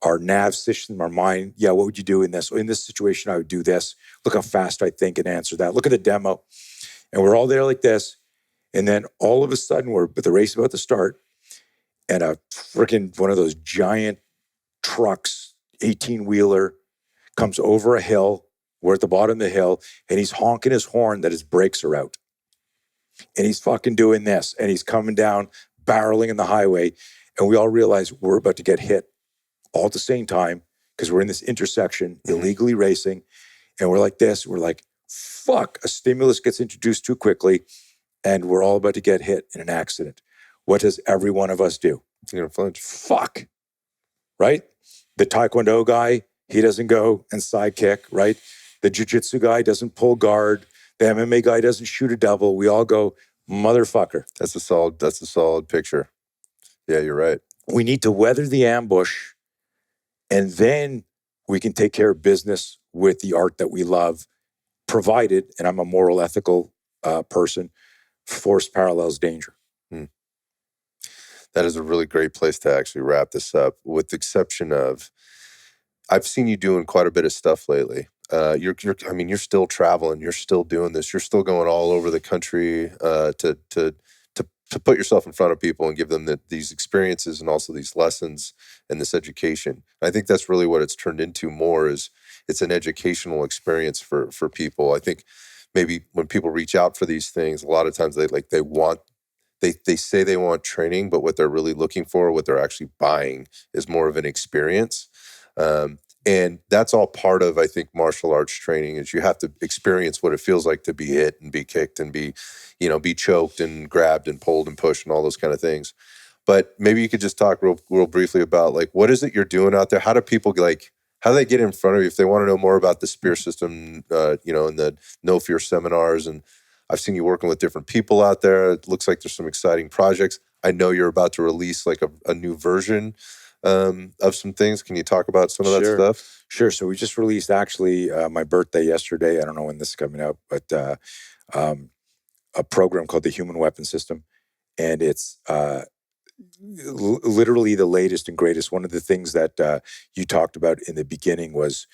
our nav system, our mind. Yeah, what would you do in this? In this situation, I would do this. Look how fast I think and answer that. Look at the demo. And we're all there like this. And then all of a sudden, we're with the race about to start. And a freaking one of those giant trucks, 18-wheeler, comes over a hill. We're at the bottom of the hill, and he's honking his horn that his brakes are out. And he's fucking doing this, and he's coming down, barreling in the highway, and we all realize we're about to get hit all at the same time because we're in this intersection, illegally racing, and we're like this. We're like, fuck, a stimulus gets introduced too quickly, and we're all about to get hit in an accident. What does every one of us do? You're going to flinch. Fuck, right? The Taekwondo guy, he doesn't go and sidekick, right? The jiu-jitsu guy doesn't pull guard. The MMA guy doesn't shoot a double. We all go, motherfucker. That's a solid picture. Yeah, you're right. We need to weather the ambush, and then we can take care of business with the art that we love, provided, and I'm a moral, ethical person, force parallels danger. That is a really great place to actually wrap this up, with the exception of, I've seen you doing quite a bit of stuff lately. You're still traveling. You're still doing this. You're still going all over the country to put yourself in front of people and give them these experiences and also these lessons and this education. I think that's really what it's turned into more, is it's an educational experience for people. I think maybe when people reach out for these things, a lot of times they say they want training, but what they're really looking for, what they're actually buying, is more of an experience. And that's all part of, I think, martial arts training, is you have to experience what it feels like to be hit and be kicked and be choked and grabbed and pulled and pushed and all those kind of things. But maybe you could just talk real briefly about, like, what is it you're doing out there? How do people, how do they get in front of you if they want to know more about the Spear System, and the No Fear seminars? And I've seen you working with different people out there. It looks like there's some exciting projects. I know you're about to release like a new version of some things. Can you talk about some of that Sure. stuff? Sure. So we just released actually my birthday yesterday. I don't know when this is coming out, but a program called the Human Weapon System. And it's literally the latest and greatest. One of the things that you talked about in the beginning was,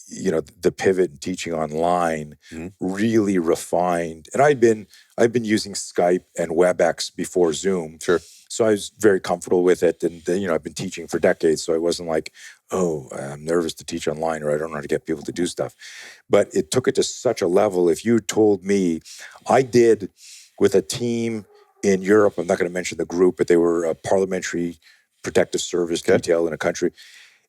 the pivot and teaching online really refined. And I've been using Skype and WebEx before Zoom. Sure. So I was very comfortable with it. And I've been teaching for decades. So I wasn't like, oh, I'm nervous to teach online, or I don't know how to get people to do stuff. But it took it to such a level. If you told me, I did with a team in Europe, I'm not going to mention the group, but they were a parliamentary protective service detail in a country.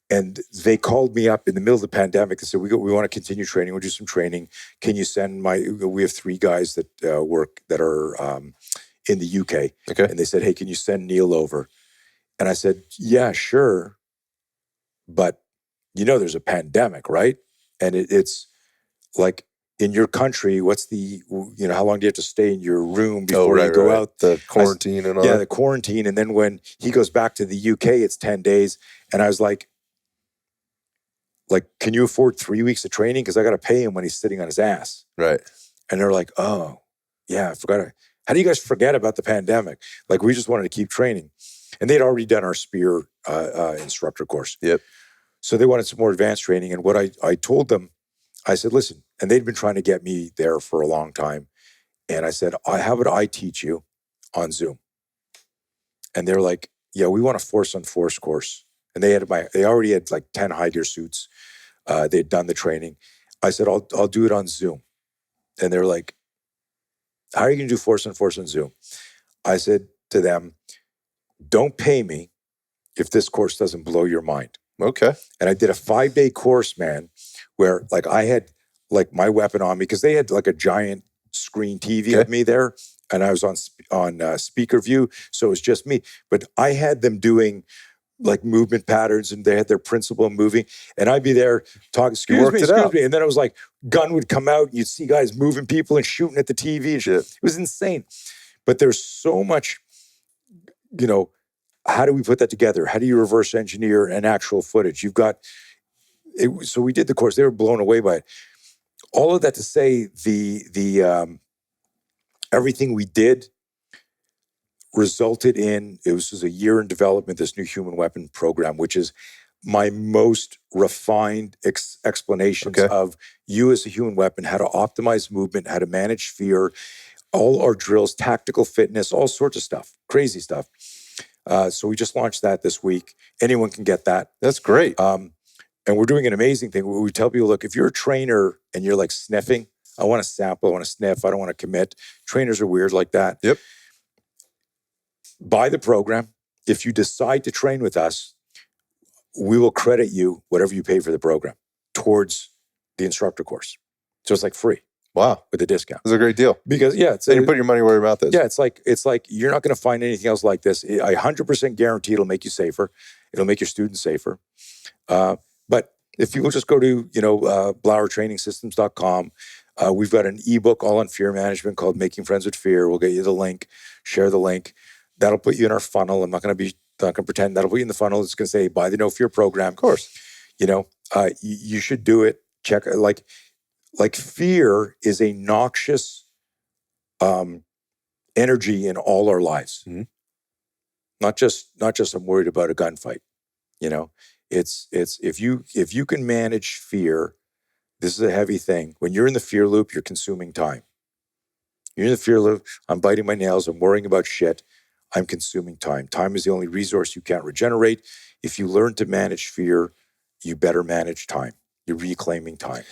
And they called me up in the middle of the pandemic and said, we want to continue training. We'll do some training. Can you send we have 3 guys that work that are in the UK. Okay. And they said, hey, can you send Neil over? And I said, yeah, sure. But there's a pandemic, right? And it's like, in your country, what's the, how long do you have to stay in your room before you go out? The quarantine and all that? Yeah, the quarantine. And then when he goes back to the UK, it's 10 days. And I was like, can you afford 3 weeks of training? Because I got to pay him when he's sitting on his ass. Right. And they're like, oh, yeah, I forgot. How do you guys forget about the pandemic? We just wanted to keep training. And they'd already done our Spear instructor course. Yep. So they wanted some more advanced training. And what I told them, I said, listen, and they'd been trying to get me there for a long time. And I said, how about I teach you on Zoom? And they're like, yeah, we want a force on force course. And they already had 10 high gear suits. They'd done the training. I said, I'll do it on Zoom. And they're like, how are you going to do force on Zoom? I said to them, don't pay me if this course doesn't blow your mind. Okay. And I did a 5-day course, man, where I had my weapon on me, because they had a giant screen TV of me there, and I was on speaker view, so it was just me. But I had them doing movement patterns, and they had their principal moving, and I'd be there talking, excuse me, and then it was gun would come out, and you'd see guys moving people and shooting at the TV and shit. It was insane. But there's so much, how do we put that together? How do you reverse engineer an actual footage? You've got it. So we did the course. They were blown away by it. All of that to say, the everything we did resulted in, it was a year in development, this new human weapon program, which is my most refined explanations of you as a human weapon, how to optimize movement, how to manage fear, all our drills, tactical fitness, all sorts of stuff, crazy stuff. So we just launched that this week. Anyone can get that. That's great. And we're doing an amazing thing where we tell people, look, if you're a trainer and you're sniffing, I want to sample, I want to sniff, I don't want to commit. Trainers are weird like that. Yep. Buy the program. If you decide to train with us, we will credit you whatever you pay for the program towards the instructor course. So it's free. Wow. With a discount. It's a great deal. Because, then you put your money where your mouth is. Yeah, it's like you're not going to find anything else like this. I 100% guarantee it'll make you safer. It'll make your students safer. But if people just go to, BlauerTrainingSystems.com, we've got an ebook all on fear management called Making Friends with Fear. We'll get you the link, share the link. That'll put you in our funnel. I'm not going to pretend that'll put you in the funnel. It's going to say, buy the No Fear program. Of course. You should do it. Check, fear is a noxious energy in all our lives. Mm-hmm. Not just I'm worried about a gunfight. It's if you can manage fear, this is a heavy thing. When you're in the fear loop, you're consuming time. You're in the fear loop, I'm biting my nails, I'm worrying about shit, I'm consuming time. Time is the only resource you can't regenerate. If you learn to manage fear, you better manage time. You're reclaiming time.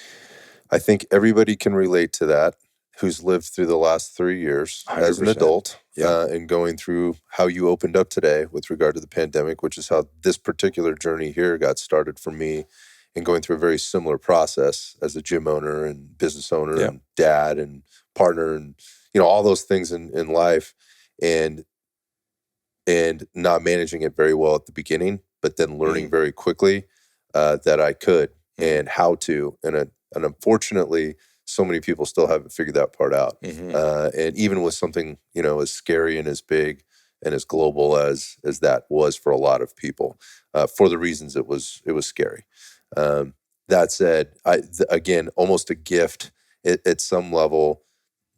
I think everybody can relate to that who's lived through the last 3 years 100%. As an adult and going through how you opened up today with regard to the pandemic, which is how this particular journey here got started for me, and going through a very similar process as a gym owner and business owner and dad and partner and, all those things in life, and not managing it very well at the beginning, but then learning very quickly that I could and how to, and unfortunately, so many people still haven't figured that part out. Mm-hmm. And even with something, as scary and as big and as global as that was for a lot of people, for the reasons it was scary. That said, again, almost a gift at some level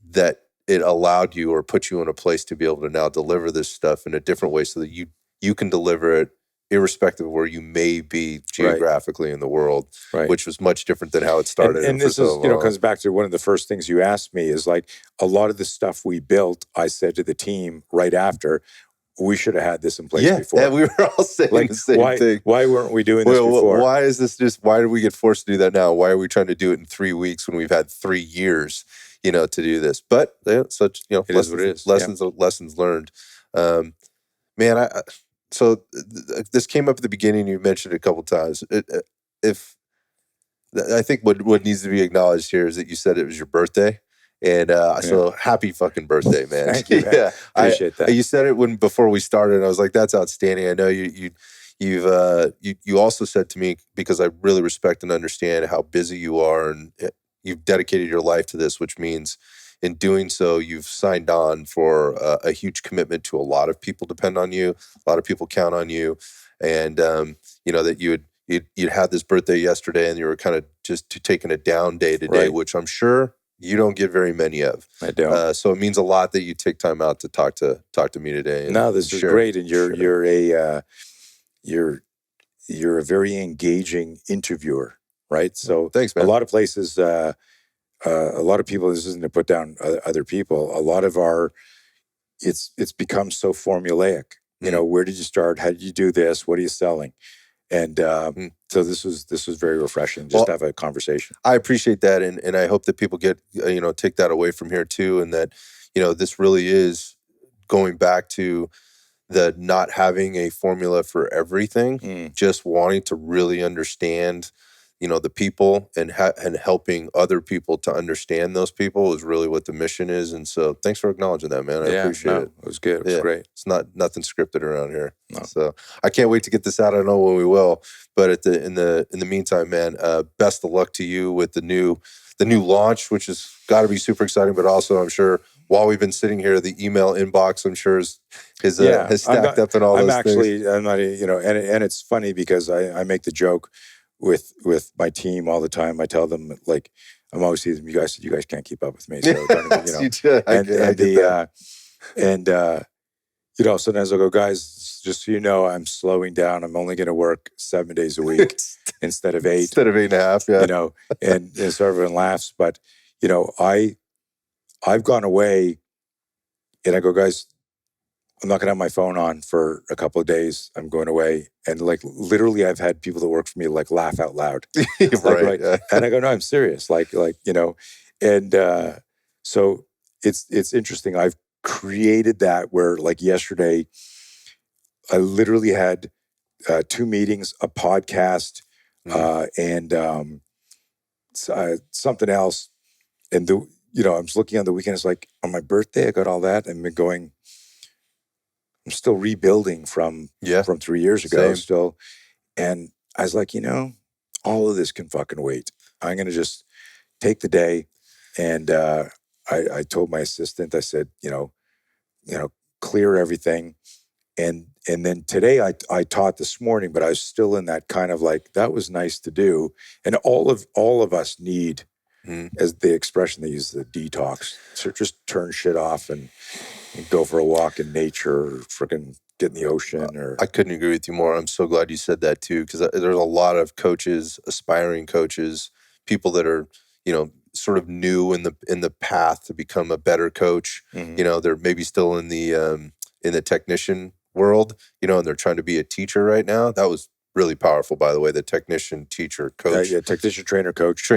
that it allowed you or put you in a place to be able to now deliver this stuff in a different way so that you can deliver it irrespective of where you may be geographically in the world, which was much different than how it started. And this is, comes back to one of the first things you asked me is like a lot of the stuff we built, I said to the team right after, we should have had this in place before. Yeah, we were all saying the same thing. Why weren't we doing this before? Why is this why did we get forced to do that now? Why are we trying to do it in 3 weeks when we've had 3 years, to do this? But such, it is what it is. Lessons learned. Man, so this came up at the beginning. You mentioned it a couple times. I think what needs to be acknowledged here is that you said it was your birthday. And so happy fucking birthday, man. Thank you, man. Yeah, appreciate that. You said it before we started, and I was like, that's outstanding. I know you also said to me, because I really respect and understand how busy you are, and you've dedicated your life to this, which means in doing so, you've signed on for a huge commitment to a lot of people depend on you, a lot of people count on you, and that you'd had this birthday yesterday, and you were kind of just taking a down day today, which I'm sure you don't get very many of. I don't. So it means a lot that you take time out to talk to me today. No, this is great, and you're a very engaging interviewer, right? So thanks, man. A lot of places, a lot of people. This isn't to put down other people. A lot of it's become so formulaic. Where did you start? How did you do this? What are you selling? And so this was very refreshing just to have a conversation. I appreciate that, and I hope that people get take that away from here too, and that this really is going back to the not having a formula for everything, just wanting to really understand the people and helping other people to understand those people is really what the mission is. And so thanks for acknowledging that, man. I appreciate it. It was good. It was great. It's nothing scripted around here. No. So I can't wait to get this out. I don't know when we will, but in the meantime, man, best of luck to you with the new launch, which has got to be super exciting, but also I'm sure while we've been sitting here, the email inbox, I'm sure has stacked up and all those things. I'm not, and it's funny because I make the joke with my team all the time. I tell them, like, I'm always saying, you guys can't keep up with me. So, sometimes I'll go, guys, just so you know, I'm slowing down. I'm only going to work 7 days a week instead of 8. Instead of 8.5, yeah. And so everyone laughs. But, I've gone away and I go, guys, I'm not going to have my phone on for a couple of days. I'm going away. And literally I've had people that work for me laugh out loud. Right. Yeah. And I go, no, I'm serious. So it's interesting. I've created that where yesterday, I literally had 2 meetings, a podcast, and something else. And I was looking on the weekend, it's like on my birthday, I got all that and been going, I'm still rebuilding from 3 years ago still. And I was like, all of this can fucking wait. I'm going to just take the day. And I told my assistant, I said, clear everything. And then today I taught this morning, but I was still in that kind of that was nice to do. And all of us need, as the expression they use, the detox. So just turn shit off and go for a walk in nature or freaking get in the ocean. I couldn't agree with you more. I'm so glad you said that too, because there's a lot of coaches, aspiring coaches, people that are, sort of new in the path to become a better coach. They're maybe still in the technician world, and they're trying to be a teacher right now. That was really powerful, by the way, the technician, teacher, coach. Technician, trainer, coach.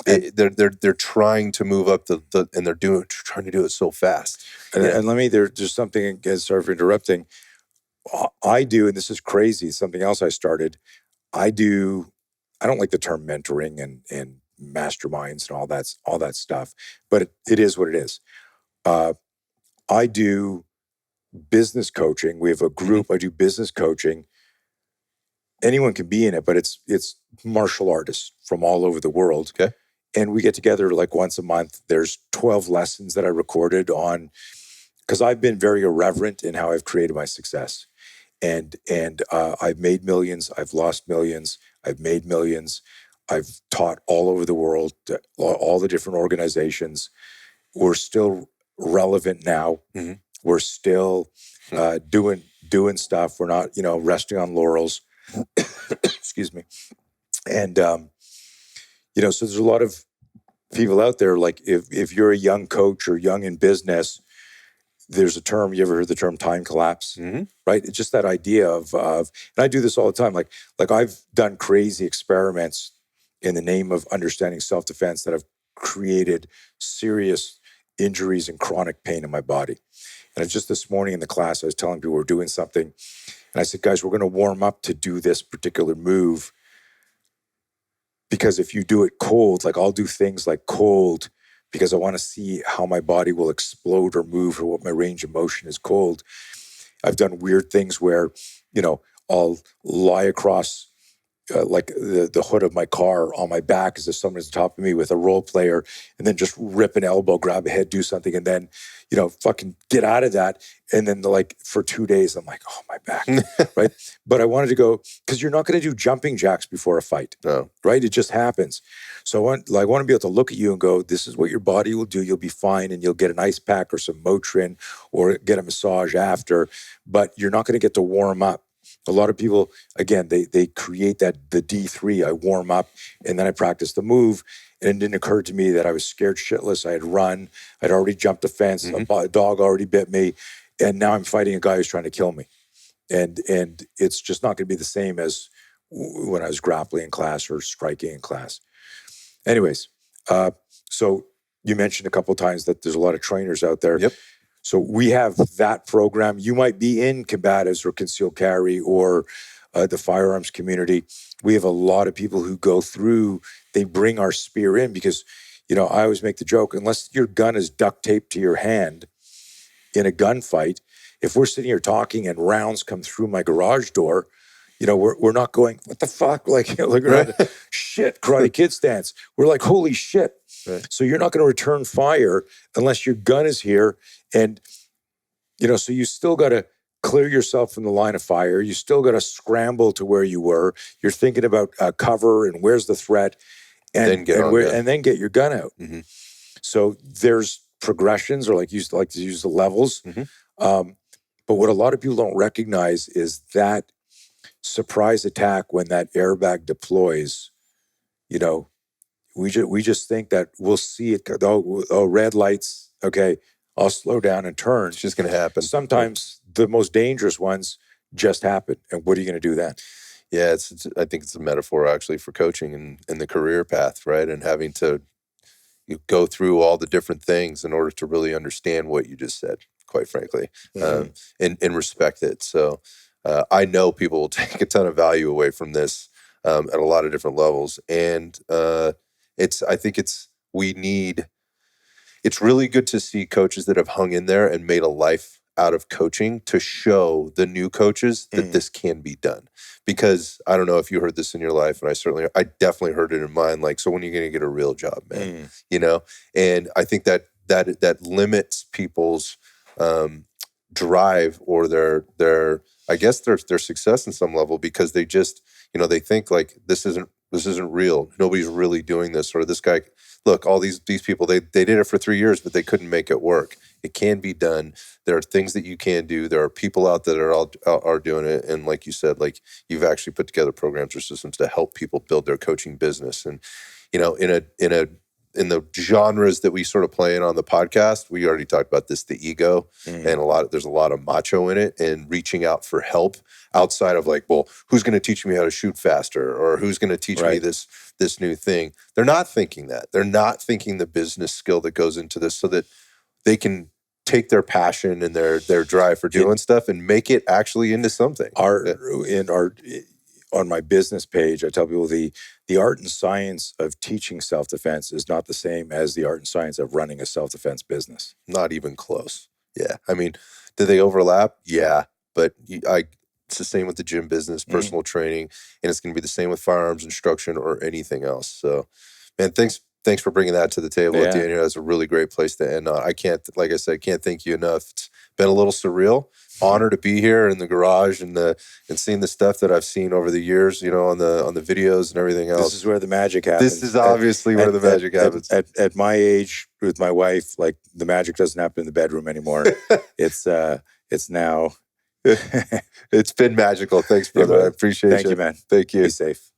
They're trying to move up and they're trying to do it so fast. And let me, there's something, again, sorry for interrupting. I do, and this is crazy, something else I started. I don't like the term mentoring and masterminds and all that stuff, but it is what it is. I do business coaching. We have a group. I do business coaching. Anyone can be in it, but it's martial artists from all over the world. Okay. And we get together once a month. There's 12 lessons that I recorded on because I've been very irreverent in how I've created my success. And I've made millions, I've lost millions, I've made millions, I've taught all over the world, all the different organizations. We're still relevant now. Mm-hmm. We're still doing stuff. We're not, resting on laurels. Excuse me. And so there's a lot of people out there, like if you're a young coach or young in business, there's a term, you ever heard the term time collapse? Mm-hmm. Right? It's just that idea of, and I do this all the time. Like I've done crazy experiments in the name of understanding self-defense that have created serious injuries and chronic pain in my body. And it's just this morning in the class, I was telling people we're doing something. And I said, guys, we're going to warm up to do this particular move. Because if you do it cold, like I'll do things like cold because I want to see how my body will explode or move or what my range of motion is cold. I've done weird things where, I'll lie across like the hood of my car on my back as if someone's on top of me with a role player, and then just rip an elbow, grab a head, do something, and then, fucking get out of that. And then like for 2 days, I'm like, oh, my back, right? But I wanted to go, because you're not going to do jumping jacks before a fight, No. right? It just happens. So I want to be able to look at you and go, this is what your body will do. You'll be fine, and you'll get an ice pack or some Motrin or get a massage after, but you're not going to get to warm up. A lot of people, again, they create the D3. I warm up and then I practice the move. And it didn't occur to me that I was scared shitless. I had run. I'd already jumped a fence. Mm-hmm. A dog already bit me. And now I'm fighting a guy who's trying to kill me. And it's just not going to be the same as when I was grappling in class or striking in class. Anyways, so you mentioned a couple of times that there's a lot of trainers out there. Yep. So we have that program. You might be in combatives or concealed carry or the firearms community. We have a lot of people who go through, they bring our spear in because, I always make the joke, unless your gun is duct taped to your hand in a gunfight, if we're sitting here talking and rounds come through my garage door, we're not going, what the fuck? Like, look at that shit, Karate Kid stance. We're like, holy shit. Right. So you're not going to return fire unless your gun is here. And, so you still got to clear yourself from the line of fire. You still got to scramble to where you were. You're thinking about cover and where's the threat. And then get your gun out. Mm-hmm. So there's progressions, or like to use the levels. Mm-hmm. But what a lot of people don't recognize is that surprise attack when that airbag deploys, we just think that we'll see it. Oh, red lights. Okay, I'll slow down and turn. It's just going to happen. Sometimes the most dangerous ones just happen. And what are you going to do then? Yeah, I think it's a metaphor actually for coaching and the career path, right? And having to go through all the different things in order to really understand what you just said, quite frankly, and respect it. So I know people will take a ton of value away from this at a lot of different levels. And it's really good to see coaches that have hung in there and made a life out of coaching to show the new coaches that this can be done. Because I don't know if you heard this in your life, and I definitely heard it in mine. Like, so when are you going to get a real job, man? And I think that limits people's drive or their I guess their success in some level, because they just they think like this isn't real. Nobody's really doing this. Or this guy, look, all these people, they did it for 3 years, but they couldn't make it work. It can be done. There are things that you can do. There are people out there that are doing it. And like you said, like you've actually put together programs or systems to help people build their coaching business. And in the genres that we sort of play in on the podcast, we already talked about this, the ego, and there's a lot of macho in it, and reaching out for help outside of like, well, who's going to teach me how to shoot faster, or who's going to teach me this new thing? They're not thinking that. They're not thinking the business skill that goes into this, so that they can take their passion and their drive for doing stuff and make it actually into something. On my business page, I tell people the art and science of teaching self-defense is not the same as the art and science of running a self-defense business. Not even close. Yeah. I mean, do they overlap? Yeah. But it's the same with the gym business, personal training, and it's going to be the same with firearms instruction or anything else. So, man, thanks thanks for bringing that to the table at the Yeah. end here. That's a really great place to end on. I can't, like I said, can't thank you enough. It's been a little surreal. Honor to be here in the garage and seeing the stuff that I've seen over the years, on the videos and everything else. This is where the magic happens. This is obviously where the magic happens. At my age, with my wife, like the magic doesn't happen in the bedroom anymore. It's now. It's been magical. Thanks, brother. I appreciate it. Thank you, man. Thank you. Be safe.